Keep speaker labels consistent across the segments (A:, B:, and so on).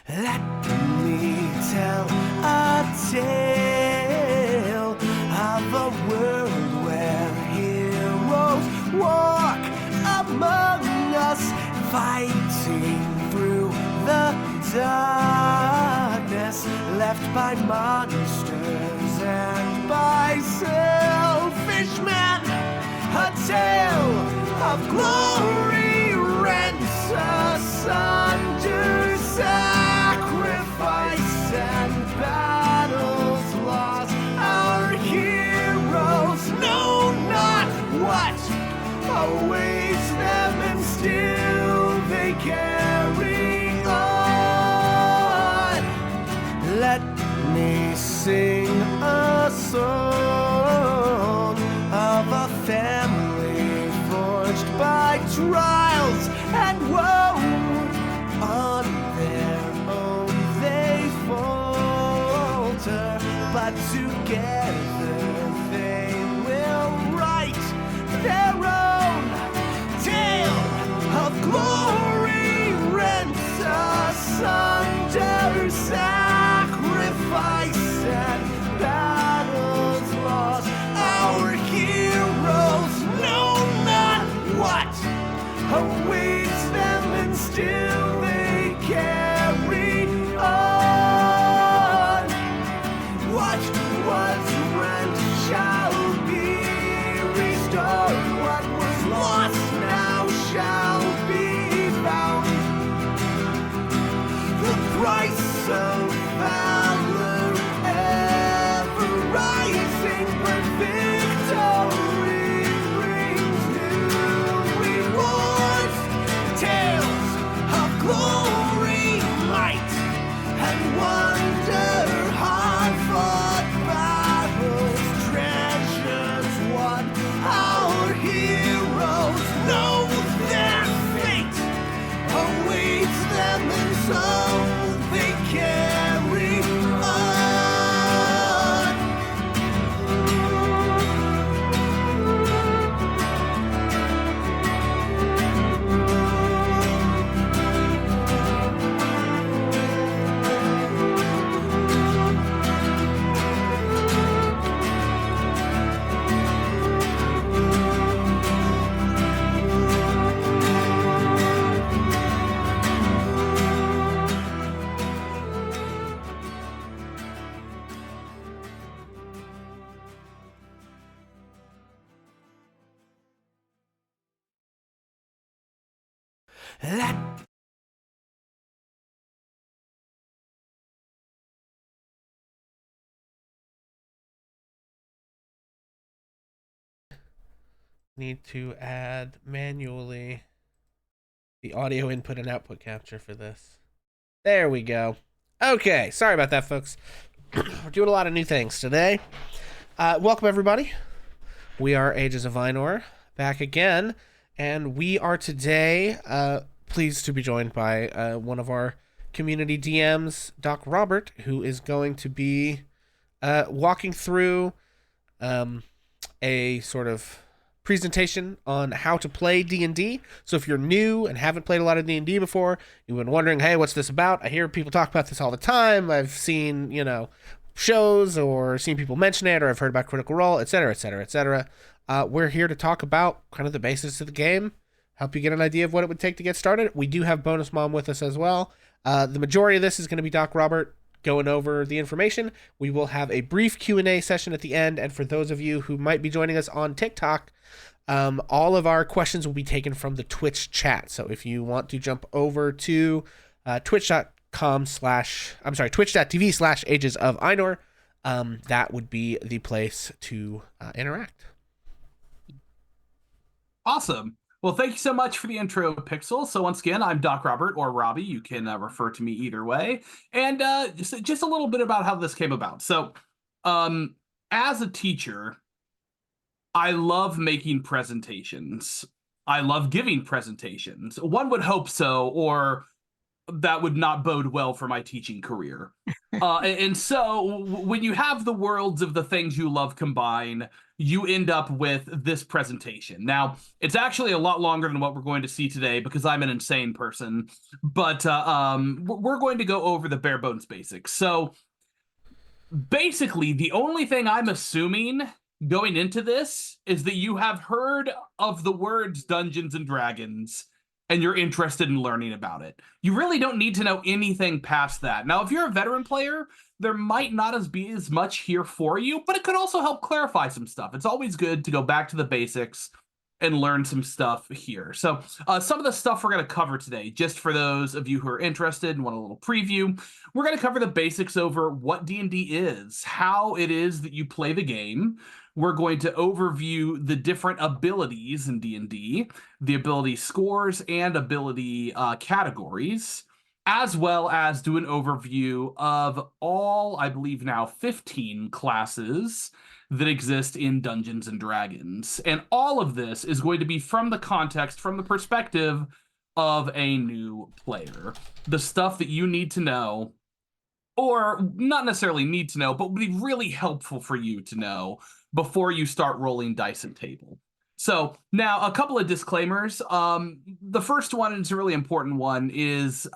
A: Let me tell a tale of a world where heroes walk among us, fighting through the darkness left by monsters and by selfish men. A tale of glory rents asunder, sacrifice and battles lost. Our heroes know not what awaits them, and still they carry on. Let me sing a song of a family forged by trials and woe. On their own they falter, but together they will write their own tale of glory rent asunder, sacrifice and battles lost. Our heroes know not what awaits them, and still they carry on. What was rent shall be restored, what was lost now shall be found. The price of valor ever rising, but victory brings new rewards. Tales of glory, might, and wonder, hard-fought battles, treasures won. Our heroes know their fate awaits them, and so they carry on. Let need to add manually the audio input and output capture for this. There we go. Okay, sorry about that, folks. We're doing a lot of new things today. Welcome, everybody. We are Ages of Einor, back again, and we are today pleased to be joined by one of our community DMs, DocRobert, who is going to be walking through a sort of presentation on how to play D&D. So if you're new and haven't played a lot of D&D before, you've been wondering, hey, what's this about? I hear people talk about this all the time. I've seen, shows or seen people mention it, or I've heard about Critical Role, etc., etc., etc. We're here to talk about kind of the basics of the game, help you get an idea of what it would take to get started. We do have BonusMom with us as well. The majority of this is going to be DocRobert going over the information. We will have a brief Q&A session at the end, and for those of you who might be joining us on TikTok, all of our questions will be taken from the Twitch chat. So if you want to jump over to twitch.tv/Ages of Einor, that would be the place to interact.
B: Awesome. Well, thank you so much for the intro, Pixl. So once again, I'm DocRobert, or Robbie. You can refer to me either way. And just a little bit about how this came about. So as a teacher, I love making presentations. I love giving presentations. One would hope so, or that would not bode well for my teaching career. And so when you have the worlds of the things you love combine, you end up with this presentation. Now, it's actually a lot longer than what we're going to see today because I'm an insane person, but we're going to go over the bare bones basics. So basically, the only thing I'm assuming going into this is that you have heard of the words Dungeons and Dragons and you're interested in learning about it. You really don't need to know anything past that. Now, if you're a veteran player, there might not be as much here for you, but it could also help clarify some stuff. It's always good to go back to the basics and learn some stuff here. So some of the stuff we're going to cover today, just for those of you who are interested and want a little preview, we're going to cover the basics over what D&D is, how it is that you play the game. We're going to overview the different abilities in D&D, the ability scores and ability categories, as well as do an overview of all, I believe now, 15 classes that exist in Dungeons and Dragons. And all of this is going to be from the context, from the perspective of a new player. The stuff that you need to know, or not necessarily need to know, but would be really helpful for you to know before you start rolling dice and table. So now a couple of disclaimers. The first one, and it's a really important one, is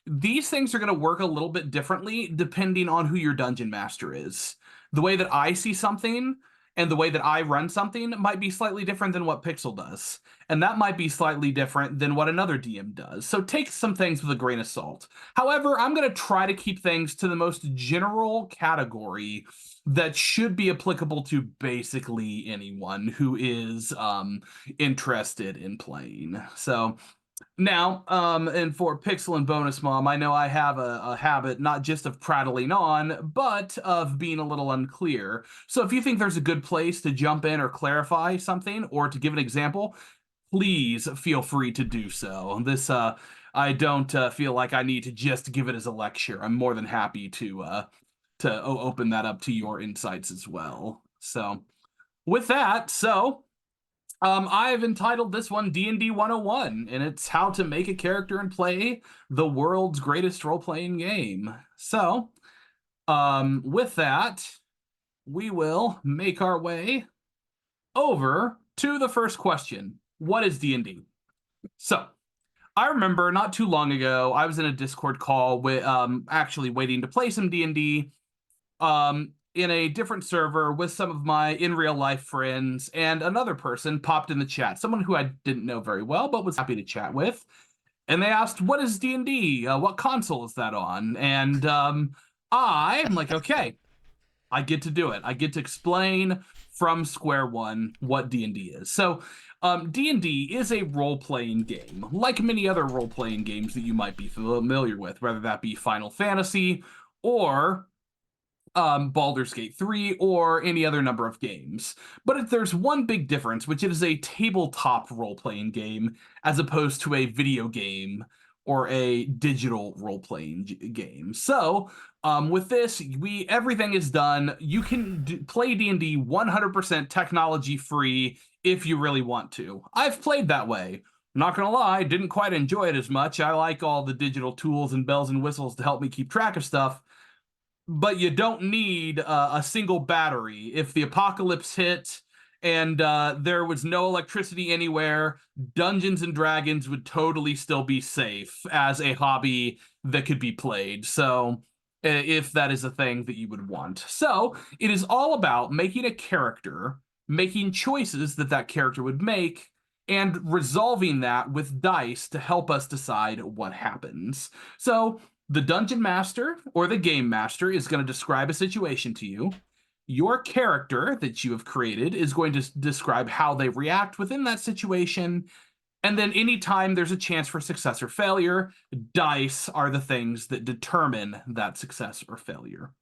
B: these things are going to work a little bit differently depending on who your dungeon master is. The way that I see something and the way that I run something might be slightly different than what Pixl does. And that might be slightly different than what another DM does. So take some things with a grain of salt. However, I'm going to try to keep things to the most general category that should be applicable to basically anyone who is interested in playing. So now, and for Pixl and BonusMom, I know I have a habit not just of prattling on, but of being a little unclear. So if you think there's a good place to jump in or clarify something, or to give an example, please feel free to do so. This, I don't feel like I need to just give it as a lecture. I'm more than happy to open that up to your insights as well. So with that, I've entitled this one D&D 101, and it's how to make a character and play the world's greatest role-playing game. So, with that, we will make our way over to the first question. What is D&D? So, I remember not too long ago, I was in a Discord call with actually waiting to play some D&D. In a different server with some of my in real life friends, and another person popped in the chat, someone who I didn't know very well, but was happy to chat with. And they asked, what is D&D? What console is that on? And I'm like, okay, I get to do it. I get to explain from square one what D&D is. So D&D is a role-playing game, like many other role-playing games that you might be familiar with, whether that be Final Fantasy or Baldur's Gate 3 or any other number of games. But there's one big difference, which is a tabletop role-playing game as opposed to a video game or a digital role-playing game. So with this, everything is done. You can play D&D 100% technology-free if you really want to. I've played that way. Not gonna lie, didn't quite enjoy it as much. I like all the digital tools and bells and whistles to help me keep track of stuff. But you don't need a single battery. If the apocalypse hit and there was no electricity anywhere, Dungeons and Dragons would totally still be safe as a hobby that could be played. So if that is a thing that you would want. So it is all about making a character, making choices that character would make, and resolving that with dice to help us decide what happens. So the dungeon master or the game master is going to describe a situation to you. Your character that you have created is going to describe how they react within that situation. And then anytime there's a chance for success or failure, dice are the things that determine that success or failure.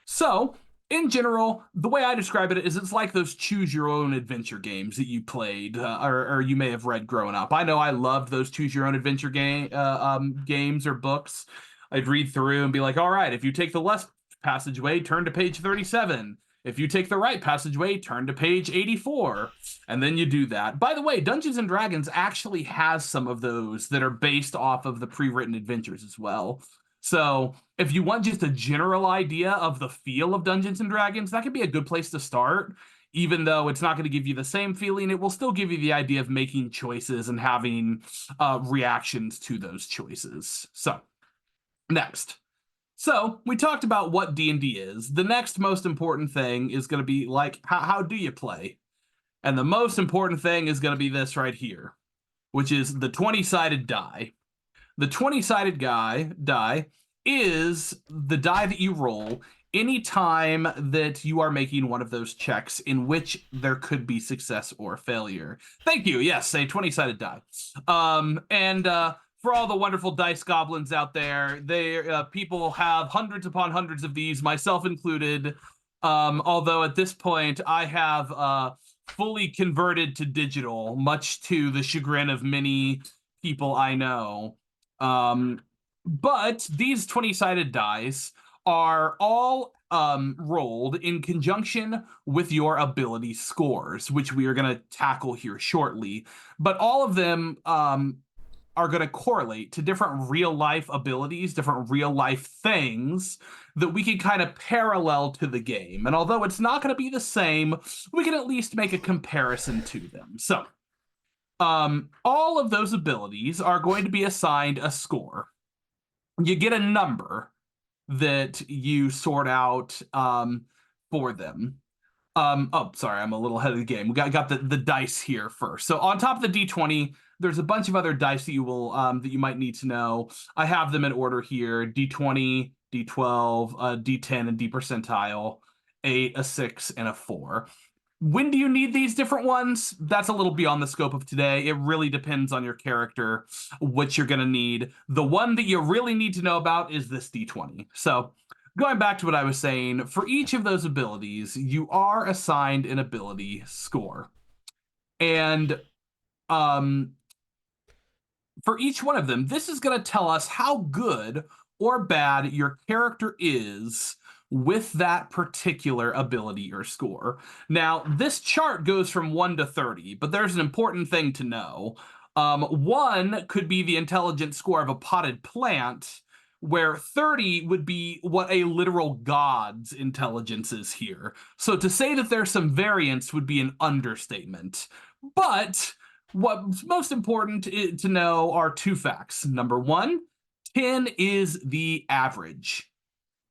B: So, in general, the way I describe it is it's like those choose-your-own-adventure games that you played or you may have read growing up. I know I loved those choose-your-own-adventure games or books. I'd read through and be like, all right, if you take the left passageway, turn to page 37. If you take the right passageway, turn to page 84, and then you do that. By the way, Dungeons and Dragons actually has some of those that are based off of the pre-written adventures as well. So if you want just a general idea of the feel of Dungeons and Dragons, that could be a good place to start. Even though it's not going to give you the same feeling, it will still give you the idea of making choices and having reactions to those choices. So, next. So, we talked about what D&D is. The next most important thing is going to be, like, how do you play? And the most important thing is going to be this right here, which is the 20-sided die. The 20-sided die is the die that you roll anytime that you are making one of those checks in which there could be success or failure. Thank you. Yes, a 20-sided die. For all the wonderful dice goblins out there, people have hundreds upon hundreds of these, myself included. Although at this point, I have fully converted to digital, much to the chagrin of many people I know. But these 20-sided dice are all rolled in conjunction with your ability scores, which we are going to tackle here shortly. But all of them are going to correlate to different real-life abilities, different real-life things that we can kind of parallel to the game. And although it's not going to be the same, we can at least make a comparison to them. So, all of those abilities are going to be assigned a score. You get a number that you sort out for them. Oh, sorry, I'm a little ahead of the game. We got the dice here first. So on top of the D20, there's a bunch of other dice that you might need to know. I have them in order here: D20, D12, D10, and D percentile, 8, a 6, and a 4. When do you need these different ones? That's a little beyond the scope of today. It really depends on your character, what you're going to need. The one that you really need to know about is this D20. So, going back to what I was saying, for each of those abilities, you are assigned an ability score. And for each one of them, this is going to tell us how good or bad your character is with that particular ability or score. Now, this chart goes from 1 to 30, but there's an important thing to know. 1 could be the intelligence score of a potted plant, where 30 would be what a literal god's intelligence is here. So to say that there's some variance would be an understatement. But what's most important to know are 2 facts. Number 1, 10 is the average.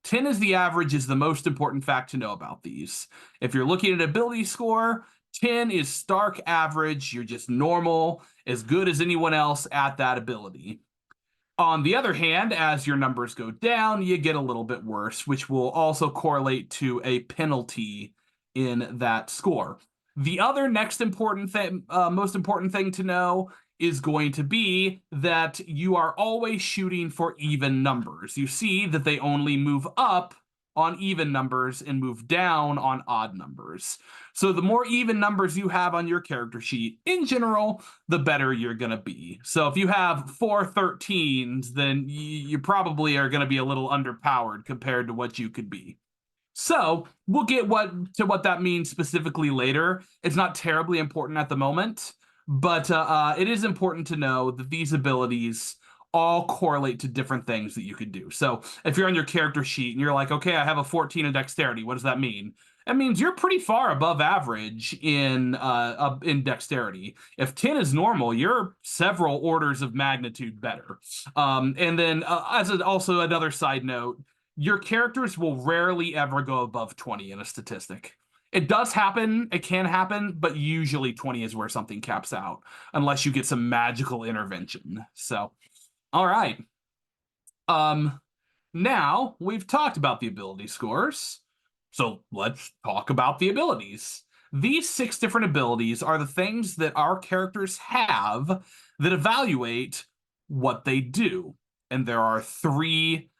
B: 10 is the average is the most important fact to know about these. If you're looking at ability score, 10 is stark average. You're just normal, as good as anyone else at that ability. On the other hand, as your numbers go down, you get a little bit worse, which will also correlate to a penalty in that score. The other next important thing, most important thing to know is going to be that you are always shooting for even numbers. You see that they only move up on even numbers and move down on odd numbers. So the more even numbers you have on your character sheet, in general, the better you're going to be. So if you have 4 13s, then you probably are going to be a little underpowered compared to what you could be. So we'll get to what that means specifically later. It's not terribly important at the moment, but it is important to know that these abilities all correlate to different things that you could do. So if you're on your character sheet and you're like, okay, I have a 14 in dexterity, what does that mean? It means you're pretty far above average in dexterity. If 10 is normal, you're several orders of magnitude better. And then also another side note, your characters will rarely ever go above 20 in a statistic. It does happen, it can happen, but usually 20 is where something caps out, unless you get some magical intervention. So, all right. Now we've talked about the ability scores, so let's talk about the abilities. These 6 different abilities are the things that our characters have that evaluate what they do. And there are 3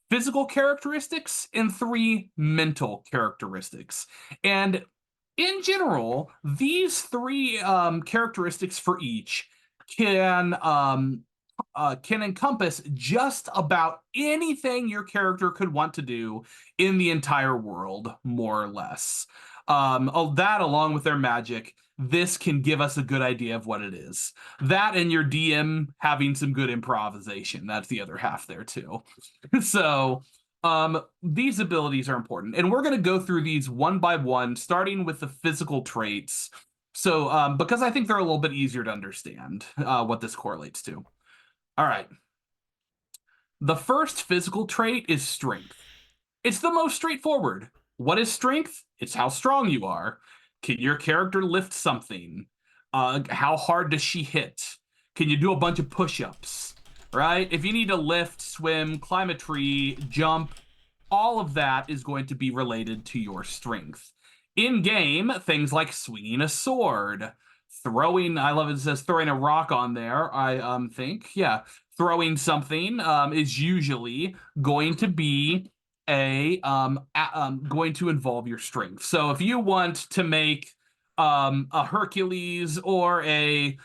B: physical characteristics and 3 mental characteristics. And in general, these 3 characteristics for each can can encompass just about anything your character could want to do in the entire world, more or less. That, along with their magic, this can give us a good idea of what it is. That and your DM having some good improvisation. That's the other half there, too. So, these abilities are important. And we're going to go through these one by one, starting with the physical traits. So, because I think they're a little bit easier to understand what this correlates to. All right. The first physical trait is strength. It's the most straightforward. What is strength? It's how strong you are. Can your character lift something? How hard does she hit? Can you do a bunch of push-ups? Right? If you need to lift, swim, climb a tree, jump, all of that is going to be related to your strength. In game, things like swinging a sword, throwing, I love it says throwing a rock on there, I think. Yeah. Throwing something is usually going to be going to involve your strength. So if you want to make a Hercules or a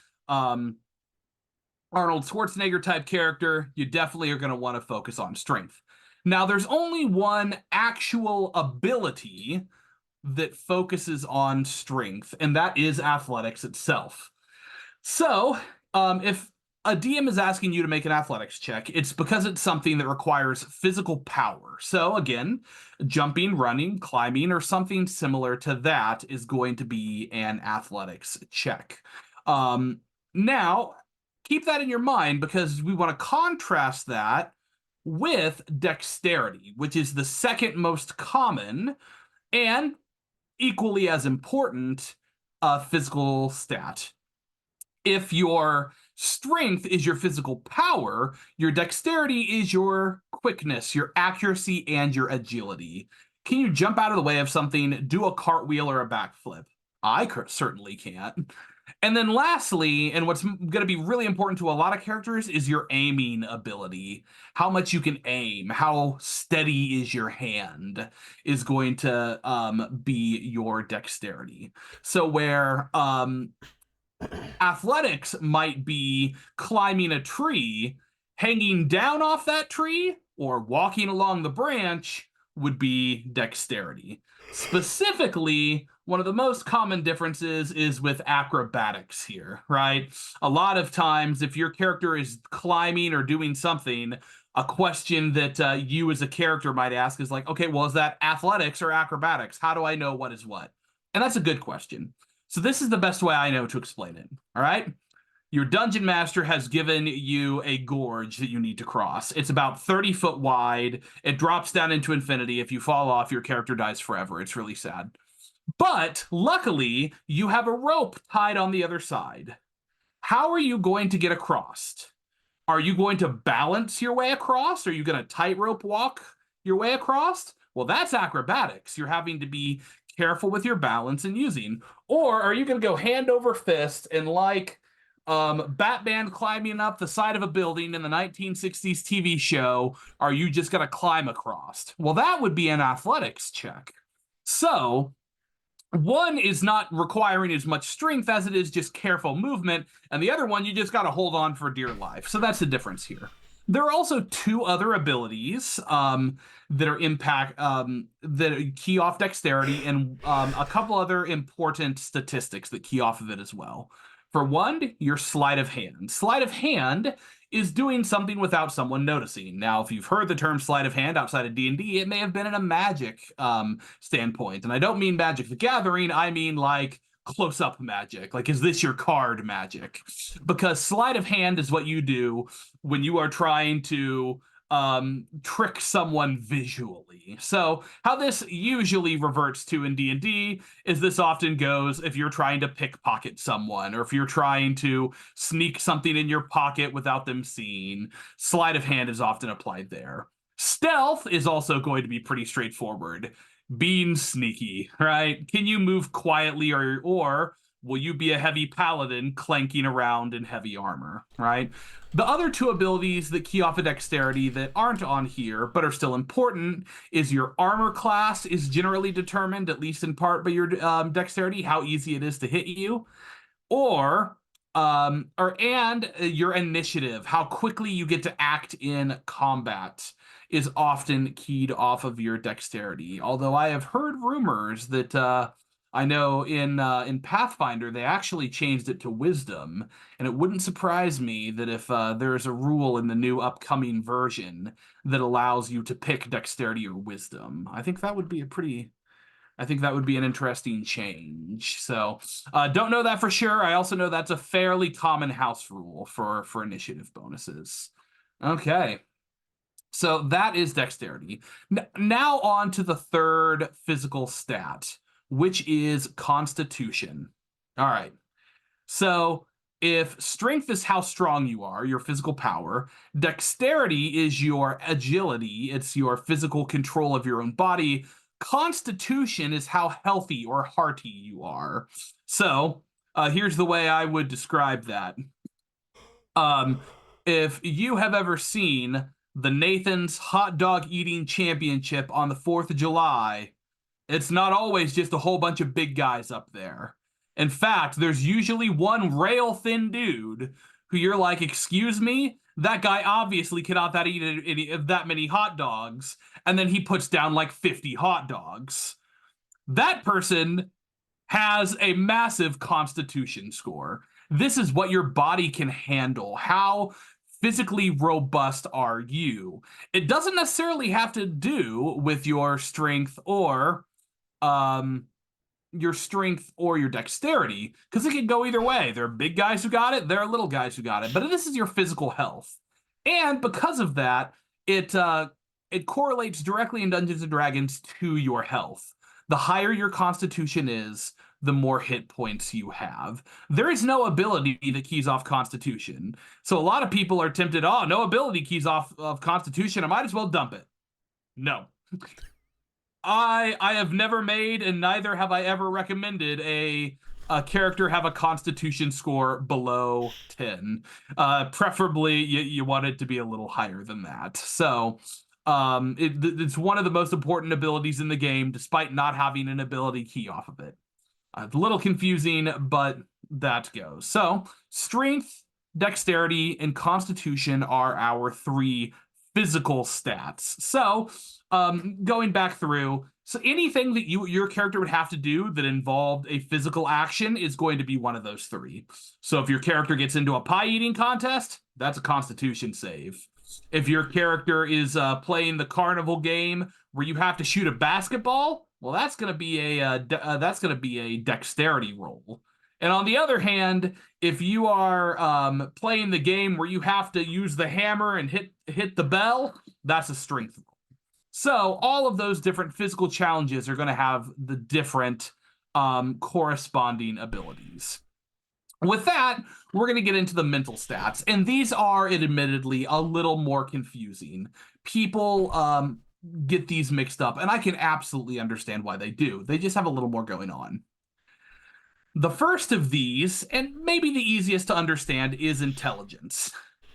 B: Arnold Schwarzenegger type character, you definitely are going to want to focus on strength. Now, there's only one actual ability that focuses on strength, and that is athletics itself. So, if a DM is asking you to make an athletics check, it's because it's something that requires physical power. So, again, jumping, running, climbing, or something similar to that is going to be an athletics check. Now, keep that in your mind because we want to contrast that with dexterity, which is the second most common and equally as important physical stat. If your strength is your physical power, your dexterity is your quickness, your accuracy, and your agility. Can you jump out of the way of something, do a cartwheel or a backflip? I certainly can't. And then lastly, and what's going to be really important to a lot of characters is your aiming ability. How much you can aim, how steady is your hand is going to be your dexterity. So where athletics might be climbing a tree, hanging down off that tree, or walking along the branch would be dexterity. Specifically, one of the most common differences is with acrobatics here, right? A lot of times, if your character is climbing or doing something, a question that you as a character might ask is like, okay, well, is that athletics or acrobatics? How do I know what is what? And that's a good question. So this is the best way I know to explain it, all right? Your dungeon master has given you a gorge that you need to cross. It's about 30 foot wide. It drops down into infinity. If you fall off, your character dies forever. It's really sad. But luckily, you have a rope tied on the other side. How are you going to get across? Are you going to balance your way across? Are you going to tightrope walk your way across? Well, that's acrobatics. You're having to be careful with your balance and using. Or are you going to go hand over fist and like Batman climbing up the side of a building in the 1960s TV show, are you just going to climb across? Well, that would be an athletics check. So one is not requiring as much strength as it is just careful movement, and the other one you just got to hold on for dear life. So that's the difference here. There are also two other abilities that are that key off dexterity, and a couple other important statistics that key off of it as well. For one, your sleight of hand. Sleight of hand is doing something without someone noticing. Now, if you've heard the term sleight of hand outside of D&D, it may have been in a magic standpoint. And I don't mean Magic the Gathering, I mean like close-up magic. Like, is this your card magic? Because sleight of hand is what you do when you are trying to trick someone visually. So how this usually reverts to in D&D is this often goes if you're trying to pickpocket someone or if you're trying to sneak something in your pocket without them seeing. Sleight of hand is often applied there. Stealth is also going to be pretty straightforward. Being sneaky, right? Can you move quietly or will you be a heavy paladin clanking around in heavy armor, right? The other two abilities that key off of dexterity that aren't on here but are still important is your armor class is generally determined, at least in part, by your dexterity, how easy it is to hit you, or Or and your initiative, how quickly you get to act in combat, is often keyed off of your dexterity. Although I have heard rumors that I know in Pathfinder they actually changed it to wisdom, and it wouldn't surprise me that if there's a rule in the new upcoming version that allows you to pick dexterity or wisdom. I think that would be an interesting change. So, don't know that for sure. I also know that's a fairly common house rule for initiative bonuses. Okay, so that is dexterity. Now on to the third physical stat, which is constitution. All right. So if strength is how strong you are, your physical power, dexterity is your agility, it's your physical control of your own body. Constitution is how healthy or hearty you are. So here's the way I would describe that. Um, if you have ever seen the Nathan's Hot Dog Eating Championship on the 4th of July, it's not always just a whole bunch of big guys up there. In fact, there's usually one rail thin dude who you're like, excuse me? That guy obviously cannot eat that many hot dogs. And then he puts down like 50 hot dogs. That person has a massive constitution score. This is what your body can handle. How physically robust are you? It doesn't necessarily have to do with um your strength or your dexterity, because it can go either way. There are big guys who got it, there are little guys who got it, but this is your physical health. And because of that, it correlates directly in Dungeons and Dragons to your health. The higher your constitution is, the more hit points you have. There is no ability that keys off constitution. So a lot of people are tempted, oh, no ability keys off of constitution, I might as well dump it. No. I have never made, and neither have I ever recommended a character have a constitution score below 10. Preferably you want it to be a little higher than that. So it's one of the most important abilities in the game, despite not having an ability key off of it. It's a little confusing, but that goes. So strength, dexterity, and constitution are our three physical stats. So going back through, so anything that your character would have to do that involved a physical action is going to be one of those three. So if your character gets into a pie eating contest, that's a constitution save. If your character is playing the carnival game where you have to shoot a basketball, well, that's going to be a dexterity roll. And on the other hand, if you are playing the game where you have to use the hammer and hit the bell, that's a strength roll. So all of those different physical challenges are going to have the different corresponding abilities. With that, we're going to get into the mental stats, and these are admittedly a little more confusing. People get these mixed up, and I can absolutely understand why they do. They just have a little more going on. The first of these, and maybe the easiest to understand, is intelligence.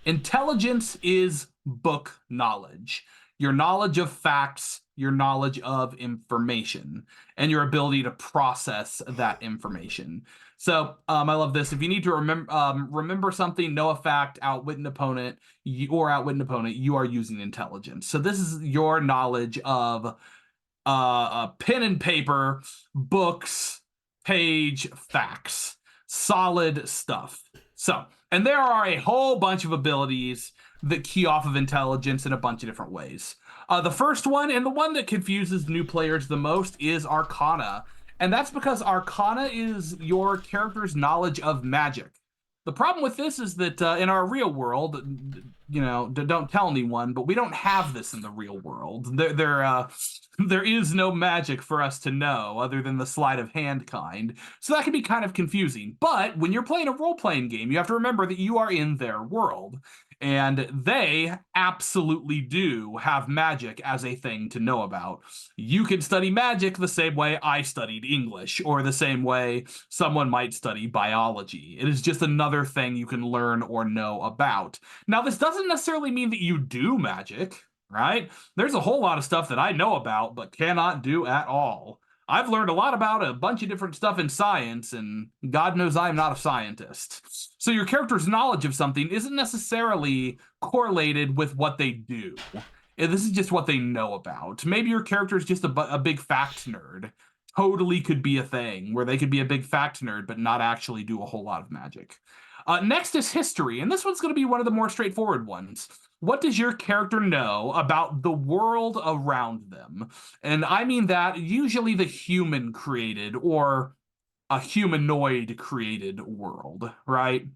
B: Intelligence is book knowledge. Your knowledge of facts, your knowledge of information, and your ability to process that information. So I love this. If you need to remember something, know a fact, outwit an opponent, you are using intelligence. So this is your knowledge of pen and paper, books, page, facts, solid stuff. So, and there are a whole bunch of abilities that key off of intelligence in a bunch of different ways. The first one, and the one that confuses new players the most, is Arcana. And that's because Arcana is your character's knowledge of magic. The problem with this is that in our real world, don't tell anyone, but we don't have this in the real world. There is no magic for us to know other than the sleight of hand kind. So that can be kind of confusing. But when you're playing a role-playing game, you have to remember that you are in their world. And they absolutely do have magic as a thing to know about. You can study magic the same way I studied English, or the same way someone might study biology. It is just another thing you can learn or know about. Now, this doesn't necessarily mean that you do magic, right? There's a whole lot of stuff that I know about, but cannot do at all. I've learned a lot about a bunch of different stuff in science, and God knows I'm not a scientist. So your character's knowledge of something isn't necessarily correlated with what they do. This is just what they know about. Maybe your character is just a big fact nerd. Totally could be a thing where they could be a big fact nerd, but not actually do a whole lot of magic. Next is history, and this one's going to be one of the more straightforward ones. What does your character know about the world around them? And I mean that usually the human created or a humanoid created world, right?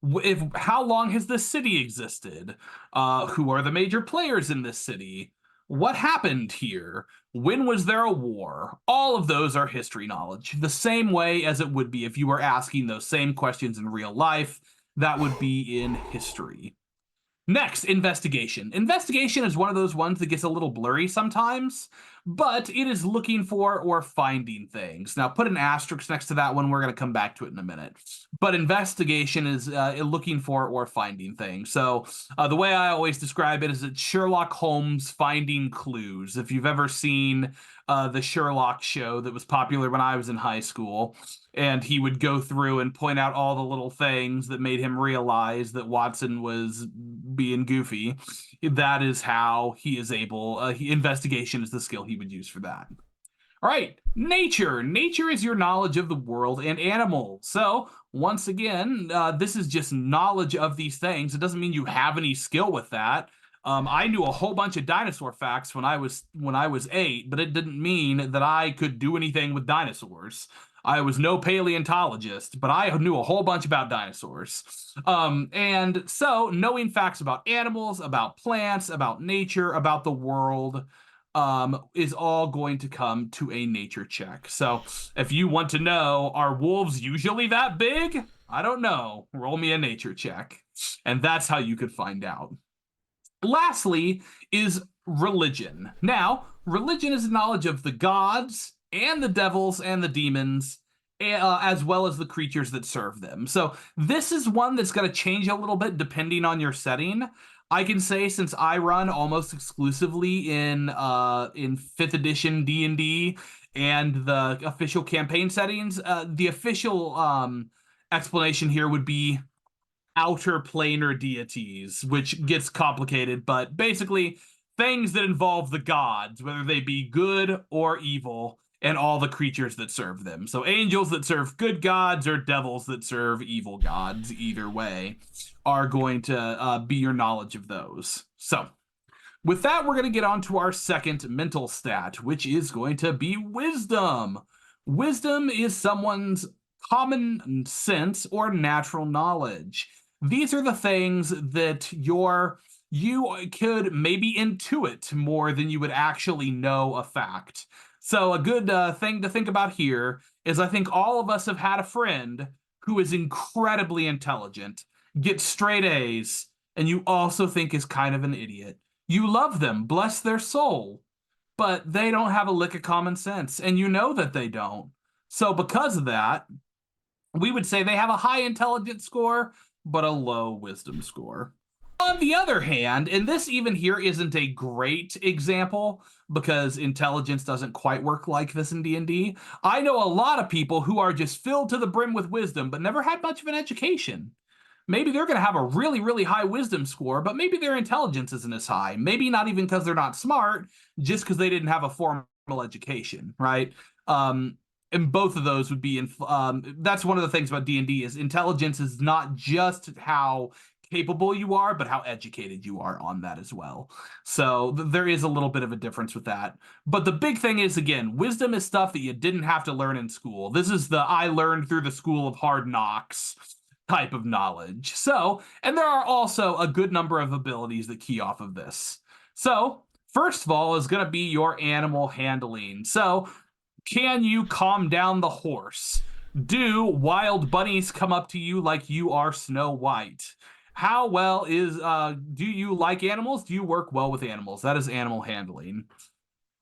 B: If how long has this city existed? Who are the major players in this city? What happened here? When was there a war? All of those are history knowledge, the same way as it would be if you were asking those same questions in real life. That would be in history. Next, investigation. Investigation is one of those ones that gets a little blurry sometimes, but it is looking for or finding things. Now, put an asterisk next to that one. We're going to come back to it in a minute. But investigation is looking for or finding things. So the way I always describe it is it's Sherlock Holmes finding clues. If you've ever seen the Sherlock show that was popular when I was in high school, and he would go through and point out all the little things that made him realize that Watson was being goofy. That is how he is able, investigation is the skill he would use for that. All right, nature. Nature is your knowledge of the world and animals. So once again, this is just knowledge of these things. It doesn't mean you have any skill with that. I knew a whole bunch of dinosaur facts when I was 8, but it didn't mean that I could do anything with dinosaurs. I was no paleontologist, but I knew a whole bunch about dinosaurs. And so knowing facts about animals, about plants, about nature, about the world, is all going to come to a nature check. So if you want to know, are wolves usually that big? I don't know. Roll me a nature check. And that's how you could find out. Lastly is religion. Now, religion is knowledge of the gods and the devils and the demons, as well as the creatures that serve them. So this is one that's going to change a little bit depending on your setting. I can say, since I run almost exclusively in 5th edition D&D and the official campaign settings, the official explanation here would be outer planar deities, which gets complicated, but basically things that involve the gods, whether they be good or evil, and all the creatures that serve them. So angels that serve good gods or devils that serve evil gods, either way, are going to be your knowledge of those. So with that, we're going to get on to our second mental stat, which is going to be wisdom. Wisdom is someone's common sense or natural knowledge. These are the things that you could maybe intuit more than you would actually know a fact. So a good thing to think about here is I think all of us have had a friend who is incredibly intelligent, gets straight A's, and you also think is kind of an idiot. You love them, bless their soul, but they don't have a lick of common sense, and you know that they don't. So because of that, we would say they have a high intelligence score, but a low wisdom score. On the other hand, and this even here isn't a great example because intelligence doesn't quite work like this in D&D. I know a lot of people who are just filled to the brim with wisdom, but never had much of an education. Maybe they're going to have a really, really high wisdom score, but maybe their intelligence isn't as high. Maybe not even because they're not smart, just because they didn't have a formal education, right? And both of those would be that's one of the things about D&D is intelligence is not just how capable you are, but how educated you are on that as well. So there is a little bit of a difference with that. But the big thing is, again, wisdom is stuff that you didn't have to learn in school. This is the I learned through the school of hard knocks type of knowledge. So, and there are also a good number of abilities that key off of this. So, first of all is going to be your animal handling. So, can you calm down the horse? Do wild bunnies come up to you like you are Snow White? How well do you like animals? Do you work well with animals? That is animal handling.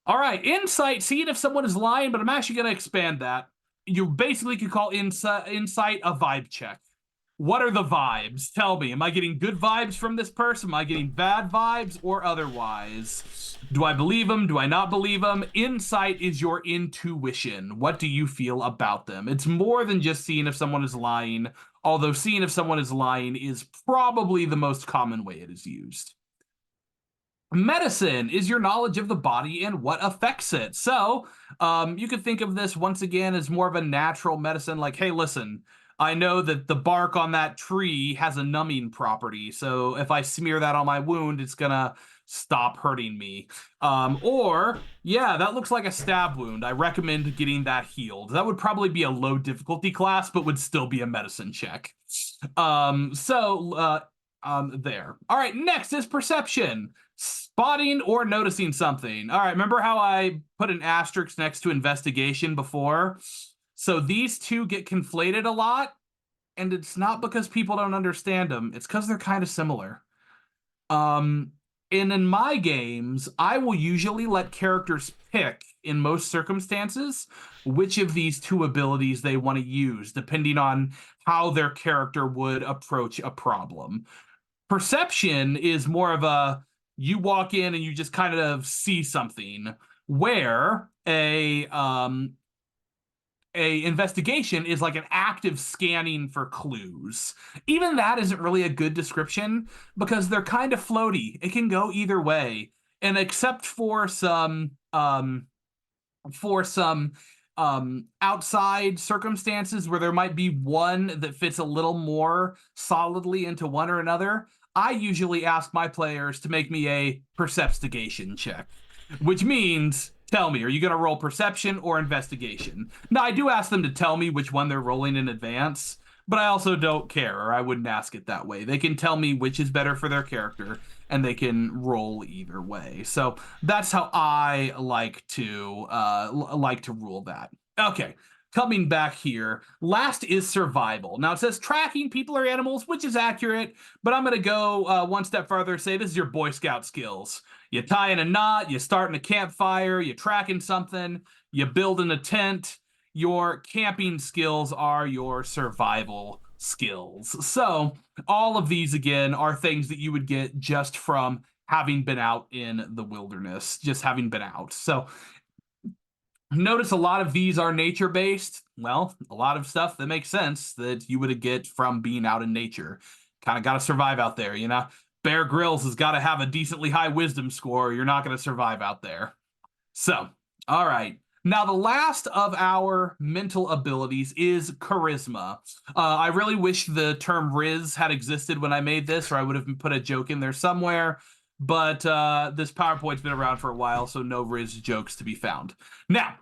B: All right, insight, seeing if someone is lying, but I'm actually going to expand that. You basically could call insight a vibe check. What are the vibes? Tell me, am I getting good vibes from this person? Am I getting bad vibes or otherwise? Do I believe them? Do I not believe them? Insight is your intuition. What do you feel about them? It's more than just seeing if someone is lying, although seeing if someone is lying is probably the most common way it is used. Medicine is your knowledge of the body and what affects it. So you could think of this once again as more of a natural medicine, like, hey, listen, I know that the bark on that tree has a numbing property. So if I smear that on my wound, it's going to stop hurting me. Or, yeah, that looks like a stab wound. I recommend getting that healed. That would probably be a low difficulty class, but would still be a medicine check. There. All right, next is perception. Spotting or noticing something. All right, remember how I put an asterisk next to investigation before? So these two get conflated a lot, and it's not because people don't understand them. It's because they're kind of similar. And in my games, I will usually let characters pick, in most circumstances, which of these two abilities they want to use, depending on how their character would approach a problem. Perception is more of a, you walk in and you just kind of see something, where a investigation is like an active scanning for clues. Even that isn't really a good description because they're kind of floaty. It can go either way. And except for some outside circumstances where there might be one that fits a little more solidly into one or another, I usually ask my players to make me a percepstigation check, which means, tell me, are you going to roll perception or investigation? Now, I do ask them to tell me which one they're rolling in advance, but I also don't care, or I wouldn't ask it that way. They can tell me which is better for their character, and they can roll either way. So that's how I like to rule that. Okay, coming back here, last is survival. Now it says tracking people or animals, which is accurate, but I'm going to go one step further, say this is your Boy Scout skills. You tie in a knot, you start in a campfire, you tracking something, you build in a tent. Your camping skills are your survival skills. So all of these, again, are things that you would get just from having been out in the wilderness, just having been out. So notice a lot of these are nature-based. Well, a lot of stuff that makes sense that you would get from being out in nature. Kind of got to survive out there, you know? Bear Grylls has got to have a decently high wisdom score, or you're not going to survive out there. So, all right. Now, the last of our mental abilities is charisma. I really wish the term Riz had existed when I made this, or I would have put a joke in there somewhere. But this PowerPoint's been around for a while, so no Riz jokes to be found. Now,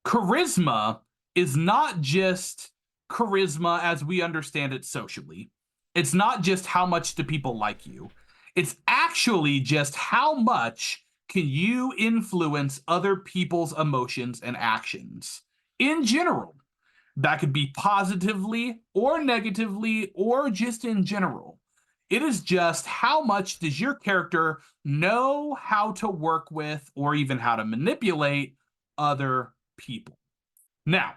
B: charisma is not just charisma as we understand it socially. It's not just how much do people like you. It's actually just how much can you influence other people's emotions and actions in general. That could be positively or negatively or just in general. It is just how much does your character know how to work with or even how to manipulate other people. Now,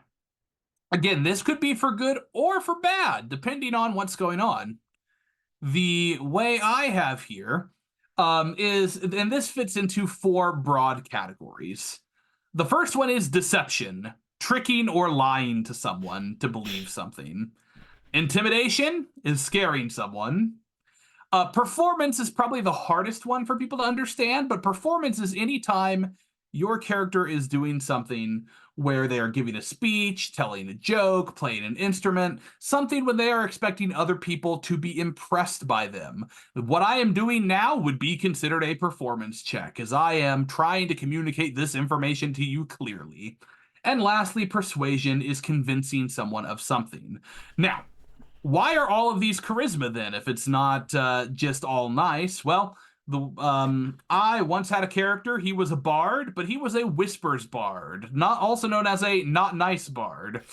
B: again, this could be for good or for bad, depending on what's going on. The way I have here is, and this fits into 4 broad categories. The first one is deception, tricking or lying to someone to believe something. Intimidation is scaring someone. Performance is probably the hardest one for people to understand, but performance is any time your character is doing something where they are giving a speech, telling a joke, playing an instrument, something when they are expecting other people to be impressed by them. What I am doing now would be considered a performance check, as I am trying to communicate this information to you clearly. And lastly, persuasion is convincing someone of something. Now, why are all of these charisma then, if it's not just all nice? Well, I once had a character. He was a bard, but he was a whispers bard, not also known as a not nice bard.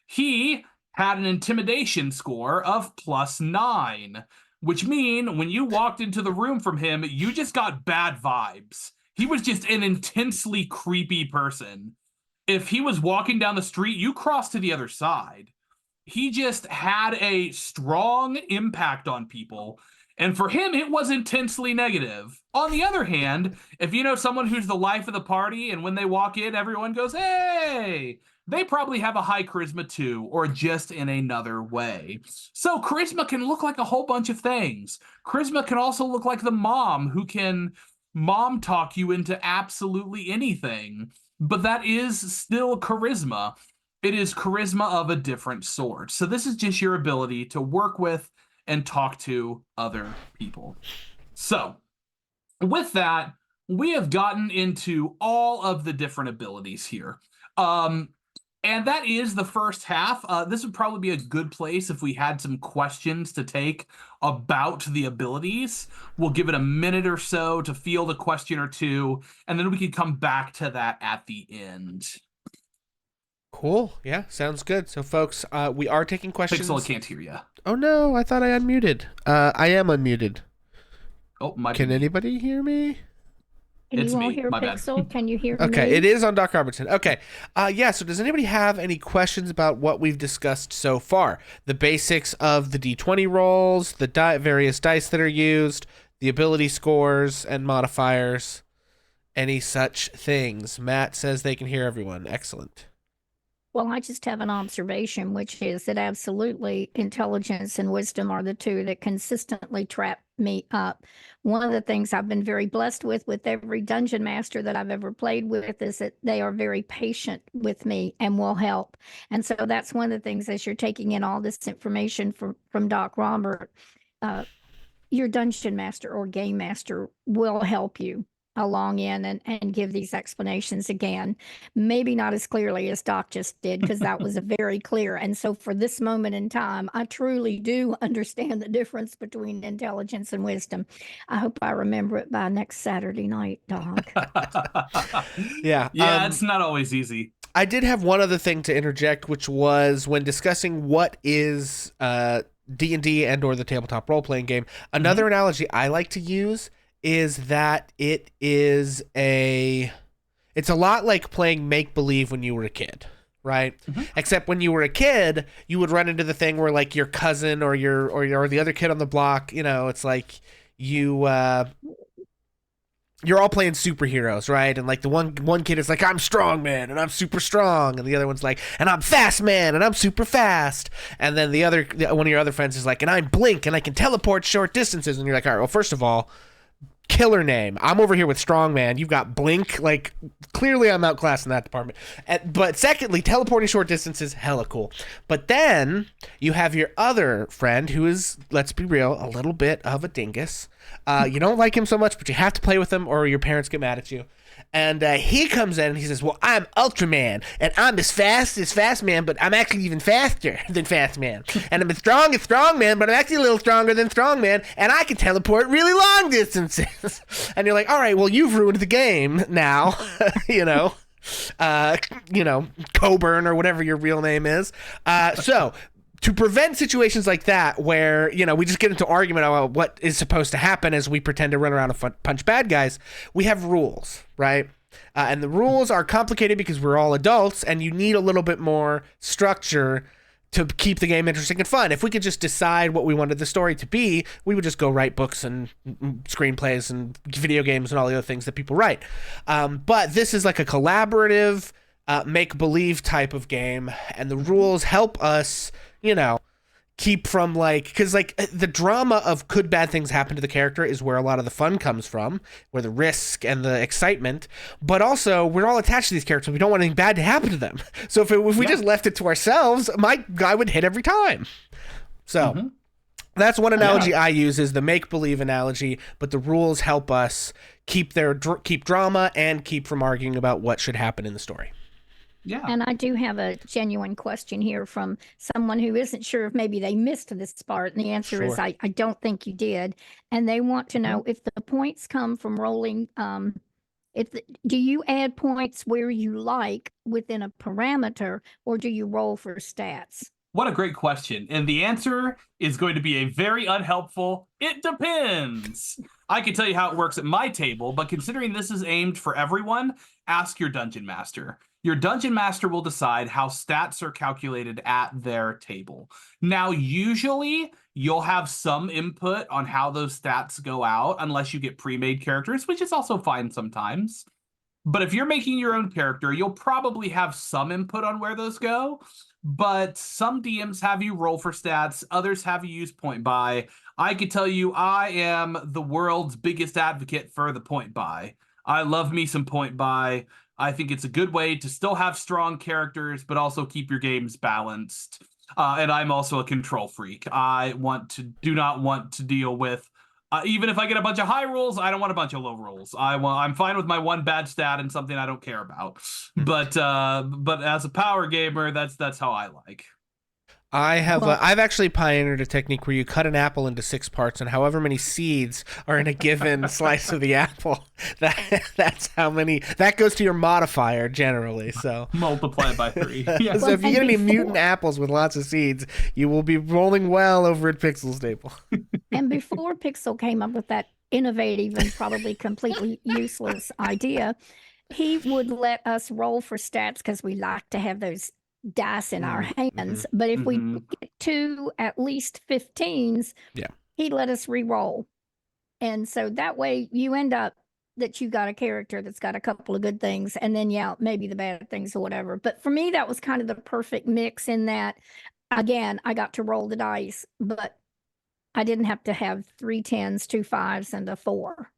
B: He had an intimidation score of +9, which mean when you walked into the room from him, you just got bad vibes. He was just an intensely creepy person. If he was walking down the street, you crossed to the other side. he just had a strong impact on people. And for him, it was intensely negative. On the other hand, if you know someone who's the life of the party and when they walk in, everyone goes, hey, they probably have a high charisma too, or just in another way. So charisma can look like a whole bunch of things. Charisma can also look like the mom who can mom talk you into absolutely anything. But that is still charisma. It is charisma of a different sort. So this is just your ability to work with and talk to other people. So with that, we have gotten into all of the different abilities here. And that is the first half. This would probably be a good place if we had some questions to take about the abilities. We'll give it a minute or so to field a question or two, and then we can come back to that at the end.
A: Cool. Yeah, sounds good. So, folks, we are taking questions.
B: Pixl, I can't hear you.
A: Oh, no, I thought I unmuted. I am unmuted.
B: Oh, my.
A: Can anybody hear me?
C: Can
B: It's
C: you all
B: me.
C: hear
B: My bad.
C: Pixl? Can you hear
A: Okay,
C: me?
A: it is on Doc Robertson. Okay. Yeah, so does anybody have any questions about what we've discussed so far? The basics of the D20 rolls, the various dice that are used, the ability scores and modifiers, any such things. Matt says they can hear everyone. Excellent.
C: Well, I just have an observation, which is that absolutely intelligence and wisdom are the two that consistently trap me up. One of the things I've been very blessed with every dungeon master that I've ever played with is that they are very patient with me and will help. And so that's one of the things as you're taking in all this information from DocRobert, your dungeon master or game master will help you along in and give these explanations again. Maybe not as clearly as Doc just did, because that was very clear. And so for this moment in time, I truly do understand the difference between intelligence and wisdom. I hope I remember it by next Saturday night, Doc.
A: Yeah.
B: Yeah, it's not always easy.
A: I did have one other thing to interject, which was when discussing what is D&D and or the tabletop role-playing game, another analogy I like to use is that it's a lot like playing make-believe when you were a kid, right? Except when you were a kid, you would run into the thing where like your cousin or the other kid on the block, you know, it's like you're all playing superheroes, right? And like the one kid is like, I'm strong man and I'm super strong, and the other one's like, and I'm fast man and I'm super fast, and then one of your other friends is like, and I'm blink and I can teleport short distances, and you're like, all right, well, first of all, killer name. I'm over here with strongman. You've got blink. Like, clearly I'm outclassed in that department. But secondly, teleporting short distances, hella cool. But then you have your other friend who is, let's be real, a little bit of a dingus. You don't like him so much, but you have to play with him or your parents get mad at you. And he comes in and he says, well, I'm Ultraman, and I'm as fast as Fast Man, but I'm actually even faster than Fast Man. And I'm as strong man, but I'm actually a little stronger than Strong Man, and I can teleport really long distances. And you're like, all right, well, you've ruined the game now, you know, Coburn or whatever your real name is. So to prevent situations like that where, you know, we just get into argument about what is supposed to happen as we pretend to run around and punch bad guys, we have rules, right? And the rules are complicated because we're all adults and you need a little bit more structure to keep the game interesting and fun. If we could just decide what we wanted the story to be, we would just go write books and screenplays and video games and all the other things that people write. But this is like a collaborative, make-believe type of game, and the rules help us, you know, keep from like, because like the drama of could bad things happen to the character is where a lot of the fun comes from, where the risk and the excitement, but also we're all attached to these characters. We don't want anything bad to happen to them. So if we just left it to ourselves, my guy would hit every time. So that's one analogy I use, is the make-believe analogy, but the rules help us keep drama and keep from arguing about what should happen in the story.
B: Yeah.
C: And I do have a genuine question here from someone who isn't sure if maybe they missed this part. And the answer is I don't think you did. And they want to know if the points come from rolling. Do you add points where you like within a parameter, or do you roll for stats?
B: What a great question. And the answer is going to be a very unhelpful, it depends. I can tell you how it works at my table, but considering this is aimed for everyone, ask your dungeon master. Your dungeon master will decide how stats are calculated at their table. Now, usually you'll have some input on how those stats go out, unless you get pre-made characters, which is also fine sometimes. But if you're making your own character, you'll probably have some input on where those go. But some DMs have you roll for stats, others have you use point buy. I could tell you I am the world's biggest advocate for the point buy. I love me some point buy. I think it's a good way to still have strong characters, but also keep your games balanced. And I'm also a control freak. Do not want to deal with, even if I get a bunch of high rolls, I don't want a bunch of low rolls. I'm fine with my one bad stat and something I don't care about. But as a power gamer, that's how I like.
A: I've actually pioneered a technique where you cut an apple into 6 parts, and however many seeds are in a given slice of the apple, that's how many that goes to your modifier generally. So
B: multiply it by 3. Yeah.
A: So if you get any mutant apples with lots of seeds, you will be rolling well over at Pixl's table.
C: And before Pixl came up with that innovative and probably completely useless idea, he would let us roll for stats because we like to have those dice in our hands. But if we get to at least 15s, he'd let us re-roll. And so that way you end up that you got a character that's got a couple of good things, and then maybe the bad things or whatever. But for me, that was kind of the perfect mix in that, again, I got to roll the dice, but I didn't have to have 3 10s, 2 5s, and a 4.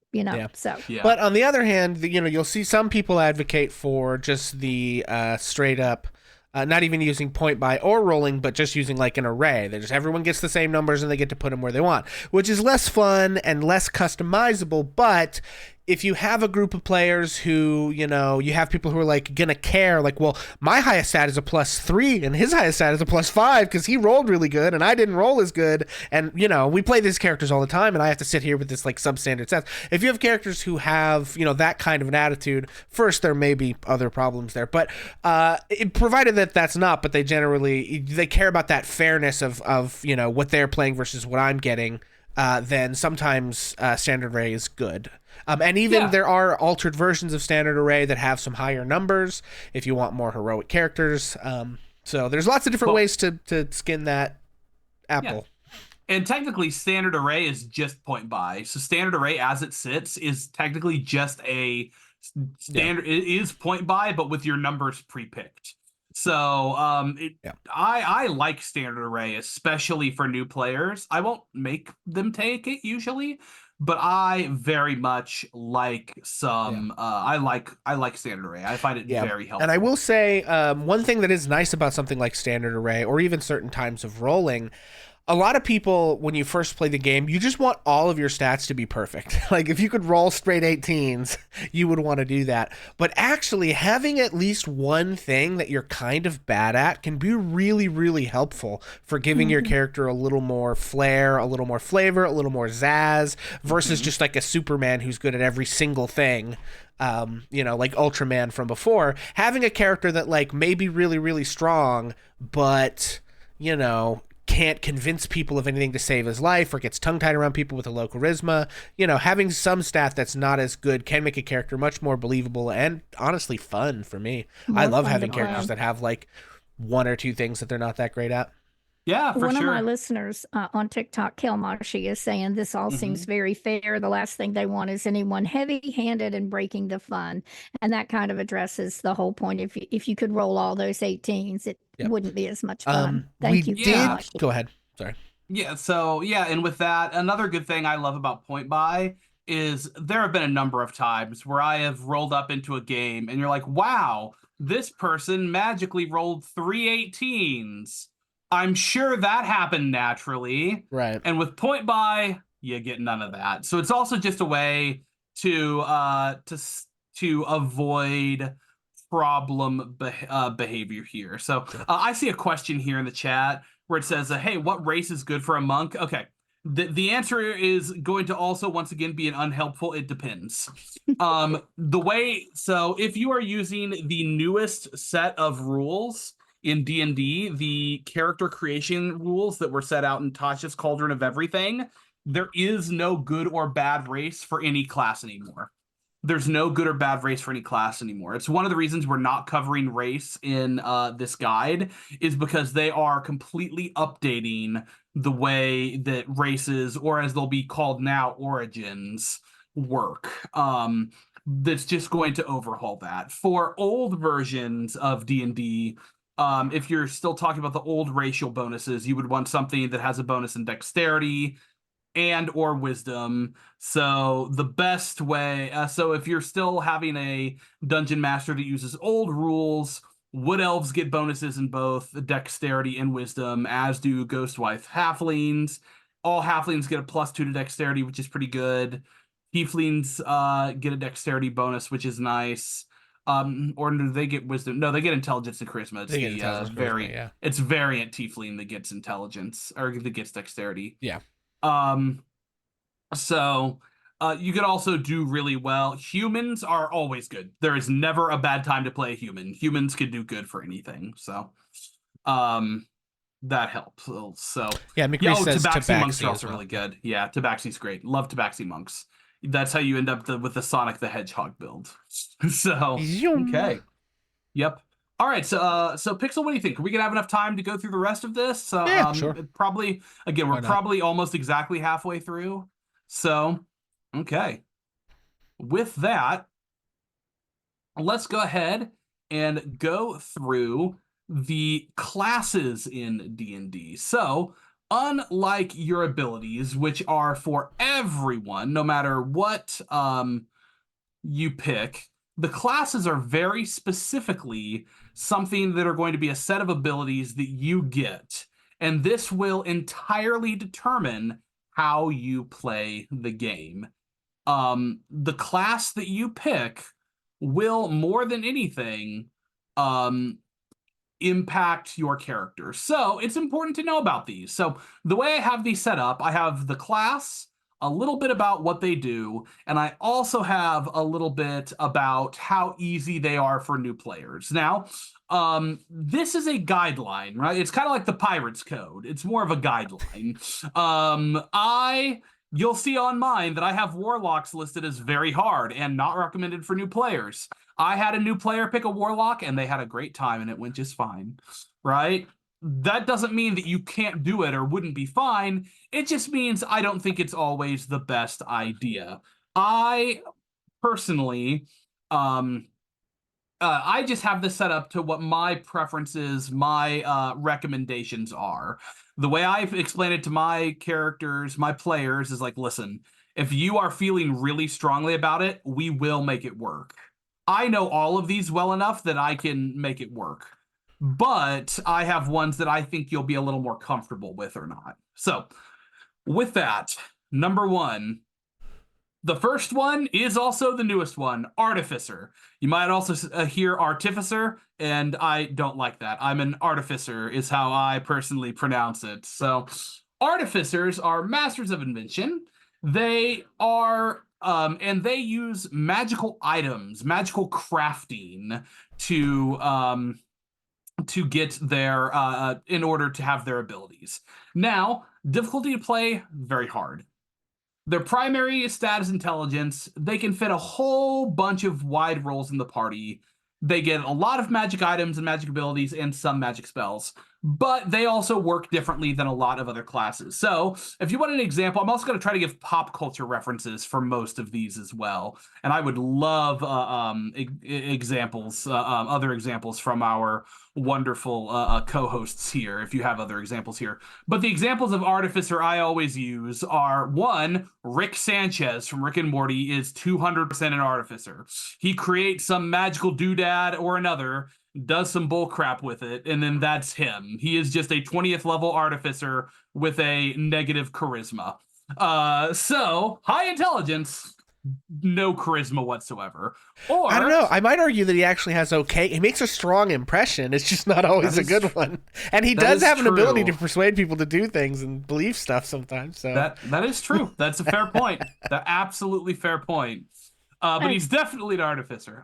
C: So.
A: Yeah. But on the other hand, you'll see some people advocate for just the straight up, not even using point buy or rolling, but just using like an array. Everyone gets the same numbers and they get to put them where they want, which is less fun and less customizable. But if you have a group of players who, you have people who are like gonna care, like, well, my highest stat is a +3 and his highest stat is a +5 because he rolled really good and I didn't roll as good. And, we play these characters all the time and I have to sit here with this like substandard stats. If you have characters who have, that kind of an attitude, first, there may be other problems there. But provided that that's not, but they care about that fairness of what they're playing versus what I'm getting, then sometimes standard array is good. And even there are altered versions of standard array that have some higher numbers if you want more heroic characters. So there's lots of different ways to skin that apple.
B: Yeah. And technically, standard array is just point buy. So standard array as it sits is technically just a standard. It is point buy, but with your numbers pre-picked. So I like standard array, especially for new players. I won't make them take it usually, but I very much like some. I like standard array. I find it very helpful.
A: And I will say one thing that is nice about something like standard array, or even certain times of rolling. A lot of people, when you first play the game, you just want all of your stats to be perfect. Like, if you could roll straight 18s, you would want to do that. But actually, having at least one thing that you're kind of bad at can be really, really helpful for giving your character a little more flair, a little more flavor, a little more zazz, versus just like a Superman who's good at every single thing. Like Ultraman from before. Having a character that, like, may be really, really strong, but, can't convince people of anything to save his life, or gets tongue-tied around people with a low charisma. Having some stat that's not as good can make a character much more believable and honestly fun for me. I love having characters that have like 1 or 2 things that they're not that great at.
B: Yeah, for
C: One
B: sure.
C: of my listeners on TikTok, Kelmashi, is saying this all seems very fair. The last thing they want is anyone heavy-handed and breaking the fun. And that kind of addresses the whole point. If you could roll all those 18s, it wouldn't be as much fun. Thank you.
A: Go ahead. Sorry.
B: Yeah, so, and with that, another good thing I love about point buy is there have been a number of times where I have rolled up into a game and you're like, wow, this person magically rolled 3 18s. I'm sure that happened naturally.
A: Right.
B: And with point buy, you get none of that. So it's also just a way to avoid problem behavior here. So I see a question here in the chat where it says, hey, what race is good for a monk? Okay. The answer is going to also, once again, be an unhelpful. It depends. So if you are using the newest set of rules in D&D, the character creation rules that were set out in Tasha's Cauldron of Everything, there is no good or bad race for any class anymore. there's no good or bad race for any class anymore. It's one of the reasons we're not covering race in this guide, is because they are completely updating the way that races, or as they'll be called now, origins, work. That's just going to overhaul that. For old versions of D&D, if you're still talking about the old racial bonuses, you would want something that has a bonus in dexterity and or wisdom. So the best way, so if you're still having a dungeon master that uses old rules, wood elves get bonuses in both dexterity and wisdom, as do ghostwife halflings. All halflings get a +2 to dexterity, which is pretty good. Tieflings get a dexterity bonus, which is nice. Or do they get wisdom? No, they get intelligence and charisma. It's
A: charisma,
B: it's variant tiefling that gets intelligence, or that gets dexterity.
A: Yeah.
B: So you could also do really well. Humans are always good. There is never a bad time to play a human. Humans can do good for anything. So that helps. So
A: yeah, McCree says
B: Tabaxi monks are
A: Tabaxi
B: also really good. Yeah, Tabaxi's great. Love Tabaxi monks. That's how you end up with the Sonic the Hedgehog build. So okay. Yep. All right, so Pixl, what do you think? Are we gonna have enough time to go through the rest of this?
A: Yeah, sure.
B: Probably. Again, we're probably almost exactly halfway through. So, okay. With that, let's go ahead and go through the classes in D&D. So, unlike your abilities, which are for everyone, no matter what you pick, the classes are very specifically something that are going to be a set of abilities that you get. And this will entirely determine how you play the game. The class that you pick will, more than anything, impact your character. So it's important to know about these. So the way I have these set up, I have the class, a little bit about what they do, and I also have a little bit about how easy they are for new players. Now, this is a guideline, right? It's kind of like the Pirates Code. It's more of a guideline. You'll see on mine that I have warlocks listed as very hard and not recommended for new players. I had a new player pick a warlock and they had a great time and it went just fine, right? That doesn't mean that you can't do it or wouldn't be fine. It just means I don't think it's always the best idea. I personally, I just have this set up to what my preferences, my recommendations are. The way I've explained it to my characters, my players, is like, listen, if you are feeling really strongly about it, we will make it work. I know all of these well enough that I can make it work. But I have ones that I think you'll be a little more comfortable with or not. So, with that, number one, the first one is also the newest one, Artificer. You might also hear Artificer, and I don't like that. I'm an Artificer is how I personally pronounce it. So, Artificers are masters of invention. They are, and they use magical items, magical crafting to get their, in order to have their abilities. Now, difficulty to play, very hard. Their primary stat is intelligence. They can fit a whole bunch of wide roles in the party. They get a lot of magic items and magic abilities and some magic spells, but they also work differently than a lot of other classes. So if you want an example, I'm also going to try to give pop culture references for most of these as well. And I would love examples, other examples from our wonderful co-hosts here, if you have other examples here. But the examples of Artificer I always use are, one, Rick Sanchez from Rick and Morty is 200% an Artificer. He creates some magical doodad or another, does some bull crap with it, and then that's him. He is just a 20th level Artificer with a negative charisma. So, high intelligence, no charisma whatsoever. Or
A: I don't know. I might argue that he actually has okay. He makes a strong impression. It's just not always a good one. And he does have an ability to persuade people to do things and believe stuff sometimes. So
B: that is true. That's a fair point. That absolutely fair point. But he's definitely an Artificer.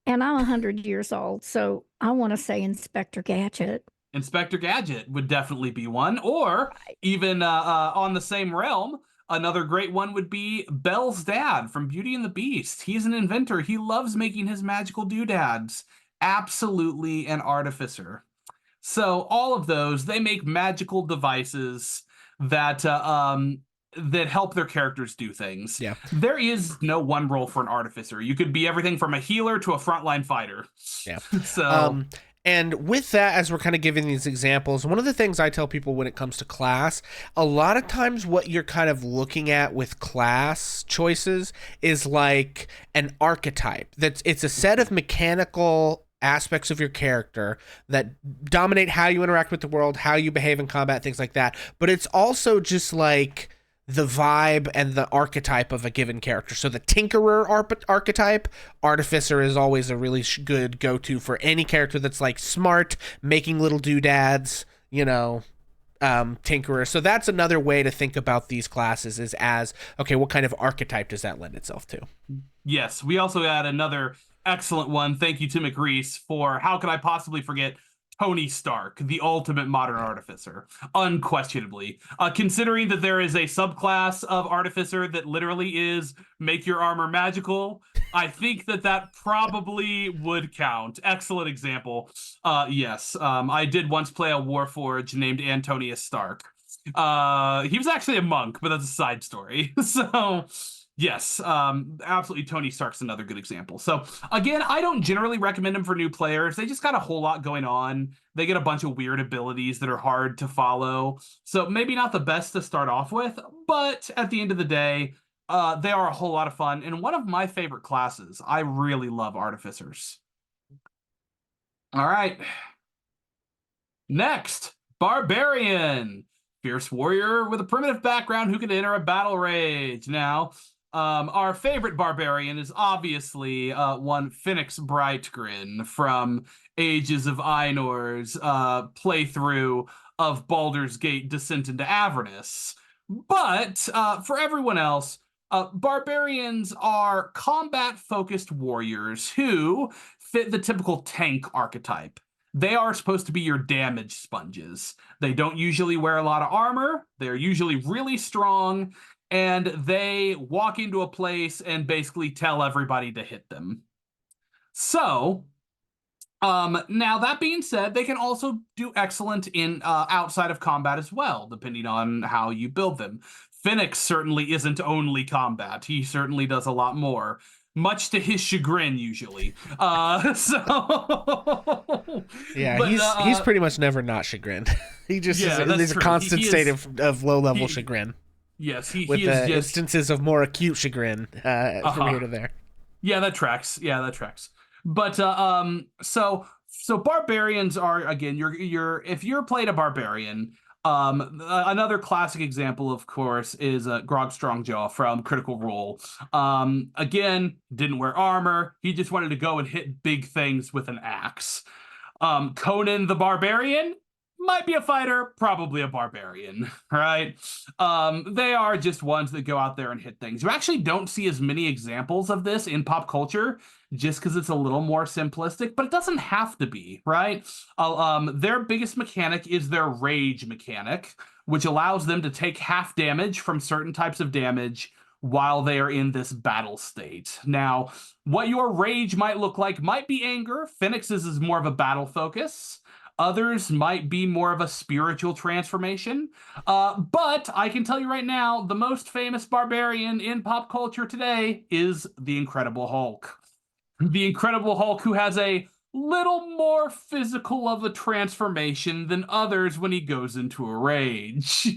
C: And I'm 100 years old, so I want to say Inspector Gadget.
B: Inspector Gadget would definitely be one. Or even on the same realm, Another great one would be Belle's dad from Beauty and the Beast. He's an inventor. He loves making his magical doodads. Absolutely an artificer. So all of those, they make magical devices that that help their characters do things.
A: Yeah.
B: There is no one role for an artificer. You could be everything from a healer to a frontline fighter.
A: Yeah.
B: So
A: and with that, as we're kind of giving these examples, one of the things I tell people when it comes to class, a lot of times what you're kind of looking at with class choices is like an archetype. It's a set of mechanical aspects of your character that dominate how you interact with the world, how you behave in combat, things like that. But it's also just like the vibe and the archetype of a given character. So the Tinkerer archetype, Artificer is always a really good go-to for any character that's like smart, making little doodads, Tinkerer. So that's another way to think about these classes is as, okay, what kind of archetype does that lend itself to?
B: Yes, we also had another excellent one. Thank you to McReese for how could I possibly forget Tony Stark, the ultimate modern artificer, unquestionably. Considering that there is a subclass of artificer that literally is make your armor magical, I think that probably would count. Excellent example. Yes, I did once play a Warforged named Antonius Stark. He was actually a monk, but that's a side story. So yes, absolutely. Tony Stark's another good example. So again, I don't generally recommend them for new players. They just got a whole lot going on. They get a bunch of weird abilities that are hard to follow. So maybe not the best to start off with, but at the end of the day, they are a whole lot of fun. And one of my favorite classes. I really love artificers. All right. Next, Barbarian. Fierce warrior with a primitive background who can enter a battle rage. Now, our favorite barbarian is obviously one Phoenix Brightgrin from Ages of Ainor's playthrough of Baldur's Gate Descent into Avernus. But for everyone else, barbarians are combat-focused warriors who fit the typical tank archetype. They are supposed to be your damage sponges. They don't usually wear a lot of armor. They're usually really strong, and they walk into a place and basically tell everybody to hit them. So, now that being said, they can also do excellent in outside of combat as well, depending on how you build them. Phoenix certainly isn't only combat. He certainly does a lot more. Much to his chagrin, usually.
A: Yeah, but, he's pretty much never not chagrined. He just is a constant state of low-level chagrin.
B: Yes,
A: with instances of more acute chagrin from here to there.
B: Yeah, that tracks. But so barbarians are, again, if you're playing a barbarian. Another classic example, of course, is Grog Strongjaw from Critical Role. Again, didn't wear armor. He just wanted to go and hit big things with an axe. Conan the Barbarian might be a fighter, probably a barbarian, right? They are just ones that go out there and hit things. You actually don't see as many examples of this in pop culture just because it's a little more simplistic, but it doesn't have to be, right? Their biggest mechanic is their rage mechanic, which allows them to take half damage from certain types of damage while they are in this battle state. Now, what your rage might look like might be anger. Phoenix's is more of a battle focus. Others might be more of a spiritual transformation. But I can tell you right now, the most famous barbarian in pop culture today is the Incredible Hulk. The Incredible Hulk, who has a little more physical of a transformation than others when he goes into a rage.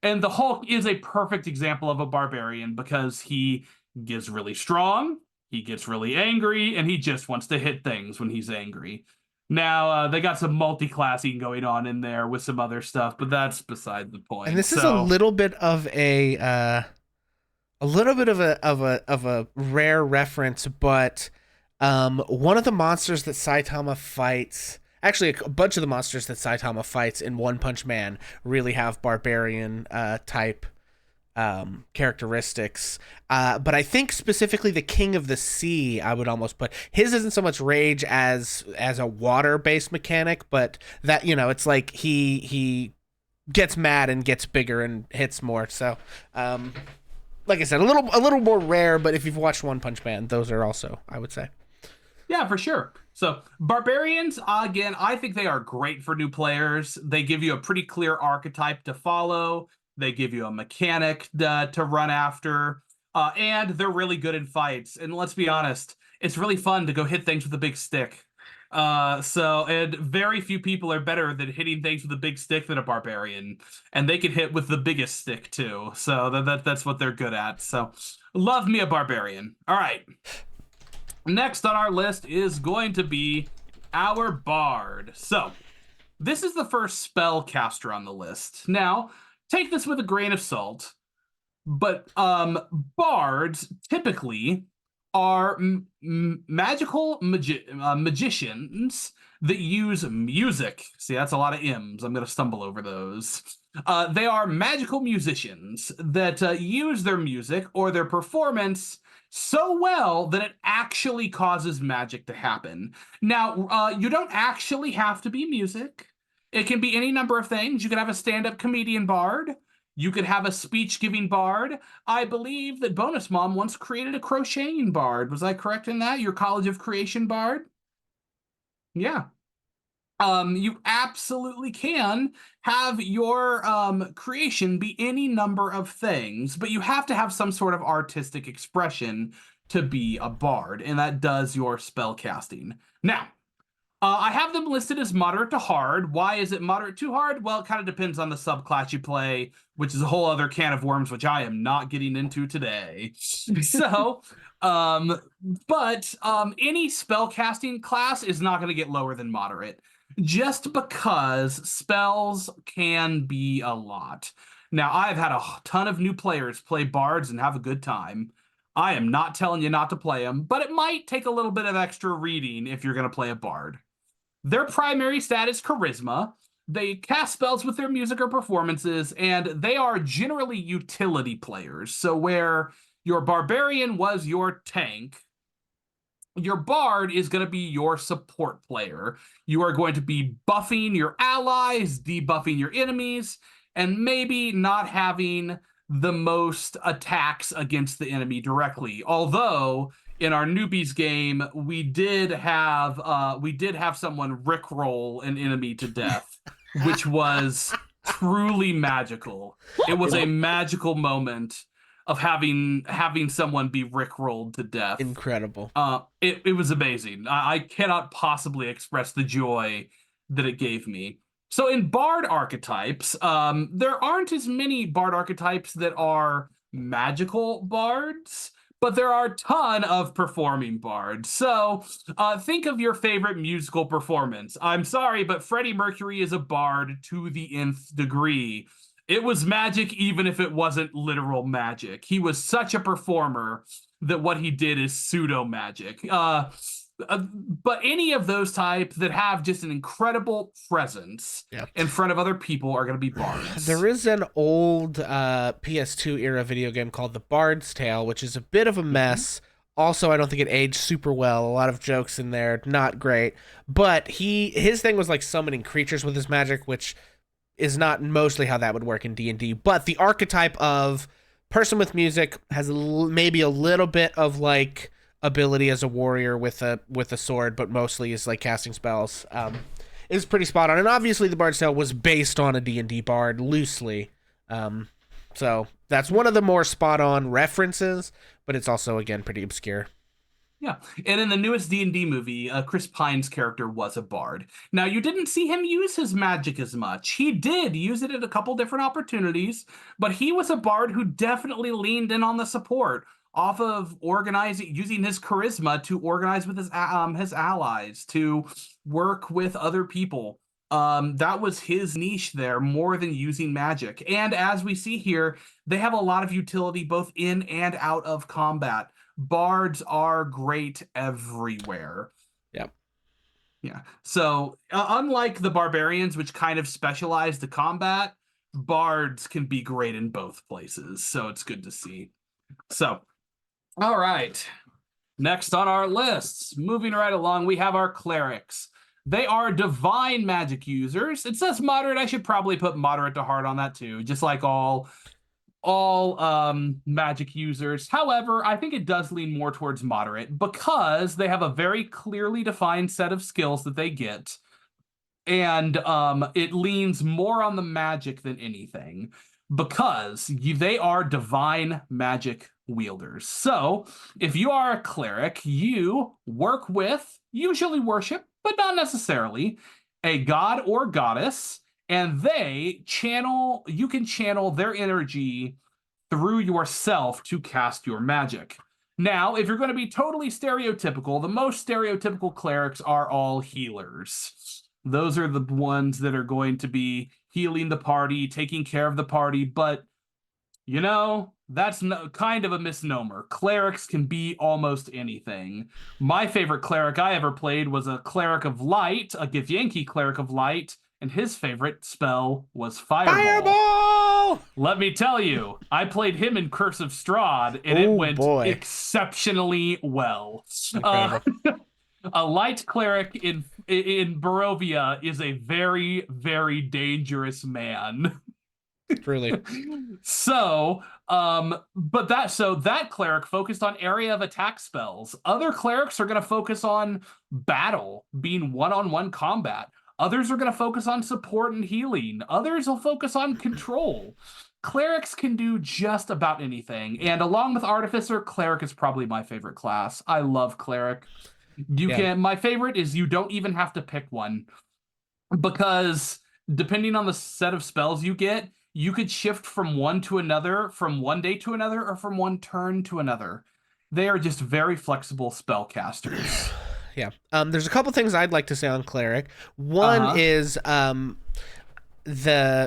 B: And the Hulk is a perfect example of a barbarian because he gets really strong, he gets really angry, and he just wants to hit things when he's angry. Now, they got some multi-classing going on in there with some other stuff, but that's beside the point.
A: And this is a little bit of a rare reference, but one of the monsters that Saitama fights, actually a bunch of the monsters that Saitama fights in One Punch Man really have barbarian type characteristics, but I think specifically the King of the Sea, I would almost put his isn't so much rage as a water based mechanic, but that it's like he gets mad and gets bigger and hits more. So, like I said, a little more rare. But if you've watched One Punch Man, those are also, I would say.
B: Yeah, for sure. So barbarians, again, I think they are great for new players. They give you a pretty clear archetype to follow. They give you a mechanic to run after, and they're really good in fights. And let's be honest, it's really fun to go hit things with a big stick. And very few people are better than hitting things with a big stick than a barbarian, and they can hit with the biggest stick too. So that's what they're good at. So love me a barbarian. All right. Next on our list is going to be our Bard. So, this is the first spellcaster on the list. Now, take this with a grain of salt, but bards typically are magical magicians that use music. See, that's a lot of M's. I'm going to stumble over those. They are magical musicians that use their music or their performance so well that it actually causes magic to happen. Now, you don't actually have to be music. It can be any number of things. You could have a stand-up comedian bard. You could have a speech-giving bard. I believe that Bonus Mom once created a crocheting bard. Was I correct in that? Your College of Creation bard? Yeah. You absolutely can have your creation be any number of things, but you have to have some sort of artistic expression to be a bard, and that does your spell casting. Now, I have them listed as moderate to hard. Why is it moderate to hard? Well, it kind of depends on the subclass you play, which is a whole other can of worms, which I am not getting into today. So, any spellcasting class is not going to get lower than moderate, just because spells can be a lot. Now, I've had a ton of new players play bards and have a good time. I am not telling you not to play them, but it might take a little bit of extra reading if you're going to play a bard. Their primary stat is charisma. They cast spells with their music or performances, and they are generally utility players. So where your barbarian was your tank, your bard is going to be your support player. You are going to be buffing your allies, debuffing your enemies, and maybe not having the most attacks against the enemy directly. Although in our newbies game, we did have someone rickroll an enemy to death, which was truly magical. It was a magical moment of having someone be rickrolled to death.
A: Incredible.
B: It was amazing. I cannot possibly express the joy that it gave me. So in bard archetypes, there aren't as many bard archetypes that are magical bards, but there are a ton of performing bards. So think of your favorite musical performance. I'm sorry, but Freddie Mercury is a bard to the nth degree. It was magic even if it wasn't literal magic. He was such a performer that what he did is pseudo magic. But any of those types that have just an incredible presence in front of other people are going to be bards.
A: There is an old PS2 era video game called The Bard's Tale, which is a bit of a mess. Also, I don't think it aged super well. A lot of jokes in there, not great. But his thing was like summoning creatures with his magic, which is not mostly how that would work in D&D. But the archetype of person with music has maybe a little bit of like ability as a warrior with a sword, but mostly is like casting spells. Is pretty spot on. And obviously the Bard's Tale was based on a D&D bard loosely. So that's one of the more spot on references, but it's also again pretty obscure.
B: Yeah, and in the newest D&D movie, Chris Pine's character was a bard. Now, you didn't see him use his magic as much. He did use it at a couple different opportunities, but he was a bard who definitely leaned in on the support off of using his charisma to organize with his allies, to work with other people. That was his niche there, more than using magic. And as we see here, they have a lot of utility both in and out of combat. Bards are great everywhere. Yeah. So unlike the barbarians, which kind of specialize to combat, bards can be great in both places. So it's good to see. So, all right. Next on our lists, moving right along, we have our clerics. They are divine magic users. It says moderate. I should probably put moderate to hard on that too, just like all magic users. However, I think it does lean more towards moderate because they have a very clearly defined set of skills that they get, and it leans more on the magic than anything because they are divine magic wielders. So if you are a cleric, you work with, usually worship, but not necessarily, a god or goddess, and you can channel their energy through yourself to cast your magic. Now, if you're going to be totally stereotypical, the most stereotypical clerics are all healers. Those are the ones that are going to be healing the party, taking care of the party, but that's kind of a misnomer. Clerics can be almost anything. My favorite cleric I ever played was a cleric of light, a Githyanki cleric of light, and his favorite spell was Fireball. Let me tell you, I played him in Curse of Strahd, and it went exceptionally well. A light cleric in Barovia is a very, very dangerous man.
A: Truly.
B: So that cleric focused on area of attack spells. Other clerics are going to focus on battle, being one-on-one combat. Others are going to focus on support and healing. Others will focus on control. Clerics can do just about anything. And along with Artificer, Cleric is probably my favorite class. I love Cleric. My favorite is you don't even have to pick one, because depending on the set of spells you get, you could shift from one to another, from one day to another, or from one turn to another. They are just very flexible spellcasters.
A: Yeah. There's a couple things I'd like to say on Cleric. One is the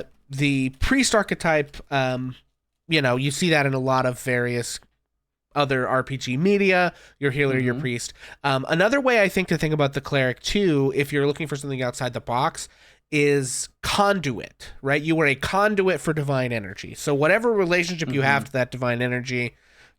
A: priest archetype. You see that in a lot of various other RPG media. Your healer, your priest. Another way I think to think about the Cleric too, if you're looking for something outside the box, is conduit, right? You are a conduit for divine energy. So whatever relationship you have to that divine energy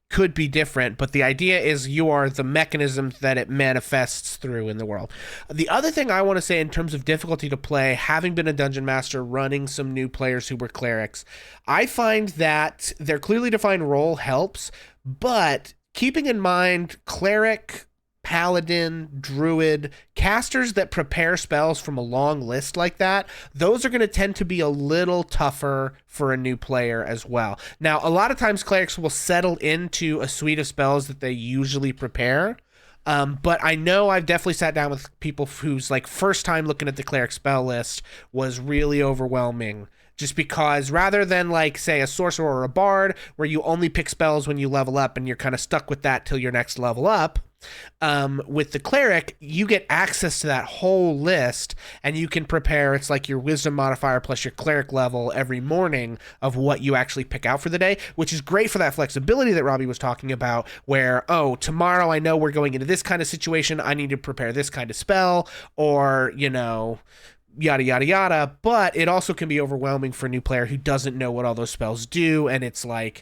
A: could be different, but the idea is you are the mechanism that it manifests through in the world. The other thing I want to say in terms of difficulty to play, having been a dungeon master, running some new players who were clerics, I find that their clearly defined role helps, but keeping in mind cleric, paladin, druid, casters that prepare spells from a long list like that, those are going to tend to be a little tougher for a new player as well. Now, a lot of times clerics will settle into a suite of spells that they usually prepare, but I know I've definitely sat down with people whose first time looking at the cleric spell list was really overwhelming. Just because rather than say a sorcerer or a bard where you only pick spells when you level up and you're kind of stuck with that till your next level up, with the cleric, you get access to that whole list and you can prepare. It's like your wisdom modifier plus your cleric level every morning of what you actually pick out for the day, which is great for that flexibility that Robbie was talking about, where, tomorrow I know we're going into this kind of situation. I need to prepare this kind of spell, or, yada, yada, yada. But it also can be overwhelming for a new player who doesn't know what all those spells do. And it's a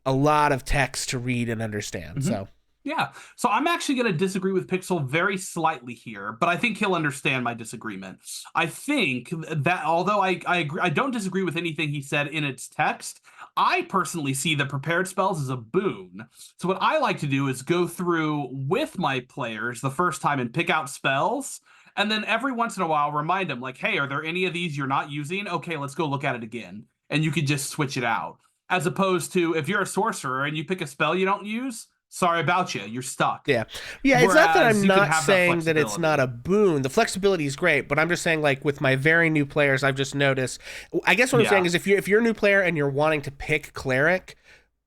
A: lot of text to read and understand. So.
B: Yeah, so I'm actually going to disagree with Pixl very slightly here, but I think he'll understand my disagreement. I think that although I agree, I don't disagree with anything he said in its text, I personally see the prepared spells as a boon. So what I like to do is go through with my players the first time and pick out spells, and then every once in a while remind them, hey, are there any of these you're not using? Okay, let's go look at it again. And you could just switch it out. As opposed to if you're a sorcerer and you pick a spell you don't use, sorry about you, you're stuck.
A: Yeah. It's not that I'm not saying that it's not a boon. The flexibility is great, but I'm just saying with my very new players, I've just noticed, I guess what I'm saying is if you're a new player and you're wanting to pick cleric,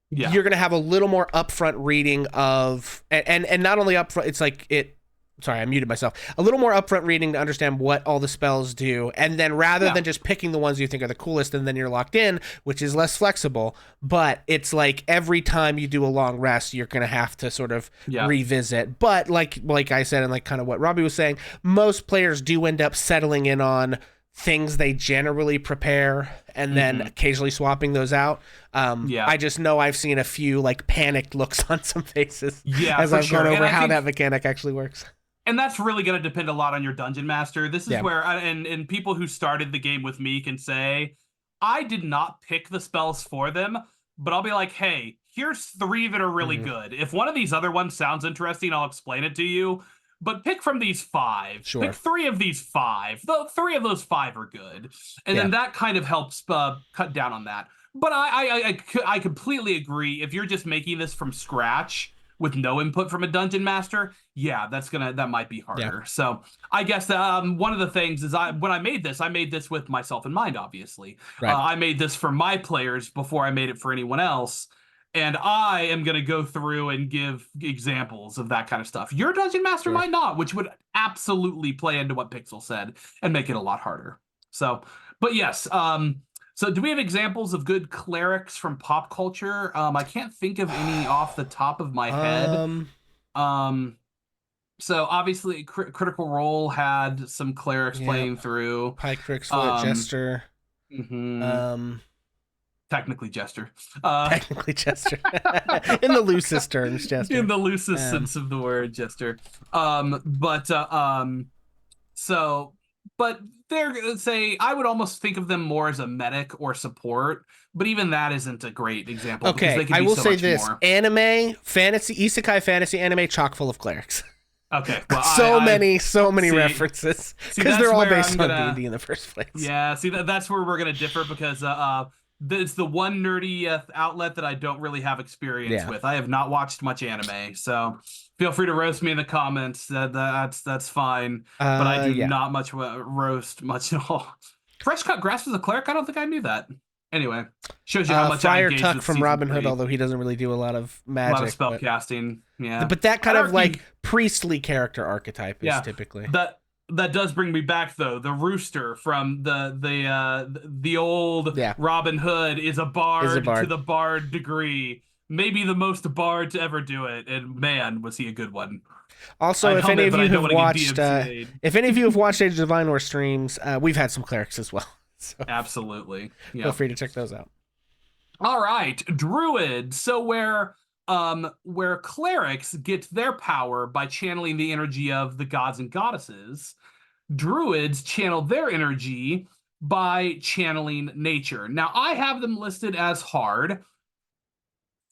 A: you're going to have a little more upfront reading of, and not only upfront, sorry, I muted myself. A little more upfront reading to understand what all the spells do. And then rather than just picking the ones you think are the coolest and then you're locked in, which is less flexible, but it's every time you do a long rest, you're going to have to sort of revisit. But like I said, and kind of what Robbie was saying, most players do end up settling in on things they generally prepare and then occasionally swapping those out. I just know I've seen a few panicked looks on some faces as I've gone over how that mechanic actually works.
B: And that's really going to depend a lot on your dungeon master. This is
A: Yeah.
B: where, and people who started the game with me can say, I did not pick the spells for them, but I'll be like, hey, here's 3 that are really good. If one of these other ones sounds interesting, I'll explain it to you. But pick from these 5.
A: Sure.
B: Pick 3 of these 5. The 3 of those 5 are good, and then that kind of helps cut down on that. But I completely agree. If you're just making this from scratch with no input from a dungeon master, yeah, that might be harder. So I guess one of the things is when I made this with myself in mind. Obviously,
A: Right.
B: I made this for my players before I made it for anyone else. And I am going to go through and give examples of that kind of stuff. Your dungeon master might not, which would absolutely play into what Pixl said and make it a lot harder. So, but yes. So do we have examples of good clerics from pop culture? I can't think of any off the top of my head. So obviously Critical Role had some clerics playing through.
A: Pike, Crixfoot, Jester.
B: Technically Jester.
A: Technically Jester. In the loosest terms, Jester.
B: In the loosest sense of the word, Jester. But they're say I would almost think of them more as a medic or support, but even that isn't a great example.
A: Okay, I will say this: anime, fantasy, isekai fantasy anime, chock full of clerics.
B: Okay, well,
A: so many references because they're all based on D&D in the first place.
B: Yeah, see that's where we're gonna differ because it's the one nerdy outlet that I don't really have experience with. I have not watched much anime, so feel free to roast me in the comments. That's fine. But I do not roast much at all. Fresh cut grass was a cleric? I don't think I knew that. Anyway, shows you how much
A: Friar Tuck from Robin Hood, although he doesn't really do a lot of magic.
B: A lot of spell casting, yeah.
A: But that kind of like priestly character archetype is typically.
B: That does bring me back though. The rooster from the old Robin Hood is a bard to the bard degree. Maybe the most bard to ever do it, and man, was he a good one.
A: Also, if any of you have watched Age of Divine War streams, we've had some clerics as well. So
B: absolutely. Yep.
A: Feel free to check those out.
B: All right, druids. So where clerics get their power by channeling the energy of the gods and goddesses, druids channel their energy by channeling nature. Now, I have them listed as hard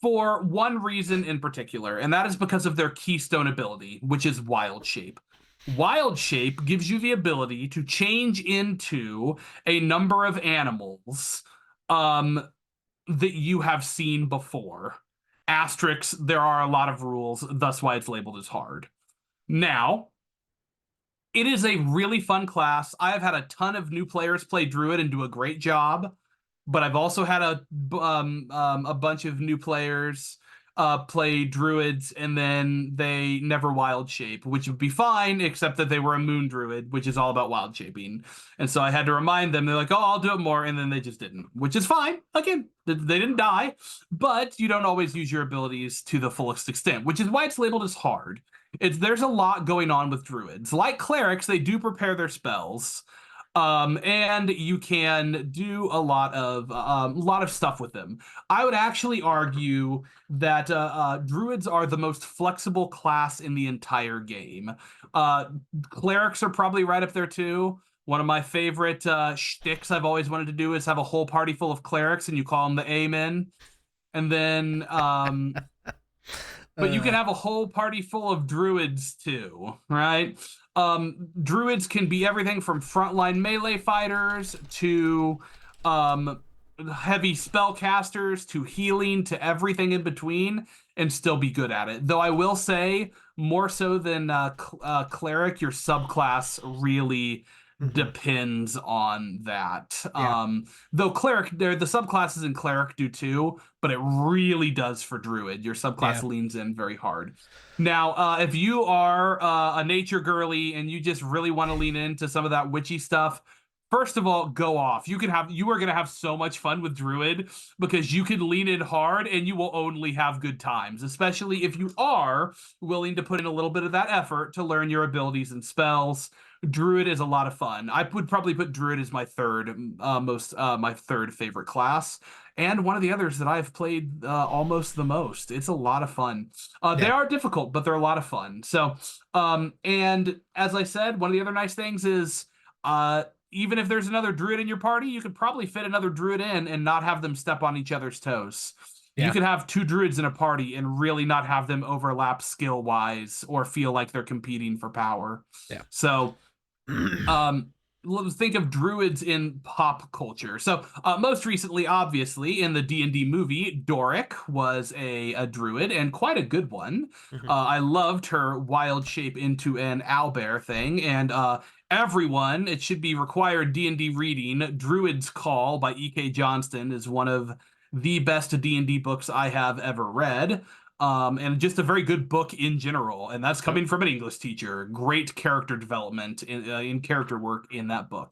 B: for one reason in particular, and that is because of their keystone ability, which is Wild Shape. Wild Shape gives you the ability to change into a number of animals that you have seen before. Asterisks, there are a lot of rules, thus why it's labeled as hard. Now, it is a really fun class. I have had a ton of new players play Druid and do a great job, but I've also had a bunch of new players play Druids and then they never Wild Shape, which would be fine, except that they were a Moon Druid, which is all about Wild Shaping. And so I had to remind them, they're like, oh, I'll do it more, and then they just didn't, which is fine. Again, they didn't die, but you don't always use your abilities to the fullest extent, which is why it's labeled as hard. There's a lot going on with Druids. Like clerics, they do prepare their spells. And you can do a lot of stuff with them. I would actually argue that druids are the most flexible class in the entire game. Clerics are probably right up there too. One of my favorite shticks I've always wanted to do is have a whole party full of clerics and you call them the Amen. And then but you can have a whole party full of druids too, right? Druids can be everything from frontline melee fighters to heavy spellcasters to healing to everything in between and still be good at it. Though I will say, more so than cleric, your subclass really depends on that. Though cleric, the subclasses in cleric do too, but it really does for druid. Your subclass leans in very hard. Now, if you are a nature girly and you just really want to lean into some of that witchy stuff, First of all, go off. You are going to have so much fun with Druid because you can lean in hard and you will only have good times, especially if you are willing to put in a little bit of that effort to learn your abilities and spells. Druid is a lot of fun. I would probably put Druid as my third favorite class, and one of the others that I've played almost the most. It's a lot of fun. They are difficult, but they're a lot of fun. So, and as I said, one of the other nice things is even if there's another druid in your party, you could probably fit another druid in and not have them step on each other's toes. You could have two druids in a party and really not have them overlap skill wise or feel like they're competing for power. So let's think of druids in pop culture. So most recently, obviously, in the D&D movie, Doric was a druid, and quite a good one. I loved her wild shape into an owlbear thing, and everyone, it should be required D&D reading. Druid's Call by E.K. Johnston is one of the best D&D books I have ever read. And just a very good book in general. And that's coming from an English teacher. Great character development in character work in that book.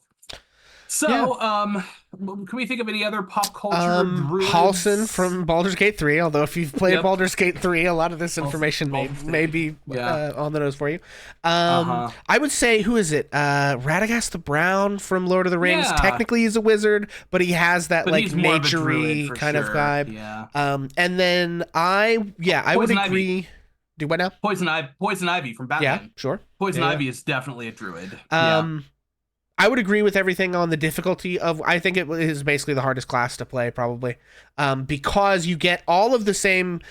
B: So, can we think of any other pop culture druids?
A: Halsin from Baldur's Gate 3, although if you've played Baldur's Gate 3, a lot of this information may be on the nose for you. I would say, who is it? Radagast the Brown from Lord of the Rings. Technically he's a wizard, but he has that like nature-y kind of vibe. And then I would agree. Do what now?
B: Poison Ivy from Batman.
A: Yeah, sure.
B: Poison Ivy is definitely a druid.
A: I would agree with everything on the difficulty of, I think it is basically the hardest class to play, probably, because you get all of the same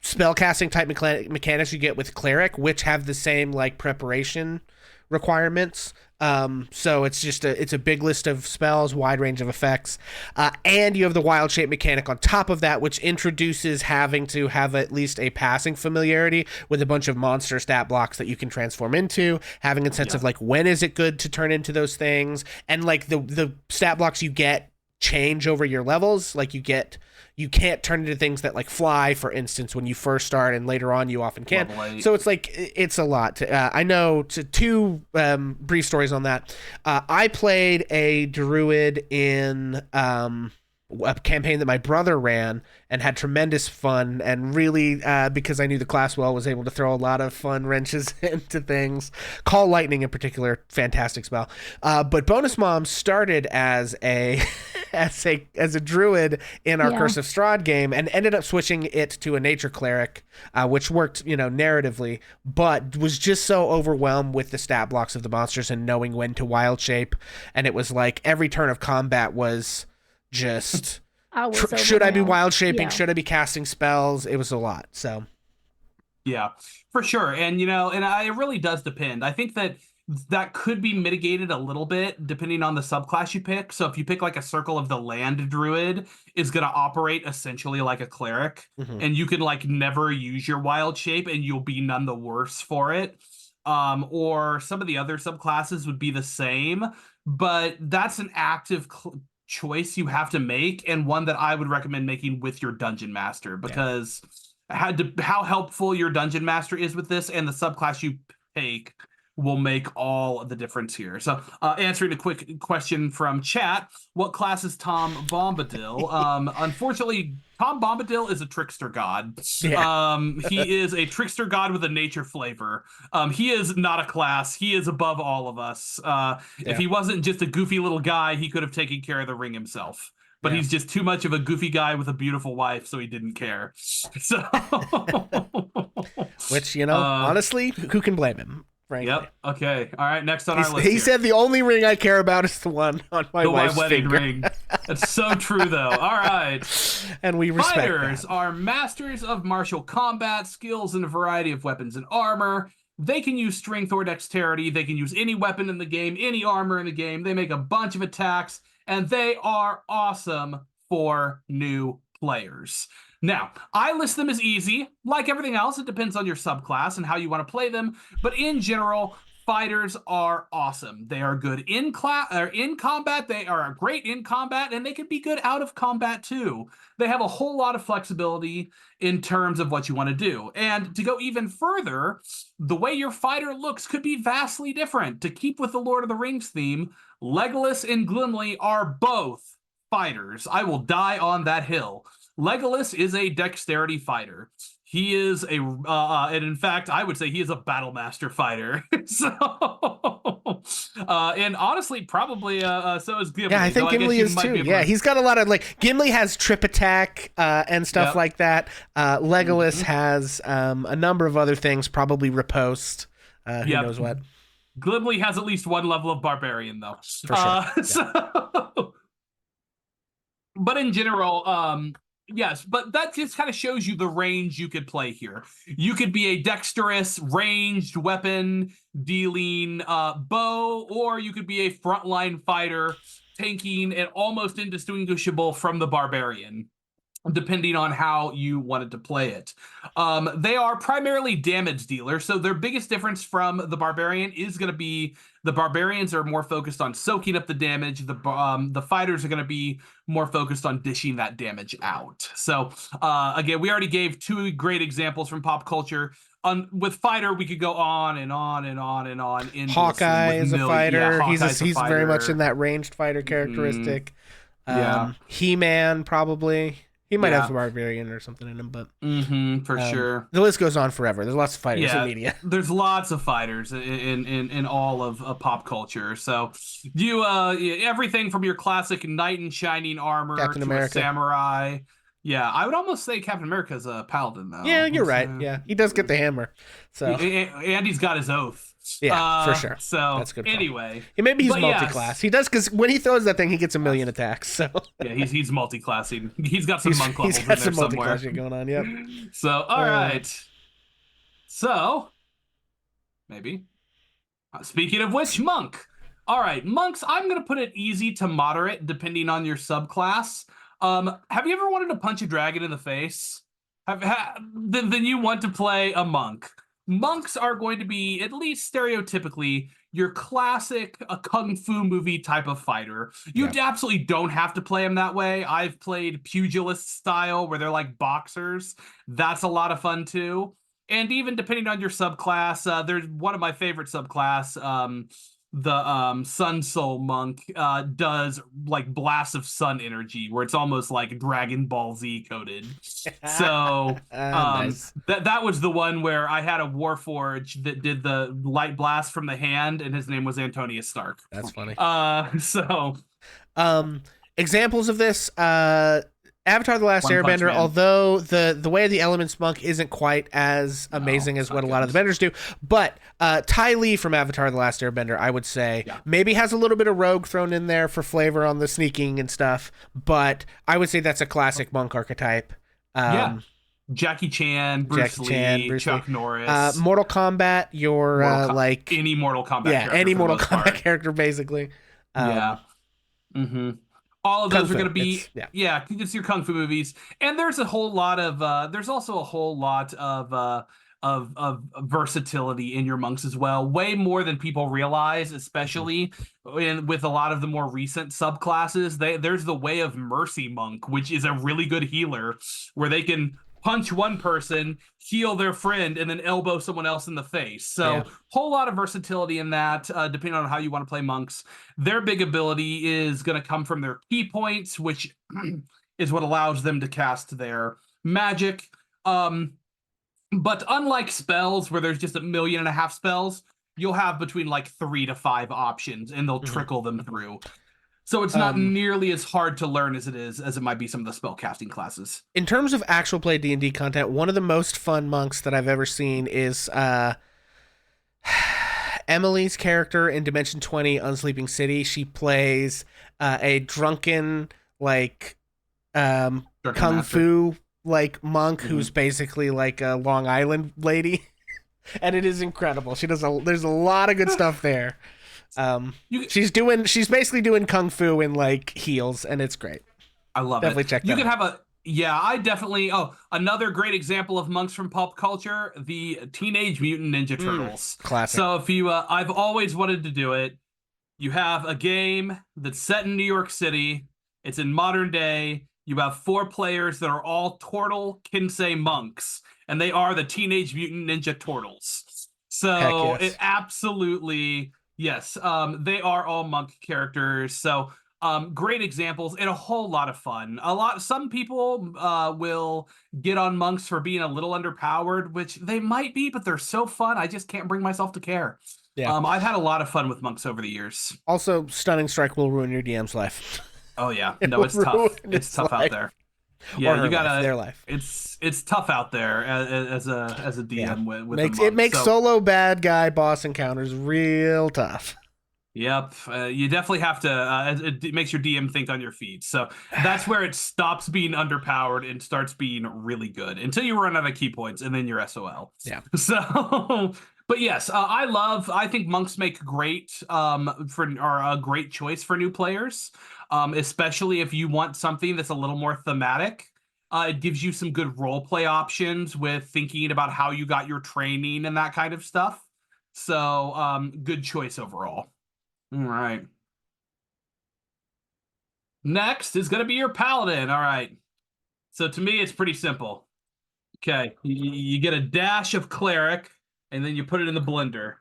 A: spellcasting type mechanics you get with Cleric, which have the same like preparation requirements. So it's just it's a big list of spells, wide range of effects, and you have the wild shape mechanic on top of that, which introduces having to have at least a passing familiarity with a bunch of monster stat blocks that you can transform into, having a sense of like when is it good to turn into those things, and like the stat blocks you get change over your levels. Like you can't turn into things that like fly, for instance, when you first start, and later on you often can. So it's like, it's a lot. I know two brief stories on that. I played a druid in a campaign that my brother ran and had tremendous fun, and really, because I knew the class well, was able to throw a lot of fun wrenches into things. Call Lightning in particular, fantastic spell. But Bonus Mom started as a druid in our Curse of Strahd game, and ended up switching it to a nature cleric, which worked, narratively, but was just so overwhelmed with the stat blocks of the monsters and knowing when to wild shape, and it was like every turn of combat was just should I be wild shaping, should I be casting spells? It was a lot. So
B: yeah, for sure. And it really does depend. I think that could be mitigated a little bit depending on the subclass you pick. So if you pick like a Circle of the Land druid, is going to operate essentially like a cleric, and you can like never use your wild shape and you'll be none the worse for it. Or some of the other subclasses would be the same, but that's an active choice you have to make, and one that I would recommend making with your dungeon master, because how helpful your dungeon master is with this and the subclass you take will make all the difference here. So answering a quick question from chat, what class is Tom Bombadil? Unfortunately, Tom Bombadil is a trickster god. He is a trickster god with a nature flavor. He is not a class. He is above all of us. If he wasn't just a goofy little guy, he could have taken care of the ring himself. But he's just too much of a goofy guy with a beautiful wife, so he didn't care. So,
A: which, honestly, who can blame him? Frankly.
B: Yep. Okay. All right. Next on our list.
A: He said the only ring I care about is the one on my wife's
B: wedding
A: finger.
B: ring. That's so true, though. All right.
A: And we respect
B: Fighters are masters of martial combat, skills in a variety of weapons and armor. They can use strength or dexterity. They can use any weapon in the game, any armor in the game. They make a bunch of attacks, and they are awesome for new players. Now, I list them as easy. Like everything else, it depends on your subclass and how you want to play them. But in general, fighters are awesome. They are good in class or in combat. They are great in combat, and they can be good out of combat too. They have a whole lot of flexibility in terms of what you want to do. And to go even further, the way your fighter looks could be vastly different. To keep with the Lord of the Rings theme, Legolas and Gimli are both fighters. I will die on that hill. Legolas is a dexterity fighter. He is and in fact, I would say he is a battle master fighter. So, and honestly, probably so is Gimli.
A: Yeah, I think Gimli is too. Yeah, he's got a lot of Gimli has trip attack and stuff like that. Legolas has a number of other things, probably riposte. Who knows what?
B: Gimli has at least one level of barbarian, though.
A: For sure.
B: So, but in general, yes, but that just kind of shows you the range you could play here. You could be a dexterous, ranged weapon dealing bow, or you could be a frontline fighter, tanking and almost indistinguishable from the barbarian, depending on how you wanted to play it. They are primarily damage dealers, so their biggest difference from the barbarian is going to be the barbarians are more focused on soaking up the damage. The fighters are going to be more focused on dishing that damage out. So again, we already gave two great examples from pop culture. With fighter, we could go on and on and on and on.
A: Hawkeye is a fighter.
B: Yeah,
A: he's very much in that ranged fighter characteristic. He-Man probably. He might have the barbarian or something in him, but
B: for sure.
A: The list goes on forever. There's lots of fighters in media.
B: There's lots of fighters in all of pop culture. So you everything from your classic knight in shining armor
A: Captain
B: to
A: America.
B: a samurai. Yeah, I would almost say Captain America's a paladin though.
A: Yeah, you're right. Yeah, he does get the hammer. So
B: and he's got his oath.
A: Yeah, for sure.
B: So
A: that's good.
B: Anyway,
A: maybe he's multi-class. He does because when he throws that thing, he gets a million attacks. So
B: yeah, he's multi-classing. He's got some monk levels
A: he's got
B: in
A: some
B: there somewhere.
A: multi-class shit going on. Yep.
B: So all right. So maybe speaking of which, monk. All right, monks. I'm gonna put it easy to moderate depending on your subclass. Have you ever wanted to punch a dragon in the face? Then you want to play a monk. Monks are going to be, at least stereotypically, your classic kung fu movie type of fighter. You absolutely don't have to play them that way. I've played pugilist style where they're like boxers. That's a lot of fun too. And even depending on your subclass, there's one of my favorite subclass, the Sun Soul monk does like blasts of sun energy where it's almost like Dragon Ball Z coded. So nice. that was the one where I had a Warforged that did the light blast from the hand, and his name was Antonius Stark.
A: That's funny.
B: Examples
A: of this, Avatar: The Last Airbender, although the way of the elements monk isn't quite as amazing as what a lot of the benders do, but Ty Lee from Avatar: The Last Airbender, I would say, maybe has a little bit of rogue thrown in there for flavor on the sneaking and stuff, but I would say that's a classic monk archetype.
B: Jackie Chan, Bruce Lee, Chuck Norris.
A: Mortal Kombat,
B: any Mortal Kombat character.
A: Any Mortal Kombat character, basically.
B: All of those are going to be, it's your kung fu movies, and there's a whole lot of, there's also a whole lot of versatility in your monks as well, way more than people realize, especially with a lot of the more recent subclasses. There's the Way of Mercy monk, which is a really good healer, where they can punch one person, heal their friend, and then elbow someone else in the face. So whole lot of versatility in that, depending on how you want to play monks. Their big ability is going to come from their key points, which is what allows them to cast their magic. But unlike spells, where there's just 1.5 million spells, you'll have between like 3 to 5 options, and they'll trickle them through. So it's not nearly as hard to learn as it might be some of the spell casting classes.
A: In terms of actual play D&D content, one of the most fun monks that I've ever seen is Emily's character in Dimension 20 Unsleeping City. She plays a drunken kung fu monk who's basically like a Long Island lady. And it is incredible. There's a lot of good stuff there. She's basically doing kung fu in like heels, and it's great.
B: I love
A: Definitely
B: it.
A: check that out.
B: Yeah, I definitely. Oh, another great example of monks from pop culture: the Teenage Mutant Ninja Turtles.
A: Classic.
B: So if you, I've always wanted to do it. You have a game that's set in New York City. It's in modern day. You have 4 players that are all Turtle Kinsei monks, and they are the Teenage Mutant Ninja Turtles.
A: Heck
B: So
A: yes.
B: it absolutely, yes, they are all monk characters. So great examples and a whole lot of fun. Some people will get on monks for being a little underpowered, which they might be, but they're so fun. I just can't bring myself to care.
A: Yeah.
B: I've had a lot of fun with monks over the years.
A: Also, Stunning Strike will ruin your DM's life.
B: Oh yeah,
A: It
B: no, it's
A: will
B: tough.
A: ruin
B: It's
A: his
B: tough
A: life.
B: out there.
A: Or
B: Yeah,
A: her
B: you gotta.
A: life, their life.
B: It's tough out there as a DM with
A: Makes
B: the monk.
A: it makes
B: So,
A: solo bad guy boss encounters real tough.
B: Yep, you definitely have to. It makes your DM think on your feet. So that's where it stops being underpowered and starts being really good until you run out of key points, and then you're SOL.
A: Yeah.
B: So, but yes, I think monks make great are a great choice for new players, especially if you want something that's a little more thematic. It gives you some good role play options with thinking about how you got your training and that kind of stuff. So, good choice overall. All right. Next is going to be your paladin. All right. So to me, it's pretty simple. Okay. You get a dash of cleric, and then you put it in the blender.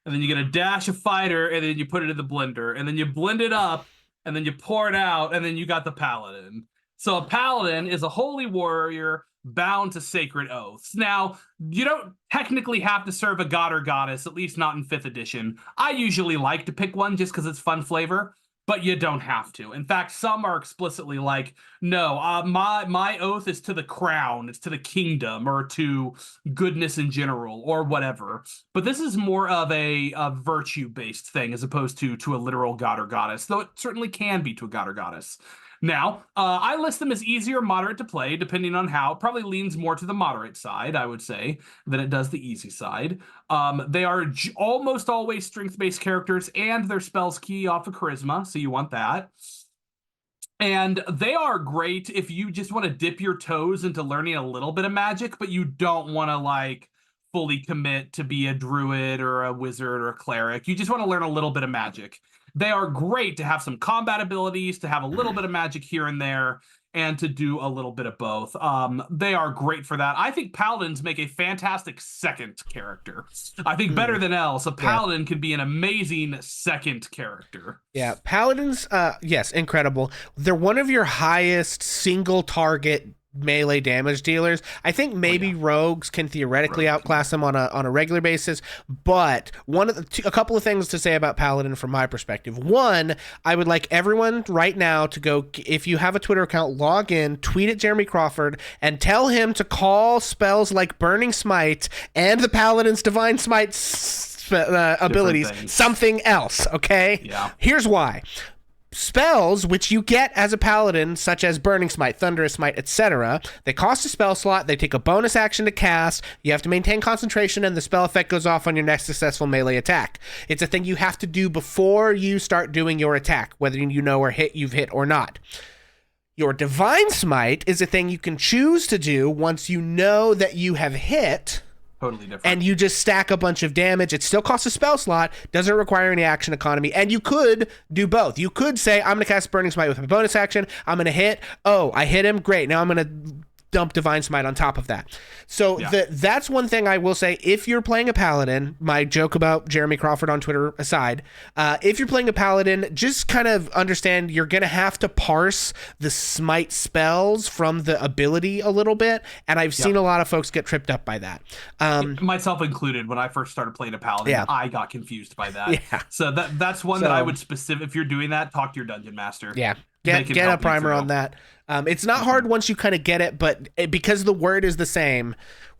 B: And then you get a dash of fighter, and then you put it in the blender. And then you blend it up, and then you pour it out, and then you got the paladin. So a paladin is a holy warrior bound to sacred oaths. Now, you don't technically have to serve a god or goddess, at least not in 5th edition. I usually like to pick one just because it's fun flavor, but you don't have to. In fact, some are explicitly like, no, my oath is to the crown, it's to the kingdom, or to goodness in general, or whatever. But this is more of a virtue-based thing as opposed to a literal god or goddess, though it certainly can be to a god or goddess. Now, I list them as easy or moderate to play, depending on how. It probably leans more to the moderate side, I would say, than it does the easy side. They are almost always strength-based characters, and their spells key off of charisma, so you want that. And they are great if you just want to dip your toes into learning a little bit of magic, but you don't want to, like, fully commit to be a druid or a wizard or a cleric. You just want to learn a little bit of magic. They are great to have some combat abilities, to have a little bit of magic here and there, and to do a little bit of both. They are great for that. I think paladins make a fantastic second character. I think better than else, a paladin can be an amazing second character.
A: Yeah, paladins, yes, incredible. They're one of your highest single target melee damage dealers. I think maybe rogues can theoretically outclass them on a regular basis, but a couple of things to say about paladin from my perspective. One, I would like everyone right now to go, if you have a Twitter account, log in, tweet at Jeremy Crawford, and tell him to call spells like Burning Smite and the paladin's Divine Smite abilities something else. Okay, here's why. Spells which you get as a paladin, such as Burning Smite, Thunderous Smite, etc., they cost a spell slot, they take a bonus action to cast, you have to maintain concentration, and the spell effect goes off on your next successful melee attack. It's a thing you have to do before you start doing your attack, whether you know or you've hit or not. Your Divine Smite is a thing you can choose to do once you know that you have hit.
B: Totally different.
A: And you just stack a bunch of damage. It still costs a spell slot, doesn't require any action economy, and you could do both. You could say, I'm going to cast Burning Smite with my bonus action, I'm going to hit, oh, I hit him, great, now I'm going to dump Divine Smite on top of that. So that's one thing I will say. If you're playing a paladin, my joke about Jeremy Crawford on Twitter aside, if you're playing a paladin, just kind of understand you're going to have to parse the smite spells from the ability a little bit, and I've seen a lot of folks get tripped up by that.
B: Myself included, when I first started playing a paladin, I got confused by that. So that's one that I would if you're doing that, talk to your dungeon master.
A: Yeah. Get a primer on that. It's not hard once you kind of get it, but because the word is the same,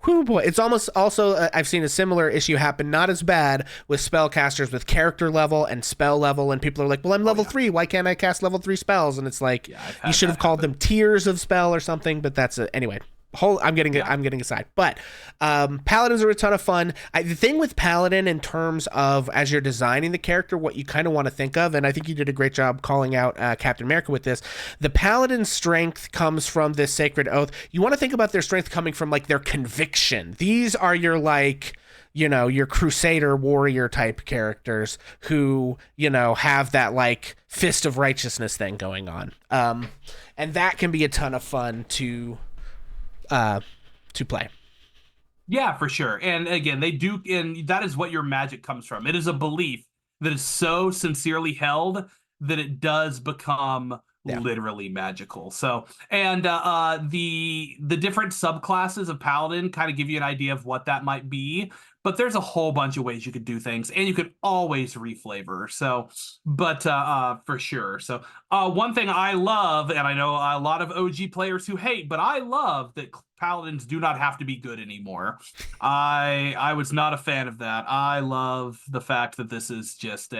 A: whoo boy, it's almost also, I've seen a similar issue happen, not as bad with spellcasters with character level and spell level, and people are like, well, I'm level 3, why can't I cast level 3 spells? And it's like, you should have called them tiers of spell or something, but that's anyway. I'm getting aside, but paladins are a ton of fun. The thing with paladin in terms of as you're designing the character, what you kind of want to think of, and I think you did a great job calling out Captain America with this. The paladin's strength comes from this sacred oath. You want to think about their strength coming from like their conviction. These are your like, you know, your crusader warrior type characters who, you know, have that like fist of righteousness thing going on, and that can be a ton of fun to play.
B: Yeah, for sure. And again, they do, and that is what your magic comes from. It is a belief that is so sincerely held that it does become literally magical. So, and the different subclasses of paladin kind of give you an idea of what that might be. But there's a whole bunch of ways you could do things, and you could always reflavor. So, but for sure. So, one thing I love, and I know a lot of OG players who hate, but I love that paladins do not have to be good anymore. I was not a fan of that. I love the fact that this is just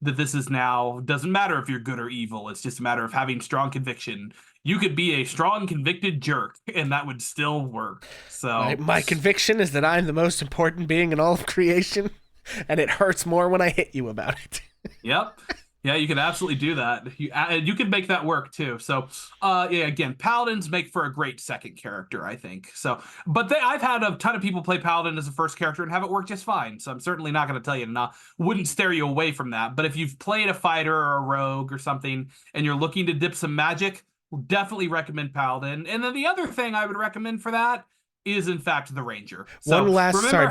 B: that this is now, doesn't matter if you're good or evil. It's just a matter of having strong conviction. You could be a strong, convicted jerk, and that would still work. So
A: my conviction is that I'm the most important being in all of creation, and it hurts more when I hit you about it.
B: Yep. Yeah, you can absolutely do that. You can make that work too. So, yeah, again, paladins make for a great second character, I think. So, but I've had a ton of people play paladin as a first character and have it work just fine. So I'm certainly not going to tell you to wouldn't steer you away from that. But if you've played a fighter or a rogue or something and you're looking to dip some magic, definitely recommend paladin. And then the other thing I would recommend for that is in fact the ranger. So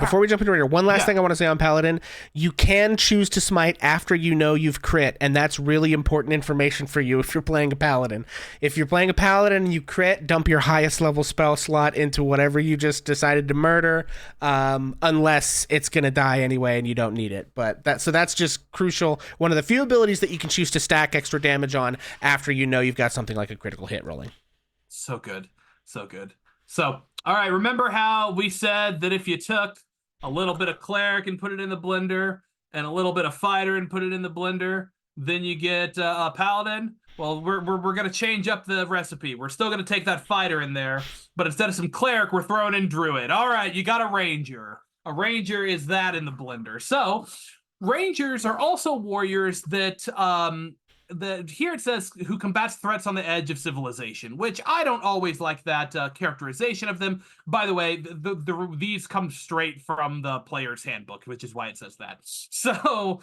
A: before we jump into ranger, one last thing I want to say on paladin. You can choose to smite after you know you've crit, and that's really important information for you if you're playing a paladin. If you're playing a paladin and you crit, dump your highest level spell slot into whatever you just decided to murder, unless it's gonna die anyway and you don't need it. But that's just crucial. One of the few abilities that you can choose to stack extra damage on after you know you've got something like a critical hit rolling.
B: So good. So, all right, remember how we said that if you took a little bit of cleric and put it in the blender and a little bit of fighter and put it in the blender, then you get a paladin? Well, we're going to change up the recipe. We're still going to take that fighter in there, but instead of some cleric, we're throwing in druid. All right, you got a ranger. A ranger is that in the blender. So, rangers are also warriors that here it says who combats threats on the edge of civilization, which I don't always like that characterization of them. By the way, these come straight from the player's handbook, which is why it says that. So,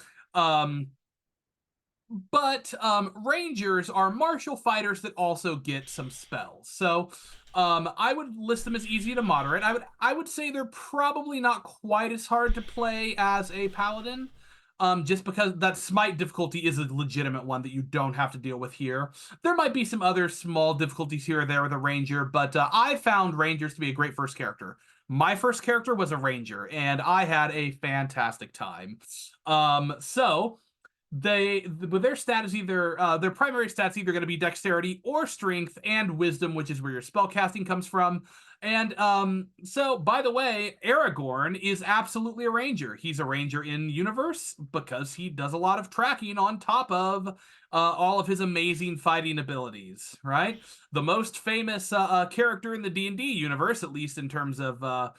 B: rangers are martial fighters that also get some spells. So, I would list them as easy to moderate. I would say they're probably not quite as hard to play as a paladin. Just because that smite difficulty is a legitimate one that you don't have to deal with here. There might be some other small difficulties here or there with a ranger, but I found rangers to be a great first character. My first character was a ranger, and I had a fantastic time. So with their stat is either their primary stats either going to be dexterity or strength and wisdom, which is where your spell casting comes from. And so, by the way, Aragorn is absolutely a ranger. He's a ranger in universe because he does a lot of tracking on top of all of his amazing fighting abilities, right? The most famous character in the D&D universe, at least in terms of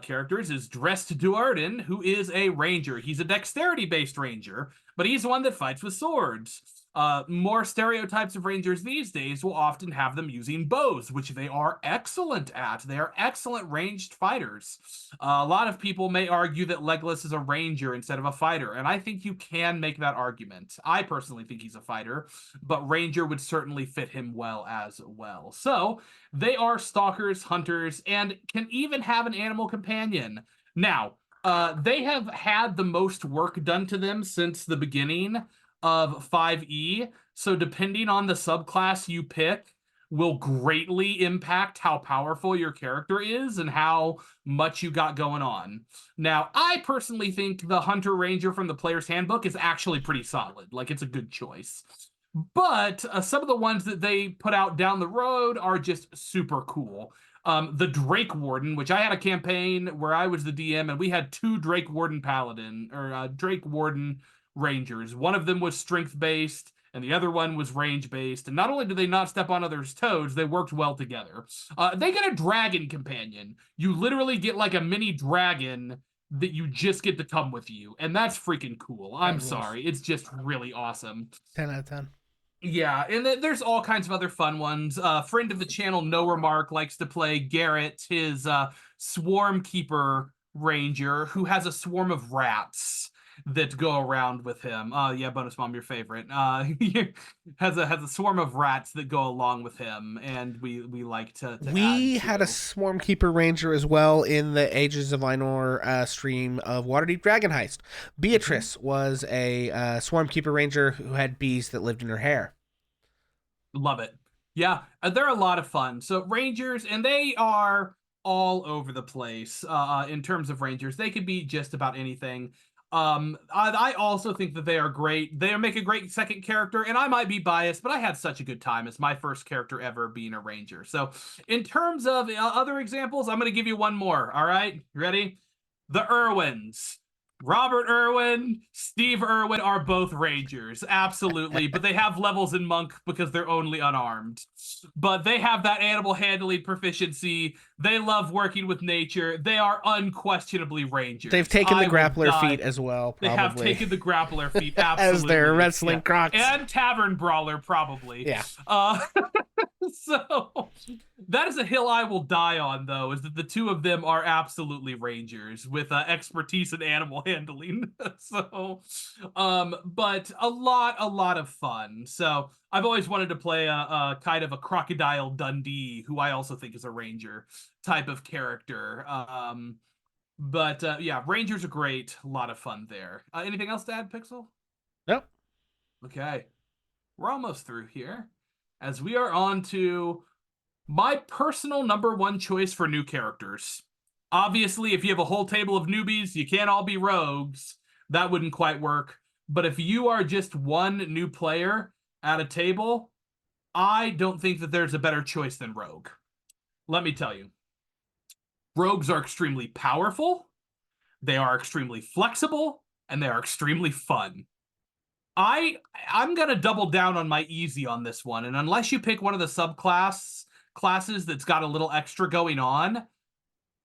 B: characters, is Drest Duarden, who is a ranger. He's a dexterity-based ranger, but he's one that fights with swords. More stereotypes of rangers these days will often have them using bows, which they are excellent at. They are excellent ranged fighters. A lot of people may argue that Legolas is a ranger instead of a fighter, and I think you can make that argument. I personally think he's a fighter, but ranger would certainly fit him well as well. So, they are stalkers, hunters, and can even have an animal companion. Now, they have had the most work done to them since the beginning of 5e, so depending on the subclass you pick will greatly impact how powerful your character is and how much you got going on. Now, I personally think the Hunter Ranger from the Player's Handbook is actually pretty solid. Like, it's a good choice. But some of the ones that they put out down the road are just super cool. The Drake Warden, which I had a campaign where I was the DM, and we had 2 Drake Warden Rangers. One of them was strength-based, and the other one was range-based. And not only did they not step on others' toes, they worked well together. They get a dragon companion. You literally get like a mini dragon that you just get to come with you, and that's freaking cool. I'm sorry. It's just really awesome.
A: 10 out of 10.
B: Yeah, and there's all kinds of other fun ones. Friend of the channel, No Remark, likes to play Garrett, his Swarm Keeper Ranger, who has a swarm of rats that go around with him. Yeah, Bonus Mom, your favorite. He has a swarm of rats that go along with him, and we like to
A: we had a Swarm Keeper Ranger as well in the Ages of Lynor stream of Waterdeep Dragon Heist. Beatrice was a Swarm Keeper Ranger who had bees that lived in her hair.
B: Love it. Yeah, they're a lot of fun. So Rangers, and they are all over the place in terms of Rangers. They could be just about anything. I also think that they are great. They make a great second character, and I might be biased, but I had such a good time as my first character ever being a Ranger. So in terms of other examples, I'm going to give you one more. All right, you ready? The Irwins. Robert Irwin, Steve Irwin are both Rangers, absolutely, but they have levels in Monk because they're only unarmed. But they have that animal handling proficiency. They love working with nature. They are unquestionably Rangers.
A: They've taken the grappler feat as well, probably.
B: They have taken the grappler feat, absolutely.
A: As their wrestling crocs.
B: And Tavern Brawler, probably.
A: Yeah.
B: So that is a hill I will die on, though, is that the two of them are absolutely Rangers with expertise in animal handling. So, but a lot of fun. So I've always wanted to play a kind of a Crocodile Dundee, who I also think is a Ranger type of character. But yeah, Rangers are great. A lot of fun there. Anything else to add, Pixl?
A: Nope.
B: Okay. We're almost through here, as we are on to my personal #1 choice for new characters. Obviously, if you have a whole table of newbies, you can't all be rogues. That wouldn't quite work. But if you are just one new player at a table, I don't think that there's a better choice than rogue. Let me tell you. Rogues are extremely powerful, they are extremely flexible, and they are extremely fun. I'm going to double down on my easy on this one, and unless you pick one of the classes that's got a little extra going on,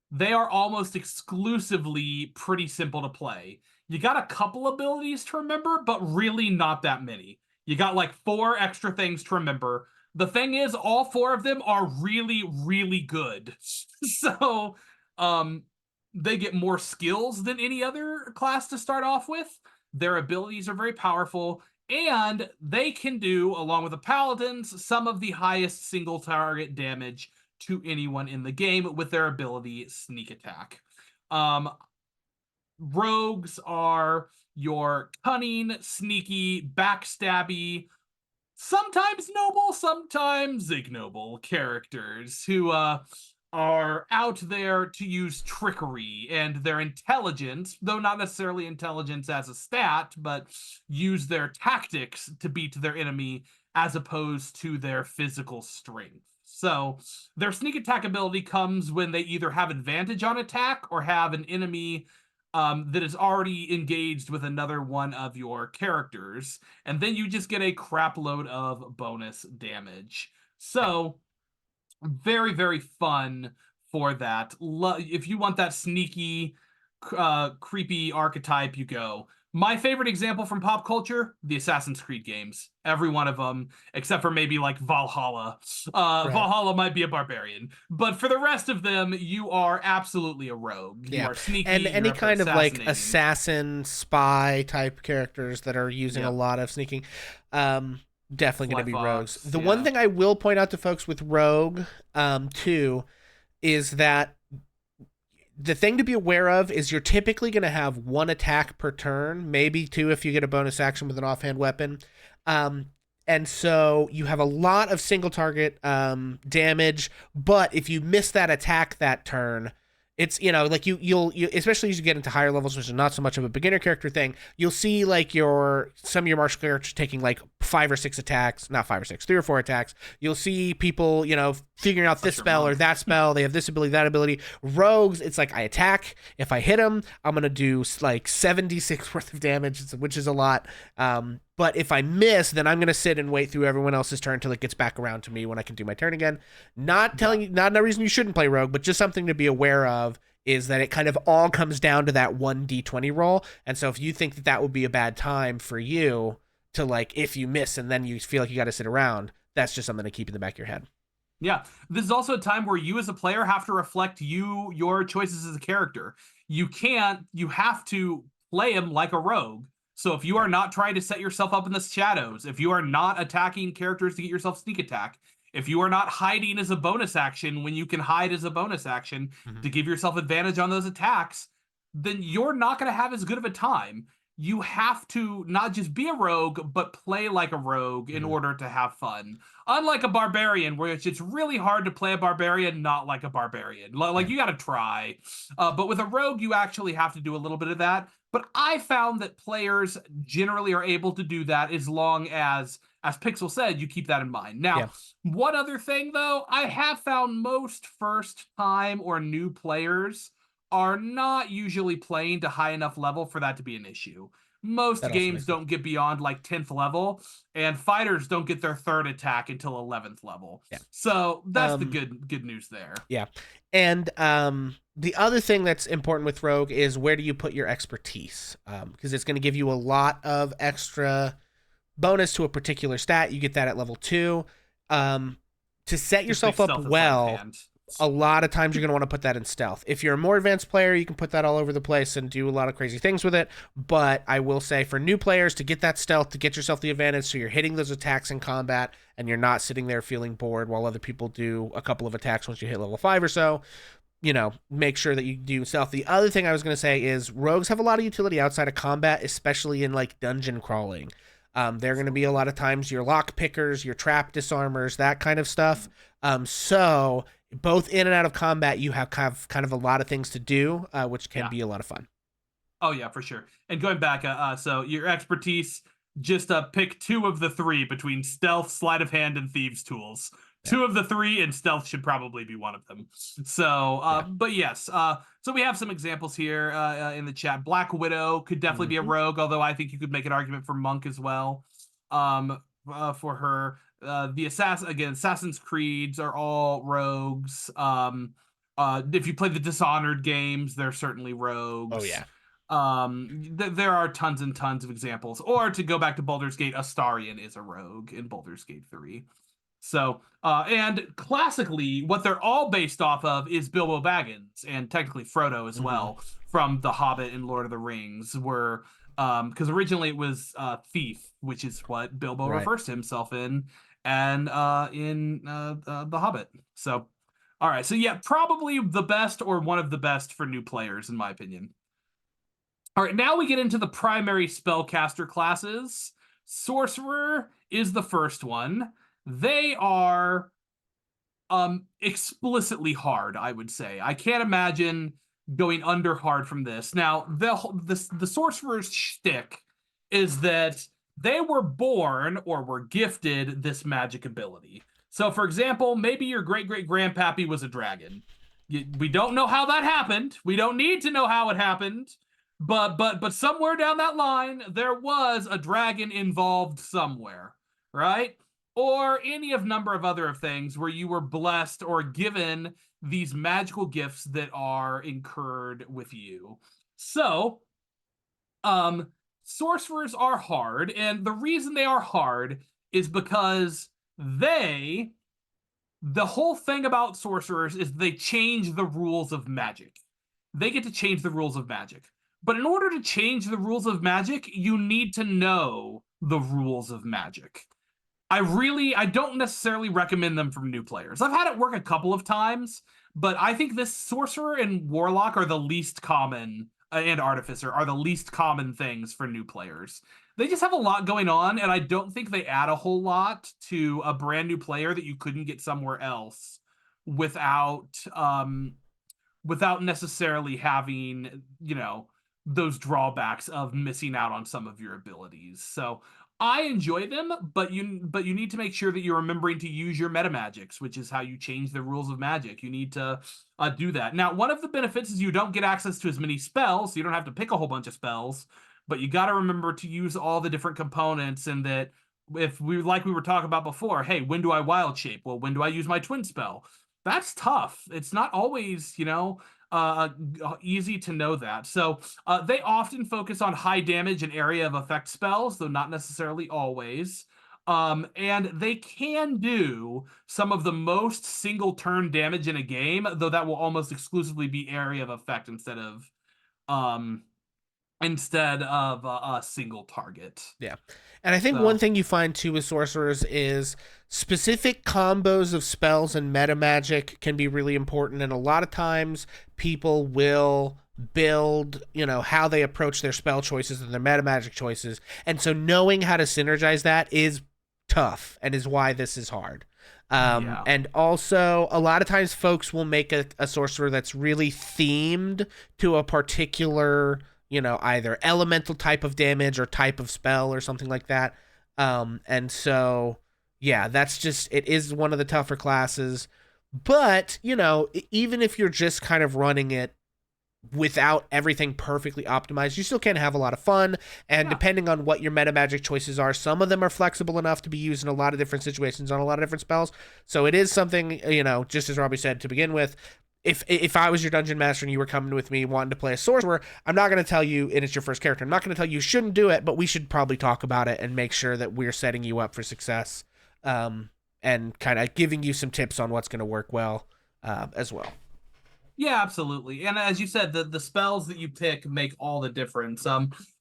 B: they are almost exclusively pretty simple to play. You got a couple abilities to remember, but really not that many. You got like 4 extra things to remember. The thing is, all 4 of them are really, really good. So, they get more skills than any other class to start off with. Their abilities are very powerful, and they can do, along with the paladins, some of the highest single target damage to anyone in the game with their ability Sneak Attack. Rogues are your cunning, sneaky, backstabby, sometimes noble, sometimes ignoble characters who are out there to use trickery, and their intelligence, though not necessarily intelligence as a stat, but use their tactics to beat their enemy as opposed to their physical strength. So their sneak attack ability comes when they either have advantage on attack or have an enemy that is already engaged with another one of your characters, and then you just get a crap load of bonus damage. So very, very fun for that. If you want that sneaky, creepy archetype, you go. My favorite example from pop culture, the Assassin's Creed games. Every one of them, except for maybe like Valhalla. Right. Valhalla might be a barbarian. But for the rest of them, you are absolutely a rogue.
A: Yeah.
B: You are sneaky.
A: And any kind of like assassin, spy type characters that are using a lot of sneaking. Definitely going to be rogues. The one thing I will point out to folks with rogue, too, is that the thing to be aware of is you're typically going to have 1 attack per turn, maybe 2 if you get a bonus action with an offhand weapon. And so you have a lot of single target damage, but if you miss that attack that turn, it's, you know, like you'll especially as you get into higher levels, which is not so much of a beginner character thing, you'll see like some of your martial characters taking like 5 or 6 attacks, not 5 or 6, 3 or 4 attacks. You'll see people, you know, figuring out this spell or that spell. They have this ability, that ability. Rogues, it's like I attack. If I hit them, I'm going to do like 76 worth of damage, which is a lot. But if I miss, then I'm gonna sit and wait through everyone else's turn until it gets back around to me when I can do my turn again. Not telling you, not a reason you shouldn't play rogue, but just something to be aware of is that it kind of all comes down to that 1d20 roll. And so if you think that that would be a bad time for you to, like, if you miss and then you feel like you got to sit around, that's just something to keep in the back of your head.
B: Yeah, this is also a time where you as a player have to reflect your choices as a character. You have to play him like a rogue. So if you are not trying to set yourself up in the shadows, if you are not attacking characters to get yourself sneak attack, if you are not hiding as a bonus action when you can hide as a bonus action to give yourself advantage on those attacks, then you're not going to have as good of a time. You have to not just be a rogue, but play like a rogue in order to have fun. Unlike a barbarian, where it's really hard to play a barbarian not like a barbarian. Like you got to try. But with a rogue, you actually have to do a little bit of that. But I found that players generally are able to do that as long as Pixl said, you keep that in mind. Now, one other thing, though, I have found most first-time or new players are not usually playing to high enough level for that to be an issue. Most games don't get beyond like 10th level, and fighters don't get their third attack until 11th level. Yeah. So that's the good news there.
A: Yeah. And the other thing that's important with Rogue is where do you put your expertise? Because it's going to give you a lot of extra bonus to a particular stat. You get that at level 2. To set yourself up well, a lot of times you're going to want to put that in stealth. If you're a more advanced player, you can put that all over the place and do a lot of crazy things with it. But I will say for new players, to get that stealth, to get yourself the advantage, so you're hitting those attacks in combat and you're not sitting there feeling bored while other people do a couple of attacks once you hit level 5 or so, make sure that you do stealth. The other thing I was going to say is rogues have a lot of utility outside of combat, especially in like dungeon crawling. They're going to be a lot of times your lock pickers, your trap disarmers, that kind of stuff. So both in and out of combat, you have kind of a lot of things to do, which can be a lot of fun.
B: Oh, yeah, for sure. And going back, so your expertise, just pick 2 of the 3 between stealth, sleight of hand, and thieves' tools. 2 of the 3, and stealth should probably be one of them. So, but yes, so we have some examples here in the chat. Black Widow could definitely be a rogue, although I think you could make an argument for Monk as well. For her. The Assassin's Creeds are all rogues. If you play the Dishonored games, they're certainly rogues.
A: Oh yeah.
B: There are tons and tons of examples. Or to go back to Baldur's Gate, Astarion is a rogue in Baldur's Gate 3. So, and classically, what they're all based off of is Bilbo Baggins, and technically Frodo as well, from The Hobbit and Lord of the Rings, where because originally it was Thief, which is what Bilbo refers to himself in, and in The Hobbit. So, all right. So yeah, probably the best or one of the best for new players, in my opinion. All right, now we get into the primary spellcaster classes. Sorcerer is the first one. They are explicitly hard, I would say. I can't imagine going under hard from this. Now, the sorcerer's shtick is that they were born or were gifted this magic ability. So, for example, maybe your great-great-grandpappy was a dragon. We don't know how that happened. We don't need to know how it happened. But somewhere down that line, there was a dragon involved somewhere, right? Or any of number of other things where you were blessed or given these magical gifts that are incurred with you. So, sorcerers are hard, and the reason they are hard is because the whole thing about sorcerers is they change the rules of magic. They get to change the rules of magic. But in order to change the rules of magic, you need to know the rules of magic. I don't necessarily recommend them from new players. I've had it work a couple of times, but I think this sorcerer and warlock are the least common, and artificer are the least common things for new players. They just have a lot going on, and I don't think they add a whole lot to a brand new player that you couldn't get somewhere else without necessarily having, those drawbacks of missing out on some of your abilities. So I enjoy them, but you need to make sure that you're remembering to use your meta magics, which is how you change the rules of magic. You need to do that. Now, one of the benefits is you don't get access to as many spells, so you don't have to pick a whole bunch of spells. but you got to remember to use all the different components, and that if we like we were talking about before, hey, when do I wild shape? Well, when do I use my twin spell? That's tough. It's not always, easy to know that. So they often focus on high damage and area of effect spells, though not necessarily always. And they can do some of the most single turn damage in a game, though that will almost exclusively be area of effect um instead of a single target.
A: Yeah. And I think one thing you find too with sorcerers is specific combos of spells and meta magic can be really important. And a lot of times people will build, how they approach their spell choices and their meta magic choices. And so knowing how to synergize that is tough and is why this is hard. And also a lot of times folks will make a sorcerer that's really themed to a particular either elemental type of damage or type of spell or something like that. And so, yeah, it is one of the tougher classes. But, even if you're just kind of running it without everything perfectly optimized, you still can have a lot of fun. And depending on what your meta magic choices are, some of them are flexible enough to be used in a lot of different situations on a lot of different spells. So it is something, just as Robbie said to begin with, if I was your dungeon master and you were coming with me wanting to play a sorcerer, I'm not going to tell you, and it's your first character, I'm not going to tell you shouldn't do it, but we should probably talk about it and make sure that we're setting you up for success, and kind of giving you some tips on what's going to work well, as well.
B: Yeah, absolutely. And as you said, the spells that you pick make all the difference.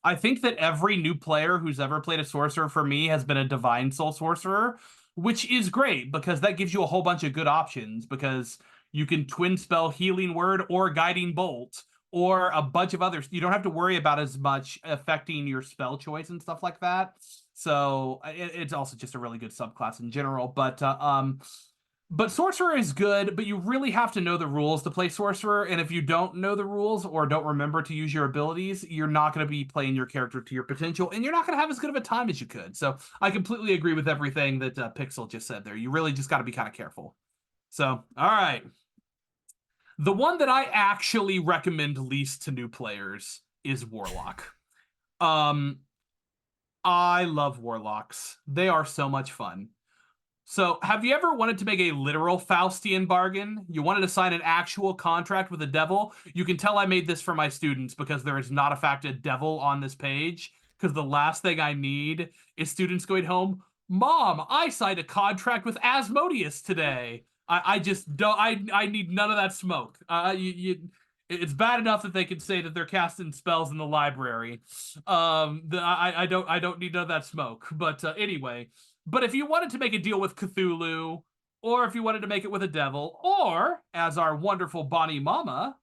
B: I think that every new player who's ever played a sorcerer for me has been a Divine Soul sorcerer, which is great because that gives you a whole bunch of good options, because you can twin spell Healing Word or Guiding Bolt or a bunch of others. You don't have to worry about as much affecting your spell choice and stuff like that. So it's also just a really good subclass in general. But Sorcerer is good, but you really have to know the rules to play Sorcerer, and if you don't know the rules or don't remember to use your abilities, you're not going to be playing your character to your potential, and you're not going to have as good of a time as you could. So I completely agree with everything that Pixl just said there. You really just got to be kind of careful. So, all right. The one that I actually recommend least to new players is Warlock. I love Warlocks. They are so much fun. So, have you ever wanted to make a literal Faustian bargain? You wanted to sign an actual contract with the devil? You can tell I made this for my students because there is not a fact a devil on this page, because the last thing I need is students going home, Mom, I signed a contract with Asmodeus today. I just don't, I need none of that smoke. It's bad enough that they can say that they're casting spells in the library. I don't need none of that smoke. But anyway... But if you wanted to make a deal with Cthulhu, or if you wanted to make it with a devil, or, as our wonderful BonusMom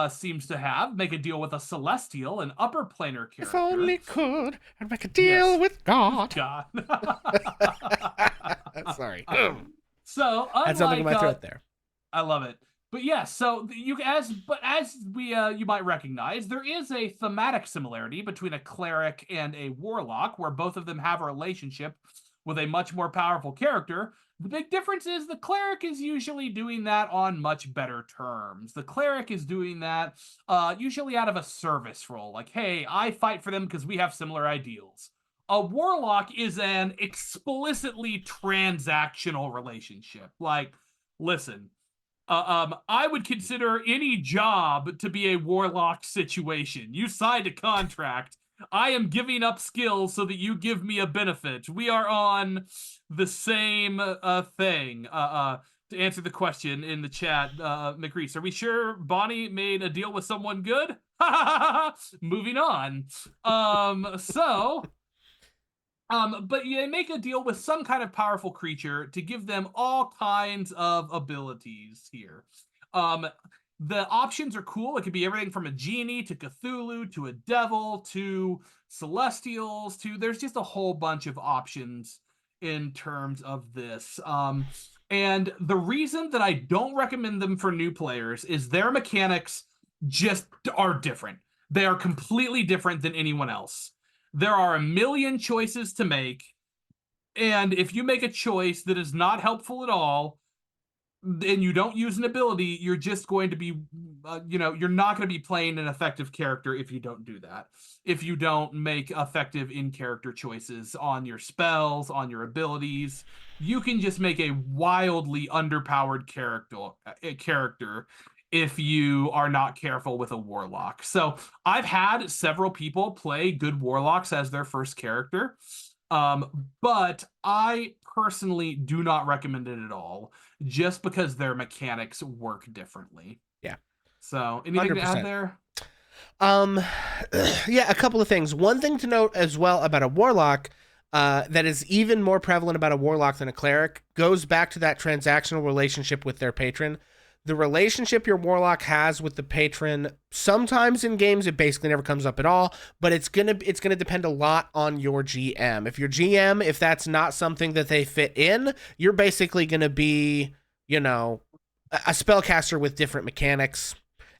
B: seems to have, make a deal with a celestial, an upper planar character.
A: If only could, I'd make a deal with God.
B: God.
A: Sorry.
B: So, unlike,
A: had something in my throat there.
B: I love it. But yes, so as we you might recognize, there is a thematic similarity between a cleric and a warlock, where both of them have a relationship with a much more powerful character. The big difference is the cleric is usually doing that on much better terms. The cleric is doing that usually out of a service role. Like, hey, I fight for them because we have similar ideals. A warlock is an explicitly transactional relationship. Like, listen, I would consider any job to be a warlock situation. You signed a contract. I am giving up skills so that you give me a benefit. We are on the same thing. To answer the question in the chat, McReese, are we sure Bonnie made a deal with someone good? Moving on. But you make a deal with some kind of powerful creature to give them all kinds of abilities here. The options are cool. It could be everything from a genie to Cthulhu to a devil to celestials to there's just a whole bunch of options in terms of this. And the reason that I don't recommend them for new players is their mechanics just are different. They are completely different than anyone else. There are a million choices to make, and if you make a choice that is not helpful at all, and you don't use an ability, you're just going to be you're not going to be playing an effective character if you don't do that. If you don't make effective in-character choices on your spells, on your abilities, you can just make a wildly underpowered character if you are not careful with a warlock. So I've had several people play good warlocks as their first character, but I personally do not recommend it at all, just because their mechanics work differently.
A: Yeah.
B: So anything
A: 100%.
B: to add there?
A: Yeah, a couple of things. One thing to note as well about a warlock, that is even more prevalent about a warlock than a cleric, goes back to that transactional relationship with their patron. The relationship your warlock has with the patron, sometimes in games it basically never comes up at all, but it's gonna depend a lot on your GM. If your GM, if that's not something that they fit in, you're basically gonna be, you know, a spellcaster with different mechanics,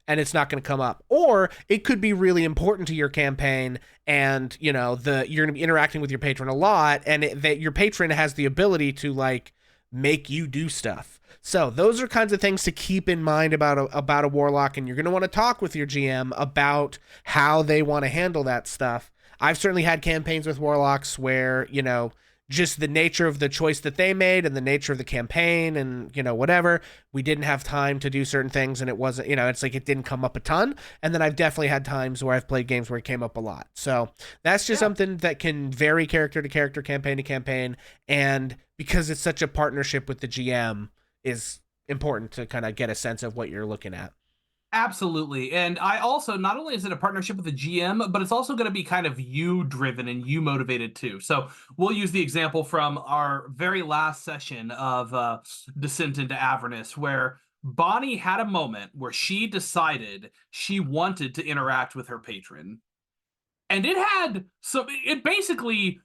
A: and it's not going to come up. Or it could be really important to your campaign, and you're going to be interacting with your patron a lot, and that your patron has the ability to like make you do stuff. So those are kinds of things to keep in mind about a warlock, and you're going to want to talk with your GM about how they want to handle that stuff. I've certainly had campaigns with warlocks where, just the nature of the choice that they made and the nature of the campaign and, whatever, we didn't have time to do certain things, and it wasn't, it's like it didn't come up a ton. And then I've definitely had times where I've played games where it came up a lot. So that's just something that can vary character to character, campaign to campaign. And because it's such a partnership with the GM, is important to kind of get a sense of what you're looking at.
B: Absolutely. And I also, not only is it a partnership with the GM, but it's also going to be kind of you driven and you motivated too. So we'll use the example from our very last session of Descent into Avernus, where Bonnie had a moment where she decided she wanted to interact with her patron. And it basically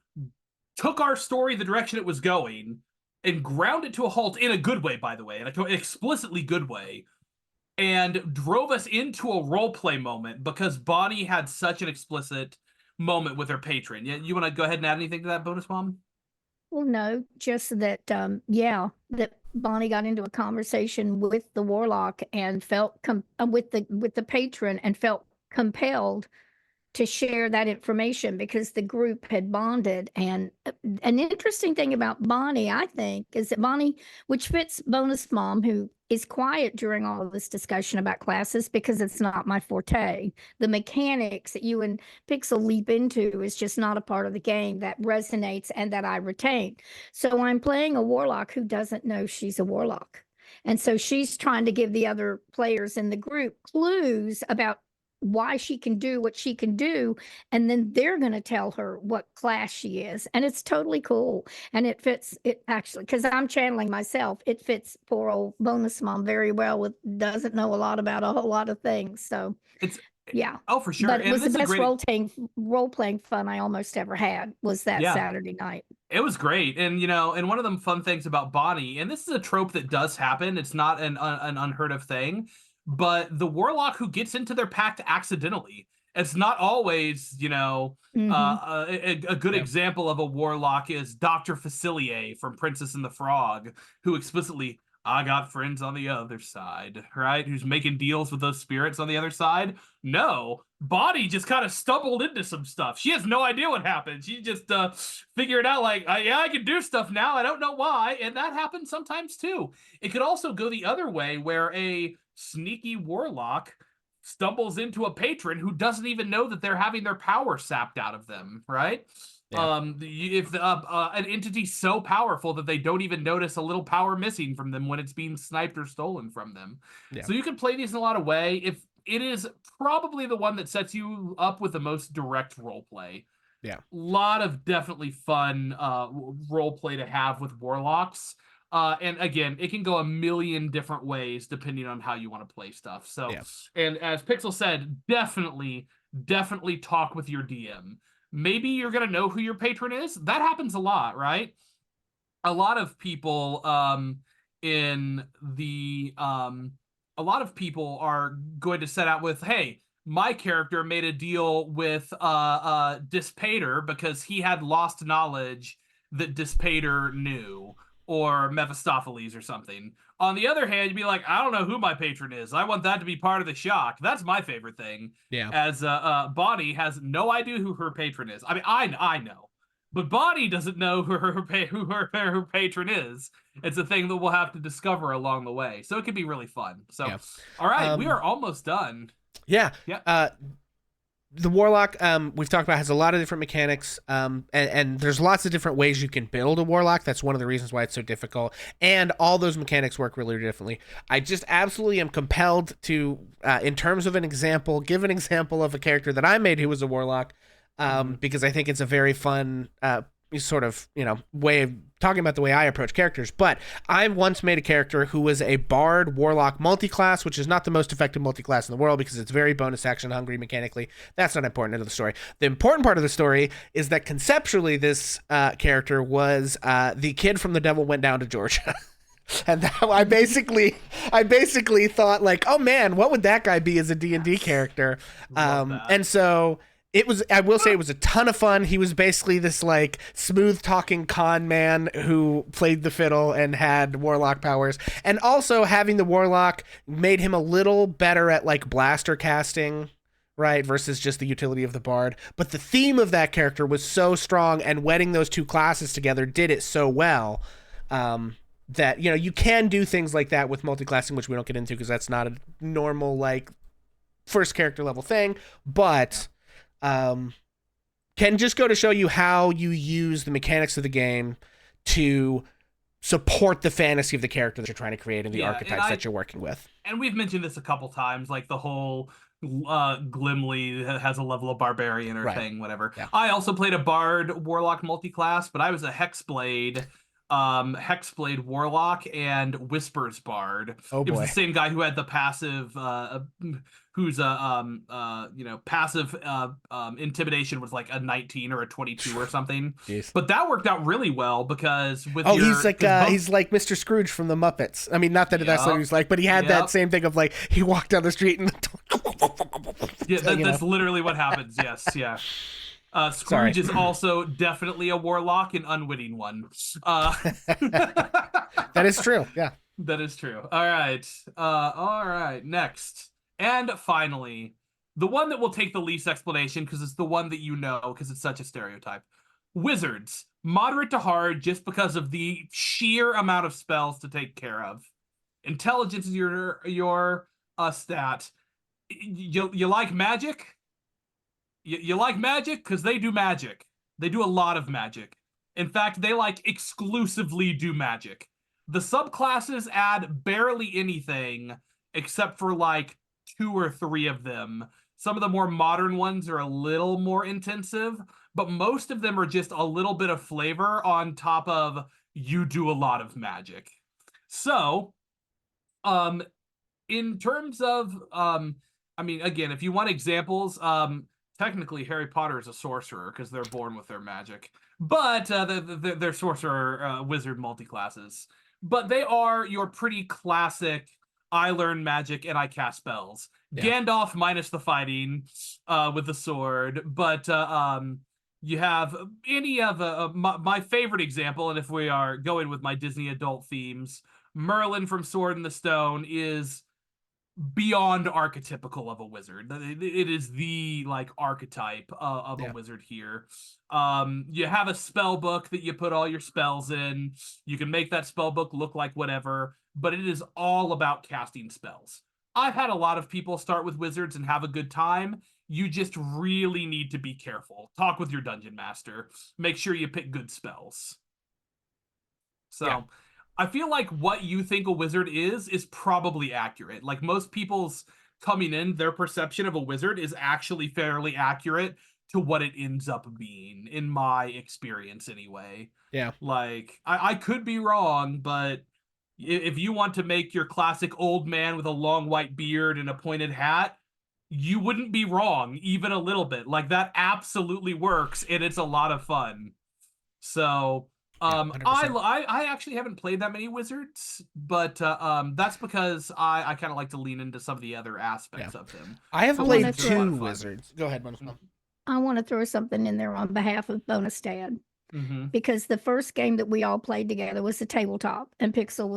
B: took our story the direction it was going and ground it to a halt in a good way, by the way, in an explicitly good way, and drove us into a roleplay moment because Bonnie had such an explicit moment with her patron. You want to go ahead and add anything to that, Bonus Mom?
C: Well, no, just that, that Bonnie got into a conversation with the warlock and felt with the patron and felt compelled to share that information because the group had bonded. And an interesting thing about Bonnie, I think, is that Bonnie, which fits Bonus Mom, who is quiet during all of this discussion about classes because it's not my forte. The mechanics that you and Pixl leap into is just not a part of the game that resonates and that I retain. So I'm playing a warlock who doesn't know she's a warlock. And so she's trying to give the other players in the group clues about why she can do what she can do, and then they're going to tell her what class she is, and it's totally cool. And it fits it actually, because I'm channeling myself, it fits poor old Bonus Mom very well, with doesn't know a lot about a whole lot of things. So
B: it's for sure.
C: But it was the best role playing fun I almost ever had, was that Saturday night.
B: It was great. And and one of the fun things about Bonnie, and this is a trope that does happen, it's not an unheard of thing, but the warlock who gets into their pact accidentally. It's not always, a good example of a warlock is Dr. Facilier from Princess and the Frog, who explicitly, I got friends on the other side, right? Who's making deals with those spirits on the other side. No, Bonnie just kind of stumbled into some stuff. She has no idea what happened. She just figured out like, I can do stuff now. I don't know why. And that happens sometimes too. It could also go the other way, where a sneaky warlock stumbles into a patron who doesn't even know that they're having their power sapped out of them, right? If an entity so powerful that they don't even notice a little power missing from them when it's being sniped or stolen from them. So you can play these in a lot of way. If it is probably the one that sets you up with the most direct role play. A lot of definitely fun role play to have with warlocks. And again, it can go a million different ways depending on how you want to play stuff. So, and as Pixl said, definitely talk with your DM. Maybe you're going to know who your patron is. That happens a lot, right? A lot of people a lot of people are going to set out with, hey, my character made a deal with Dispater because he had lost knowledge that Dispater knew. or Mephistopheles or something. On the other hand, you'd be like, I don't know who my patron is. I want that to be part of the shock. That's my favorite thing.
A: Yeah.
B: As Bonnie has no idea who her patron is. I mean, I know, but Bonnie doesn't know who her patron is. It's a thing that we'll have to discover along the way. So it could be really fun. So,
A: Yeah.
B: all right, we are almost done.
A: Yeah.
B: Yeah.
A: The Warlock, we've talked about, has a lot of different mechanics, and there's lots of different ways you can build a Warlock. That's one of the reasons why it's so difficult, and all those mechanics work really differently. I just absolutely am compelled to, in terms of an example, give an example of a character that I made who was a Warlock, because I think it's a very fun sort of, way of talking about the way I approach characters. But I once made a character who was a Bard Warlock multiclass, which is not the most effective multiclass in the world because it's very bonus action hungry mechanically. That's not important to the story. The important part of the story is that conceptually this character was the kid from The Devil Went Down to Georgia. And I basically thought, like, oh man, what would that guy be as a D&D character? And so I will say it was a ton of fun. He was basically this like smooth talking con man who played the fiddle and had Warlock powers. And also having the Warlock made him a little better at like blaster casting, right? Versus just the utility of the Bard. But the theme of that character was so strong, and wedding those two classes together did it so well. That, you can do things like that with multiclassing, which we don't get into because that's not a normal like first character level thing. But can just go to show you how you use the mechanics of the game to support the fantasy of the character that you're trying to create and the archetypes that you're working with.
B: And we've mentioned this a couple times, like the whole Glimley has a level of barbarian or thing, whatever.
A: Yeah.
B: I also played a Bard Warlock multiclass, but I was a Hexblade Warlock and Whispers Bard.
A: Oh boy.
B: It was the same guy who had the passive whose passive intimidation was like a 19 or a 22 or something.
A: Jeez.
B: But that worked out really well because with
A: he's like Mr. Scrooge from the Muppets. I mean, not that that's what he was like, but he had that same thing of like he walked down the street and
B: that's literally what happens. Yes, yeah. Scrooge is also definitely a warlock, an unwitting one.
A: That is true. Yeah,
B: that is true. All right. Next and finally, the one that will take the least explanation because it's the one that because it's such a stereotype. Wizards, moderate to hard, just because of the sheer amount of spells to take care of. Intelligence is your stat. You like magic? You like magic? Because they do magic. They do a lot of magic. In fact, they exclusively do magic. The subclasses add barely anything except for 2 or 3 of them. Some of the more modern ones are a little more intensive, but most of them are just a little bit of flavor on top of you do a lot of magic. So, in terms of, again, if you want examples, technically, Harry Potter is a sorcerer because they're born with their magic. But they're sorcerer wizard multiclasses. But they are your pretty classic, I learn magic and I cast spells. Yeah. Gandalf minus the fighting with the sword. But you have any of my favorite example, and if we are going with my Disney adult themes, Merlin from Sword in the Stone is beyond archetypical of a wizard. It is the archetype of a wizard here. You have a spell book that you put all your spells in. You can make that spell book look like whatever, but it is all about casting spells. I've had a lot of people start with wizards and have a good time. You just really need to be careful. Talk with your dungeon master. Make sure you pick good spells. So I feel like what you think a wizard is probably accurate. Most people's coming in, their perception of a wizard is actually fairly accurate to what it ends up being, in my experience anyway.
A: Yeah.
B: I could be wrong, but if you want to make your classic old man with a long white beard and a pointed hat, you wouldn't be wrong even a little bit. That absolutely works, and it's a lot of fun. So... I actually haven't played that many wizards, but that's because I kind of like to lean into some of the other aspects of them.
A: I have played 2 wizards. Go ahead, BonusMom.
C: I want to throw something in there on behalf of Bonus Dad. because the first game that we all played together was the tabletop, and Pixl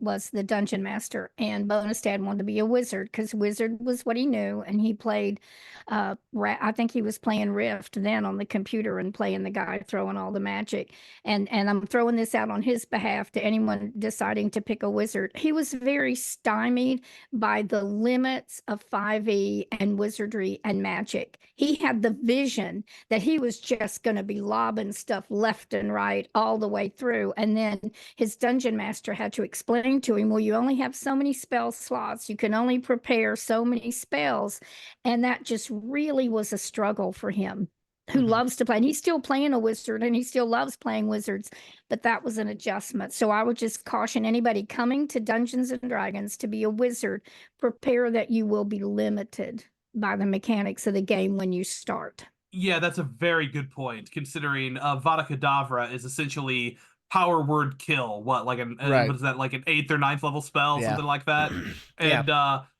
C: was the dungeon master, and Bonus Dad wanted to be a wizard because wizard was what he knew, and he played. I think he was playing Rift then on the computer and playing the guy throwing all the magic. And I'm throwing this out on his behalf to anyone deciding to pick a wizard. He was very stymied by the limits of 5e and wizardry and magic. He had the vision that he was just going to be lobbing stuff left and right all the way through. And then his dungeon master had to explain to him, well, you only have so many spell slots. You can only prepare so many spells. And that just really was a struggle for him, who loves to play. And he's still playing a wizard and he still loves playing wizards, but that was an adjustment. So I would just caution anybody coming to Dungeons and Dragons to be a wizard, prepare that you will be limited by the mechanics of the game when you start.
B: Yeah, that's a very good point, considering Vada Kedavra is essentially power word kill. What, like what is that, like an 8th or 9th level spell, something like that?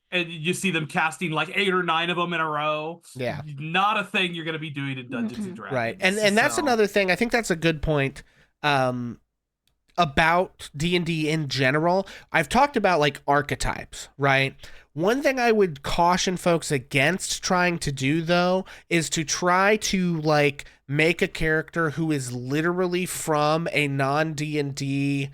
B: And you see them casting like 8 or 9 of them in a row.
A: Yeah.
B: Not a thing you're going to be doing in Dungeons and Dragons.
A: Right. And that's another thing. I think that's a good point about D&D in general. I've talked about like archetypes, right? One thing I would caution folks against trying to do, though, is to try to like make a character who is literally from a non-D&D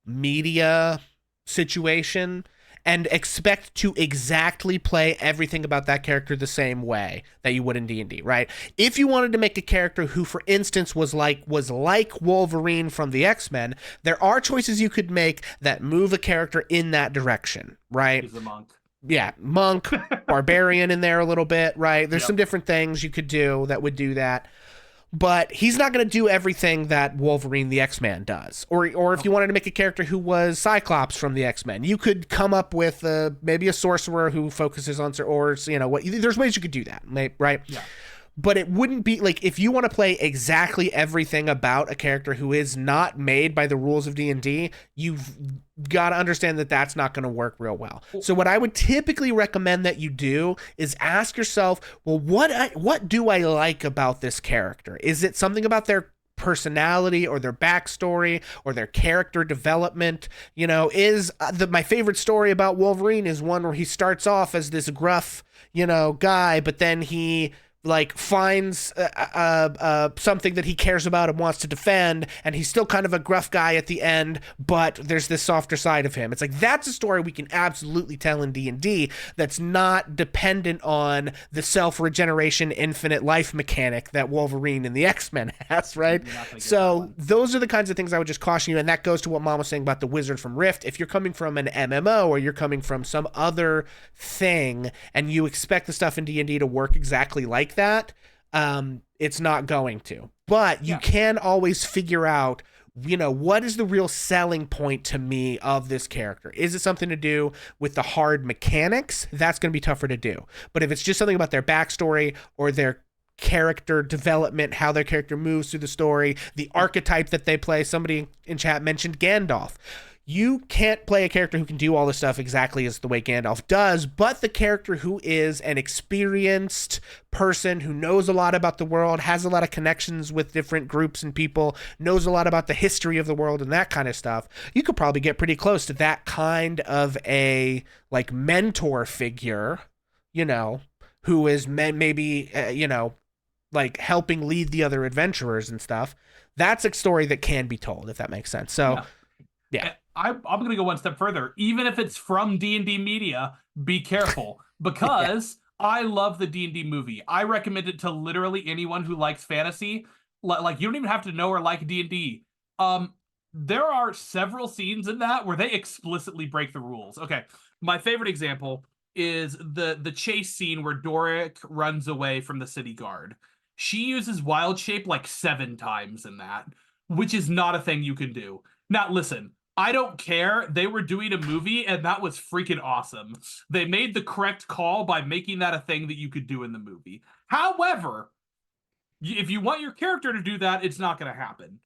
A: media situation and expect to exactly play everything about that character the same way that you would in D&D, right? If you wanted to make a character who, for instance, was like Wolverine from the X-Men, there are choices you could make that move a character in that direction, right?
B: He's a monk.
A: Yeah, monk, barbarian in there a little bit, right? There's some different things you could do that would do that. But he's not going to do everything that Wolverine the X-Man does. Or if you wanted to make a character who was Cyclops from the X-Men, you could come up with maybe a sorcerer who focuses on, or there's ways you could do that, right? Yeah. But it wouldn't be like, if you want to play exactly everything about a character who is not made by the rules of D&D, you've got to understand that that's not going to work real well. So what I would typically recommend that you do is ask yourself, well, what do I like about this character? Is it something about their personality or their backstory or their character development? Is my favorite story about Wolverine is one where he starts off as this gruff, guy, but then he like finds something that he cares about and wants to defend, and he's still kind of a gruff guy at the end, but there's this softer side of him. It's like, that's a story we can absolutely tell in D&D that's not dependent on the self-regeneration infinite life mechanic that Wolverine and the X-Men has, right? So those are the kinds of things I would just caution you, and that goes to what Mom was saying about the wizard from Rift. If you're coming from an MMO or you're coming from some other thing and you expect the stuff in D&D to work exactly like that, it's not going to. But you can always figure out, what is the real selling point to me of this character? Is it something to do with the hard mechanics? That's going to be tougher to do. But if it's just something about their backstory or their character development, how their character moves through the story, the archetype that they play. Somebody in chat mentioned Gandalf. You can't play a character who can do all this stuff exactly as the way Gandalf does, but the character who is an experienced person who knows a lot about the world, has a lot of connections with different groups and people, knows a lot about the history of the world and that kind of stuff, you could probably get pretty close to that kind of a like mentor figure, who is maybe, like helping lead the other adventurers and stuff. That's a story that can be told, if that makes sense. So, yeah.
B: I'm going to go one step further. Even if it's from D&D media, be careful, because I love the D&D movie. I recommend it to literally anyone who likes fantasy. Like, you don't even have to know or like D&D. There are several scenes in that where they explicitly break the rules. Okay, my favorite example is the chase scene where Doric runs away from the city guard. She uses wild shape like 7 times in that, which is not a thing you can do. Now, listen, I don't care. They were doing a movie, and that was freaking awesome. They made the correct call by making that a thing that you could do in the movie. However, if you want your character to do that, it's not going to happen.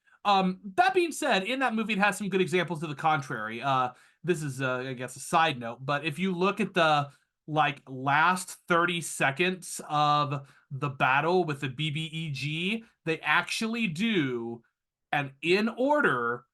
B: That being said, in that movie, it has some good examples to the contrary. This is, I guess, a side note, but if you look at the last 30 seconds of the battle with the BBEG, they actually do an in order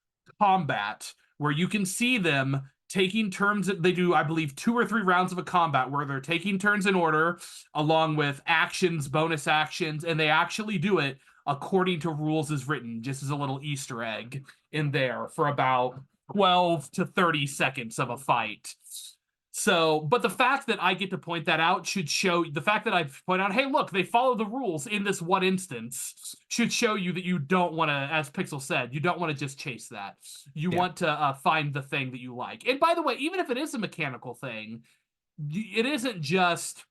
B: combat where you can see them taking turns. They do, I believe, 2 or 3 rounds of a combat where they're taking turns in order along with actions, bonus actions, and they actually do it according to rules as written, just as a little Easter egg in there for about 12 to 30 seconds of a fight. So, but the fact that I get to point that out should show, the fact that I point out, hey, look, they follow the rules in this one instance should show you that you don't want to, as Pixl said, you don't want to just chase that. You want to find the thing that you like. And by the way, even if it is a mechanical thing, it isn't just,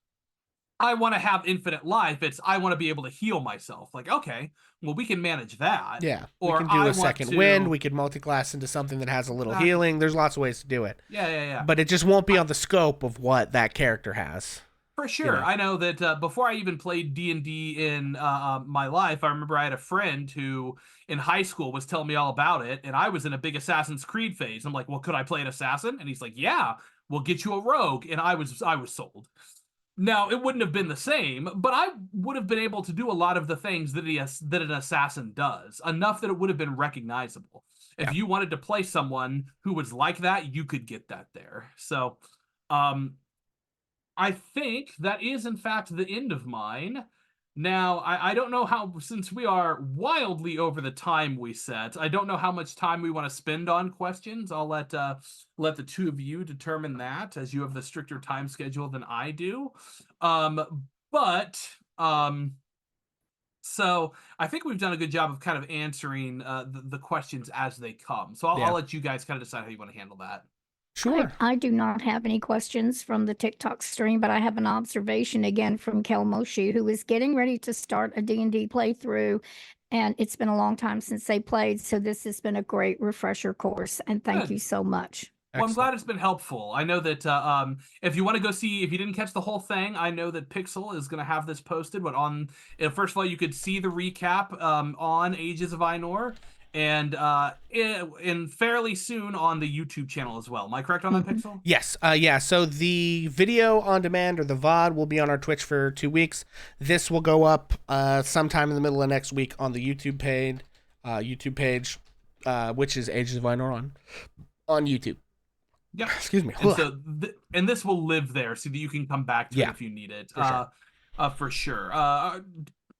B: I want to have infinite life. It's, I want to be able to heal myself. Like, okay, well, we can manage that.
A: Yeah.
B: Or
A: we can do
B: I
A: a second wind. We could multi-class into something that has a little healing. There's lots of ways to do it.
B: Yeah.
A: But it just won't be on the scope of what that character has.
B: For sure. I know that before I even played D&D in my life, I remember I had a friend who in high school was telling me all about it, and I was in a big Assassin's Creed phase. I'm like, well, could I play an assassin? And he's like, yeah, we'll get you a rogue. And I was sold. Now, it wouldn't have been the same, but I would have been able to do a lot of the things that an assassin does, enough that it would have been recognizable. If you wanted to play someone who was like that, you could get that there. So, I think that is, in fact, the end of mine. Now, I don't know how, since we are wildly over the time we set, I don't know how much time we want to spend on questions. I'll let the two of you determine that, as you have the stricter time schedule than I do. So I think we've done a good job of kind of answering the questions as they come. So I'll let you guys kind of decide how you want to handle that.
A: Sure.
C: I do not have any questions from the TikTok stream, but I have an observation again from Kel Moshi, who is getting ready to start a D&D playthrough, and it's been a long time since they played, so this has been a great refresher course, and thank you so much.
B: Well, I'm glad it's been helpful. I know that if you want to go see, if you didn't catch the whole thing, I know that Pixl is going to have this posted. But first of all, you could see the recap on Ages of Ainur, and fairly soon on the YouTube channel as well. Am I correct on that, Pixl?
A: Yes. Yeah. So the video on demand, or the VOD, will be on our Twitch for 2 weeks. This will go up sometime in the middle of next week on the YouTube page, which is Ages of Ainur on YouTube.
B: Yeah.
A: Excuse me.
B: And so and this will live there so that you can come back to it if you need it. For sure.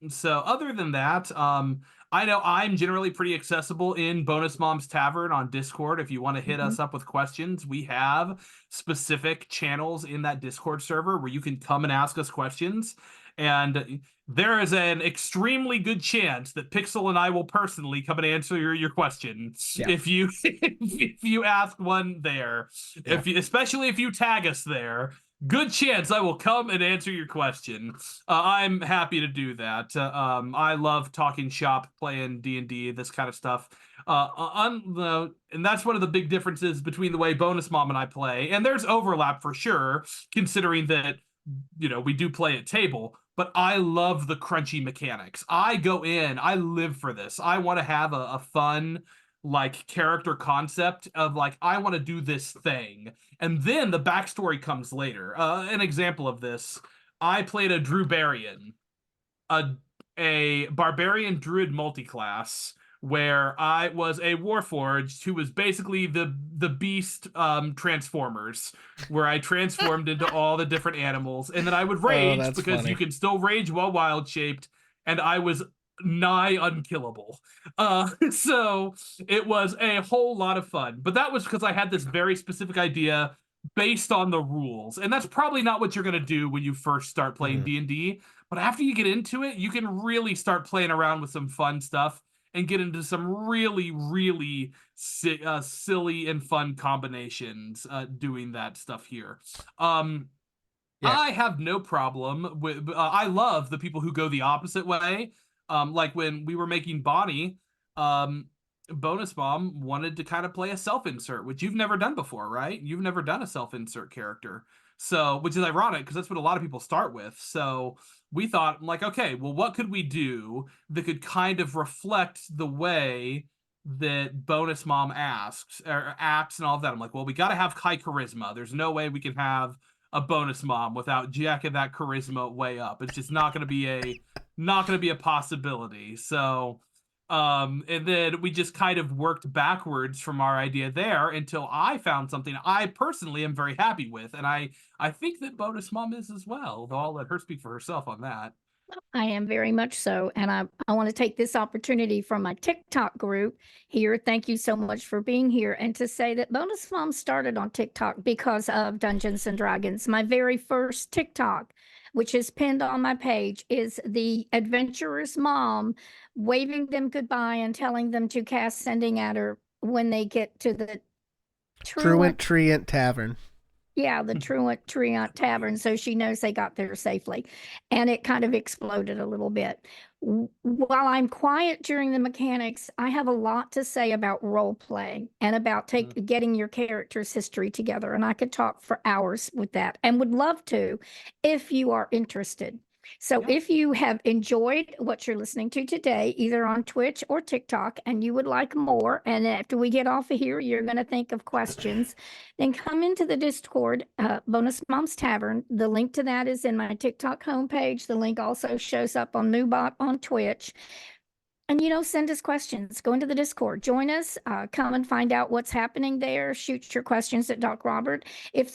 B: So other than that, I know I'm generally pretty accessible in Bonus Mom's Tavern on Discord. If you want to hit us up with questions, we have specific channels in that Discord server where you can come and ask us questions. And there is an extremely good chance that Pixl and I will personally come and answer your question if you if you ask one there. Especially if you tag us there. Good chance I will come and answer your question. I'm happy to do that. I love talking shop, playing D&D, this kind of stuff. And that's one of the big differences between the way Bonus Mom and I play. And there's overlap for sure, considering that, we do play at table. But I love the crunchy mechanics. I go in, I live for this. I want to have a fun, character concept of I want to do this thing. And then the backstory comes later. An example of this, I played a Drubarian, a barbarian druid multiclass, where I was a Warforged who was basically the beast Transformers, where I transformed into all the different animals, and then I would rage because you can still rage while wild shaped, and I was nigh unkillable. So it was a whole lot of fun, but that was because I had this very specific idea based on the rules, and that's probably not what you're going to do when you first start playing D&D, but after you get into it, you can really start playing around with some fun stuff and get into some really, really silly and fun combinations doing that stuff here. I have no problem with... I love the people who go the opposite way. Like when we were making Bonnie, Bonus Mom wanted to kind of play a self-insert, which you've never done before, right? You've never done a self-insert character. So, which is ironic because that's what a lot of people start with. So we thought, okay, well, what could we do that could kind of reflect the way that Bonus Mom acts and all of that? I'm like, well, we got to have high charisma. There's no way we can have a Bonus Mom without jacking that charisma way up. It's just not going to be a possibility. So And then we just kind of worked backwards from our idea there until I found something I personally am very happy with. And I think that Bonus Mom is as well, though I'll let her speak for herself on that.
C: I am very much so. And I want to take this opportunity from my TikTok group here. Thank you so much for being here. And to say that Bonus Mom started on TikTok because of Dungeons and Dragons. My very first TikTok, which is pinned on my page, is the adventurer's mom waving them goodbye and telling them to cast sending at her when they get to the
A: Truant Tavern.
C: Yeah, the Truant Tavern, so she knows they got there safely. And it kind of exploded a little bit. While I'm quiet during the mechanics, I have a lot to say about role play and about getting your character's history together. And I could talk for hours with that and would love to if you are interested. So if you have enjoyed what you're listening to today, either on Twitch or TikTok, and you would like more, and after we get off of here, you're going to think of questions, then come into the Discord, Bonus Mom's Tavern. The link to that is in my TikTok homepage. The link also shows up on Moobot on Twitch. And, send us questions. Go into the Discord. Join us. Come and find out what's happening there. Shoot your questions at DocRobert. If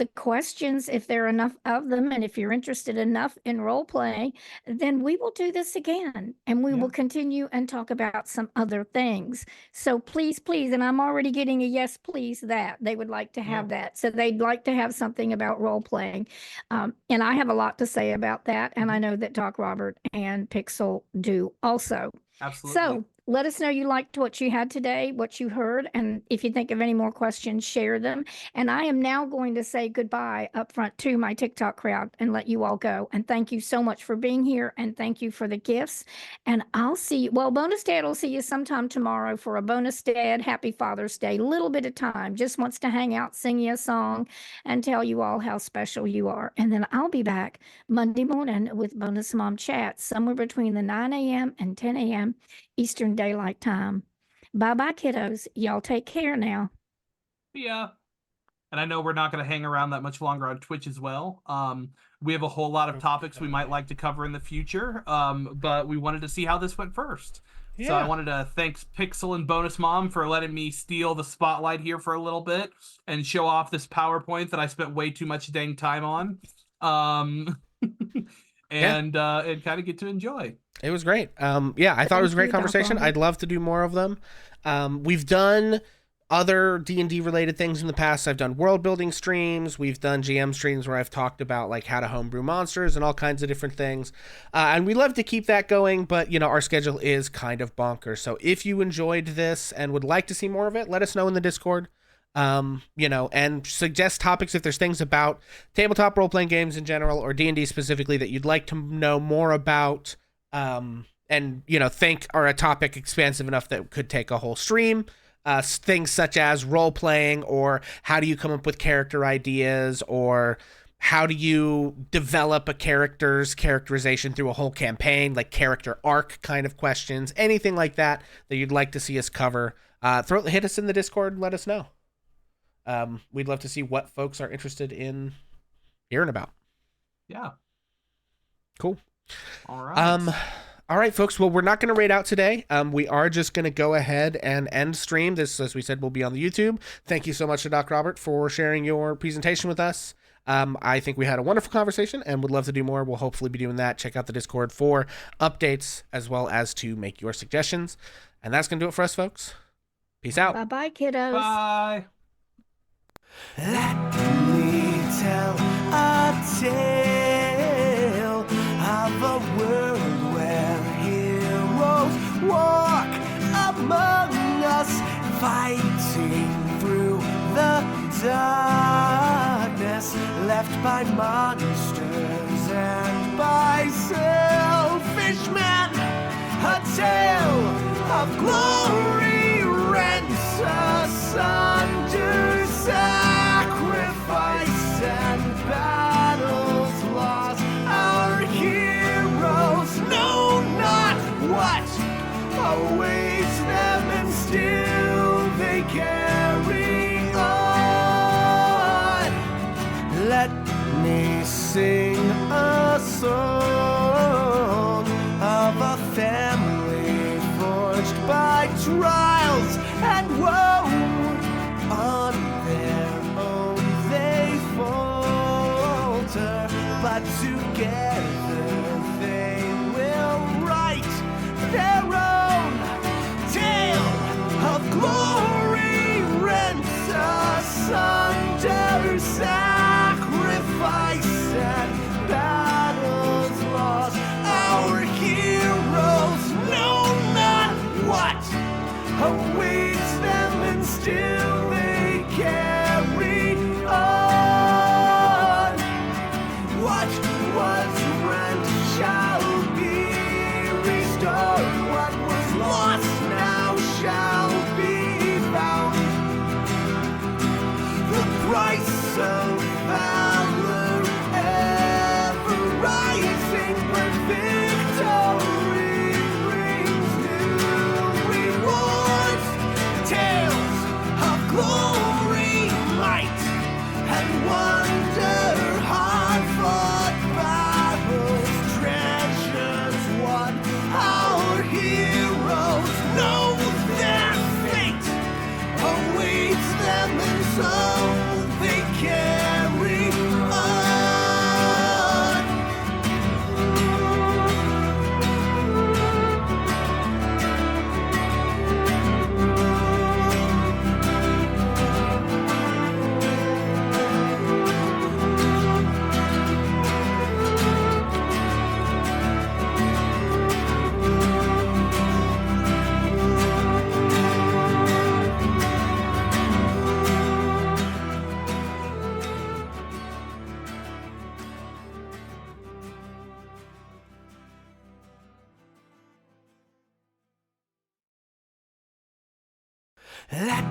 C: there are enough of them, and if you're interested enough in role play, then we will do this again. And we will continue and talk about some other things. So please, and I'm already getting a yes, please, that. They would like to have that. So they'd like to have something about role playing. And I have a lot to say about that. And I know that DocRobert and Pixl do also.
B: Absolutely.
C: So let us know you liked what you had today, what you heard, and if you think of any more questions, share them. And I am now going to say goodbye up front to my TikTok crowd and let you all go. And thank you so much for being here, and thank you for the gifts. And I'll see you. Well, Bonus Dad will see you sometime tomorrow for a Bonus Dad Happy Father's Day. Little bit of time, just wants to hang out, sing you a song, and tell you all how special you are. And then I'll be back Monday morning with Bonus Mom Chat, somewhere between the 9 a.m. and 10 a.m. Eastern Daylight Time. Bye-bye, kiddos. Y'all take care now.
B: Yeah. And I know we're not going to hang around that much longer on Twitch as well. We have a whole lot of topics we might like to cover in the future, but we wanted to see how this went first. Yeah. So I wanted to thank Pixl and Bonus Mom for letting me steal the spotlight here for a little bit and show off this PowerPoint that I spent way too much dang time on. And kind of get to enjoy.
A: It was great. I thought it was a great conversation. I'd love to do more of them. We've done other D&D related things in the past. I've done world building streams. We've done GM streams where I've talked about like how to homebrew monsters and all kinds of different things. And we love to keep that going, but our schedule is kind of bonkers. So if you enjoyed this and would like to see more of it, let us know in the Discord. And suggest topics if there's things about tabletop role-playing games in general or D&D specifically that you'd like to know more about, and think are a topic expansive enough that could take a whole stream. Things such as role-playing, or how do you come up with character ideas, or how do you develop a character's characterization through a whole campaign, like character arc kind of questions, anything like that you'd like to see us cover. Hit us in the Discord, let us know. We'd love to see what folks are interested in hearing about.
B: Yeah.
A: Cool.
B: All right.
A: All right, folks. Well, we're not going to raid out today. We are just going to go ahead and end stream. This, as we said, will be on the YouTube. Thank you so much to DocRobert for sharing your presentation with us. I think we had a wonderful conversation and would love to do more. We'll hopefully be doing that. Check out the Discord for updates as well as to make your suggestions. And that's going to do it for us, folks. Peace out.
C: Bye-bye, kiddos.
B: Bye.
D: Let me tell a tale of a world where heroes walk among us, fighting through the darkness left by monsters and by selfish men. A tale of glory rents asunder, sacrifice and battles lost. Our heroes know not what awaits them, and still they carry on. Let me sing a song of a family forged by trials and woe. On their own they falter, but together they will write their own tale of glory, rent asunder, sacrifice and battles lost. Our heroes know not what awaits them, and still they carry on. What was rent shall be restored. What was lost now shall be found. The price of valor ever rising, but victory brings new rewards. Tales of glory, might, and wonder, hard-fought battles, treasures won. Our heroes know their fate awaits them, and so they carry on. Let